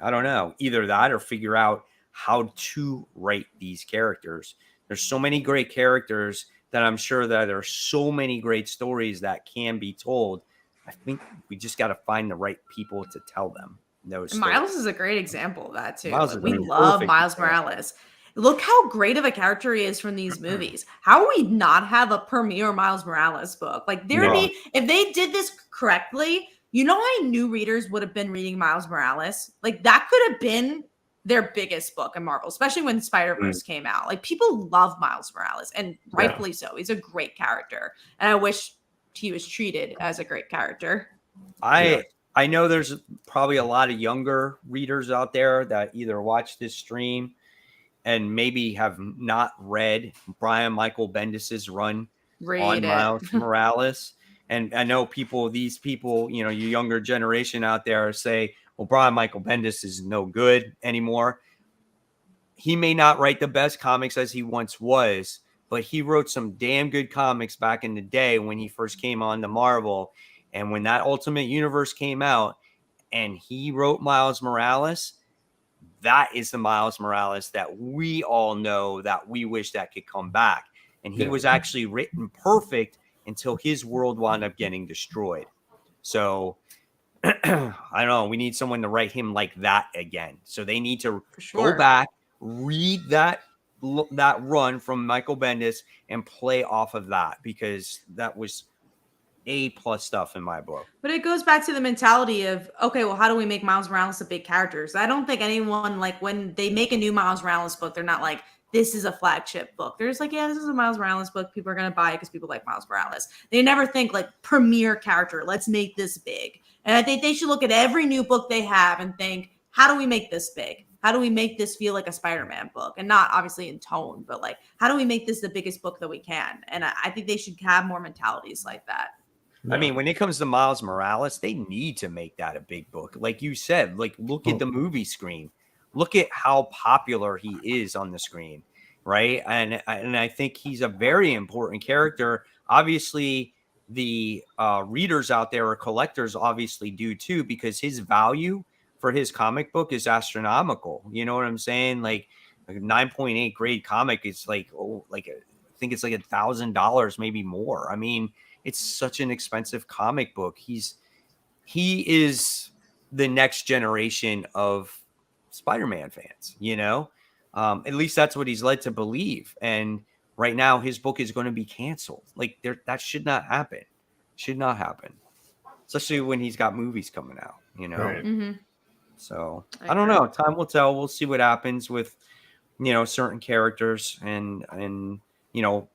Speaker 1: I don't know. Either that or figure out how to write these characters There's so many great characters that I'm sure that there are so many great stories that can be told. I think we just got to find the right people to tell them those
Speaker 2: And Miles
Speaker 1: stories.
Speaker 2: is a great example of that too.
Speaker 1: Miles
Speaker 2: Like,
Speaker 1: is
Speaker 2: we
Speaker 1: a
Speaker 2: love
Speaker 1: perfect
Speaker 2: Miles
Speaker 1: example.
Speaker 2: Morales. Look how great of a character he is from these movies. How would we not have a premiere Miles Morales book? Like, there would be, if they did this correctly, you know how new readers would have been reading Miles Morales? Like, that could have been their biggest book in Marvel, especially when Spider-Verse came out. Like, people love Miles Morales, and rightfully so. He's a great character. And I wish he was treated as a great character.
Speaker 1: I know there's probably a lot of younger readers out there that either watch this stream and maybe have not read Brian Michael Bendis's run on Miles Morales. And I know these people, you know, your younger generation out there say, well, Brian Michael Bendis is no good anymore. He may not write the best comics as he once was, but he wrote some damn good comics back in the day when he first came on to Marvel. And when that Ultimate Universe came out and he wrote Miles Morales, that is the Miles Morales that we all know that we wish that could come back. And he was actually written perfect until his world wound up getting destroyed. So I don't know. We need someone to write him like that again. So they need to go back, read that run from Michael Bendis and play off of that, because that was A+ stuff in my book.
Speaker 2: But it goes back to the mentality of, okay, well, how do we make Miles Morales a big character? So I don't think anyone, like, when they make a new Miles Morales book, they're not like, this is a flagship book. They're just like, yeah, this is a Miles Morales book. People are going to buy it because people like Miles Morales. They never think like premier character. Let's make this big. And I think they should look at every new book they have and think, how do we make this big? How do we make this feel like a Spider-Man book? And not obviously in tone, but like, how do we make this the biggest book that we can? And I think they should have more mentalities like that.
Speaker 1: I mean, when it comes to Miles Morales, they need to make that a big book. Like you said, like, look at the movie screen. Look at how popular he is on the screen, right? And I think he's a very important character. Obviously, the readers out there or collectors obviously do too, because his value for his comic book is astronomical. You know what I'm saying? Like a 9.8 grade comic is like, I think it's like $1,000, maybe more. I mean, it's such an expensive comic book. He is the next generation of Spider-Man fans, you know? At least that's what he's led to believe. And right now his book is going to be canceled. Like, that should not happen. Should not happen. Especially when he's got movies coming out, you know?
Speaker 3: Right.
Speaker 2: Mm-hmm.
Speaker 1: So I don't know. Time will tell. We'll see what happens with, you know, certain characters and, you know,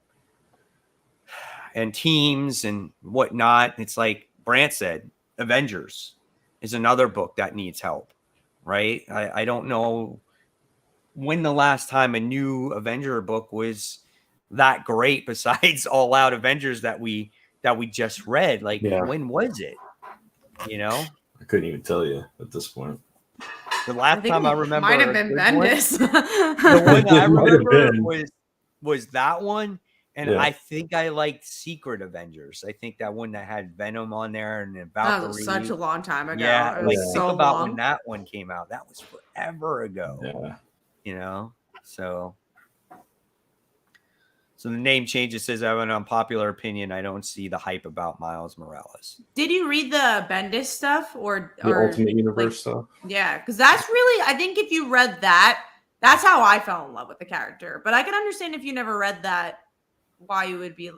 Speaker 1: and teams and whatnot. It's like Brant said, Avengers is another book that needs help, right? I don't know when the last time a new Avenger book was that great besides All Out Avengers that we just read. Like, when was it? You know?
Speaker 3: I couldn't even tell you at this point.
Speaker 1: The last time I remember
Speaker 2: might have been Bendis.
Speaker 1: The one I remember was that one. And I think I liked Secret Avengers. I think that one that had Venom on there and about
Speaker 2: that was such a long time ago.
Speaker 1: Yeah,
Speaker 2: like
Speaker 1: think about when that one came out. That was forever ago.
Speaker 3: Yeah.
Speaker 1: You know, so the name change. It says, I have an unpopular opinion. I don't see the hype about Miles Morales.
Speaker 2: Did you read the Bendis stuff or
Speaker 3: the Ultimate Universe stuff?
Speaker 2: Yeah, because that's really, I think if you read that, that's how I fell in love with the character. But I can understand if you never read that, why you would be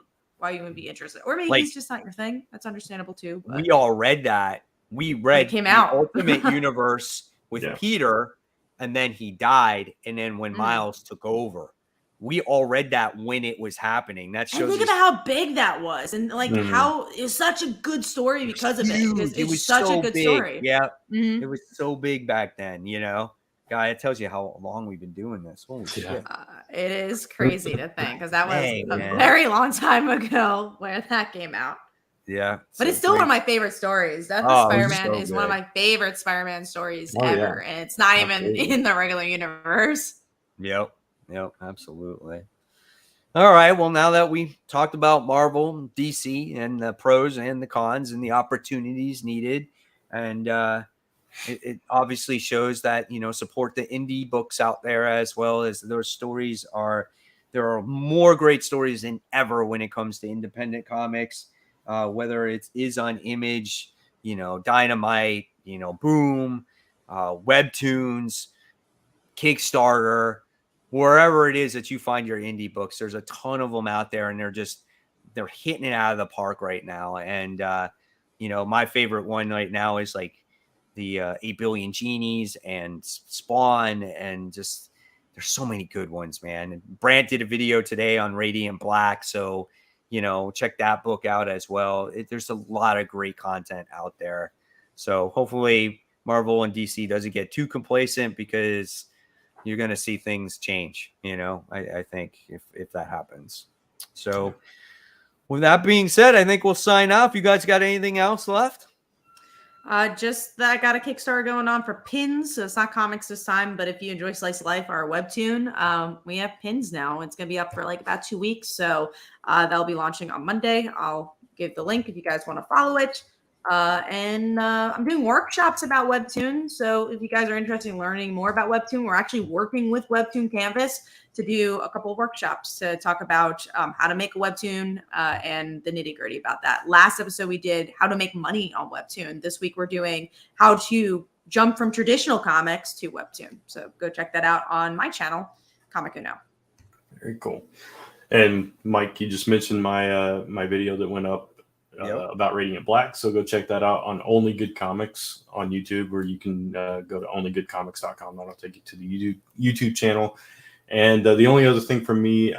Speaker 2: interested, or maybe it's just not your thing. That's understandable too. But
Speaker 1: we all read that. We read
Speaker 2: came out
Speaker 1: Ultimate Universe with Peter, and then he died, and then when Miles took over, we all read that when it was happening. That shows.
Speaker 2: And think about how big that was, and like how it was such a good story because of it. Because it was such a good story.
Speaker 1: Yeah, it was so big back then. You know. God, it tells you how long we've been doing this. Holy shit.
Speaker 2: It is crazy to think, because that was a very long time ago where that came out.
Speaker 1: Yeah.
Speaker 2: But it's still one of my favorite stories. Death of Spider-Man is one of my favorite Spider-Man stories ever. And it's not even in the regular universe.
Speaker 1: Yep, absolutely. All right. Well, now that we talked about Marvel, DC, and the pros and the cons and the opportunities needed, and it obviously shows that, you know, support the indie books out there, as well as those stories are there are more great stories than ever when it comes to independent comics, whether it is on Image, Dynamite, Boom, Webtoons, Kickstarter, wherever it is that you find your indie books. There's a ton of them out there, and they're hitting it out of the park right now. And my favorite one right now is like the 8 Billion Genies and Spawn, and just there's so many good ones, man. And Brant did a video today on Radiant Black, so check that book out as well. There's a lot of great content out there. So hopefully Marvel and DC doesn't get too complacent, because you're going to see things change, I think if that happens. So with that being said, I think we'll sign off. You guys got anything else left?
Speaker 2: Just that I got a Kickstarter going on for pins. So it's not comics this time, but if you enjoy Slice of Life, our webtoon, we have pins now. It's going to be up for like about 2 weeks. So that'll be launching on Monday. I'll give the link if you guys want to follow it. And I'm doing workshops about Webtoon. So if you guys are interested in learning more about Webtoon, we're actually working with Webtoon Canvas to do a couple of workshops to talk about how to make a Webtoon and the nitty gritty about that. Last episode, we did how to make money on Webtoon. This week, we're doing how to jump from traditional comics to Webtoon. So go check that out on my channel, Comic Uno.
Speaker 3: Very cool. And Mike, you just mentioned my my video that went up about Radiant Black. So go check that out on Only Good Comics on YouTube, or you can go to onlygoodcomics.com. That'll take you to the YouTube channel. And the only other thing for me,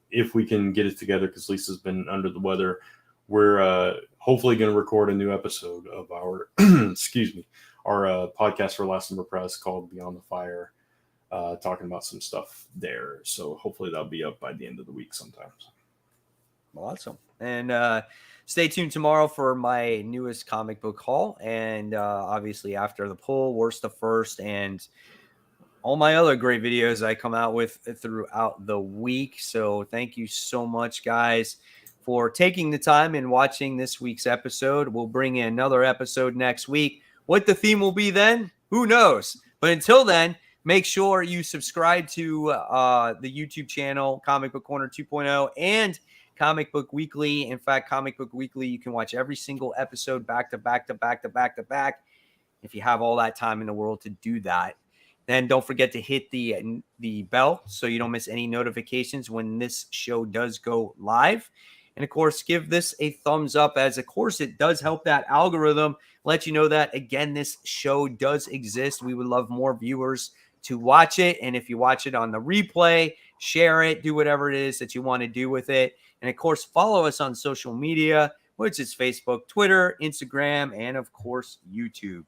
Speaker 3: if we can get it together, because Lisa's been under the weather, we're hopefully going to record a new episode of our, our podcast for Last Number Press called Beyond the Fire, talking about some stuff there. So hopefully that'll be up by the end of the week sometimes.
Speaker 1: Awesome. And stay tuned tomorrow for my newest comic book haul. And obviously after the poll, Worst to First, and all my other great videos I come out with throughout the week. So thank you so much, guys, for taking the time and watching this week's episode. We'll bring in another episode next week. What the theme will be then, who knows? But until then, make sure you subscribe to the YouTube channel, Comic Book Corner 2.0, and Comic Book Weekly. In fact, Comic Book Weekly, you can watch every single episode back to back to back to back to back if you have all that time in the world to do that. Then don't forget to hit the bell so you don't miss any notifications when this show does go live. And of course, give this a thumbs up, as of course it does help that algorithm let you know that, again, this show does exist. We would love more viewers to watch it. And if you watch it on the replay, share it, do whatever it is that you want to do with it. And of course, follow us on social media, which is Facebook, Twitter, Instagram, and of course, YouTube.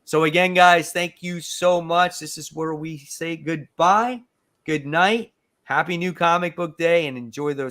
Speaker 1: So again, guys, thank you so much. This is where we say goodbye, good night, happy new comic book day, and enjoy those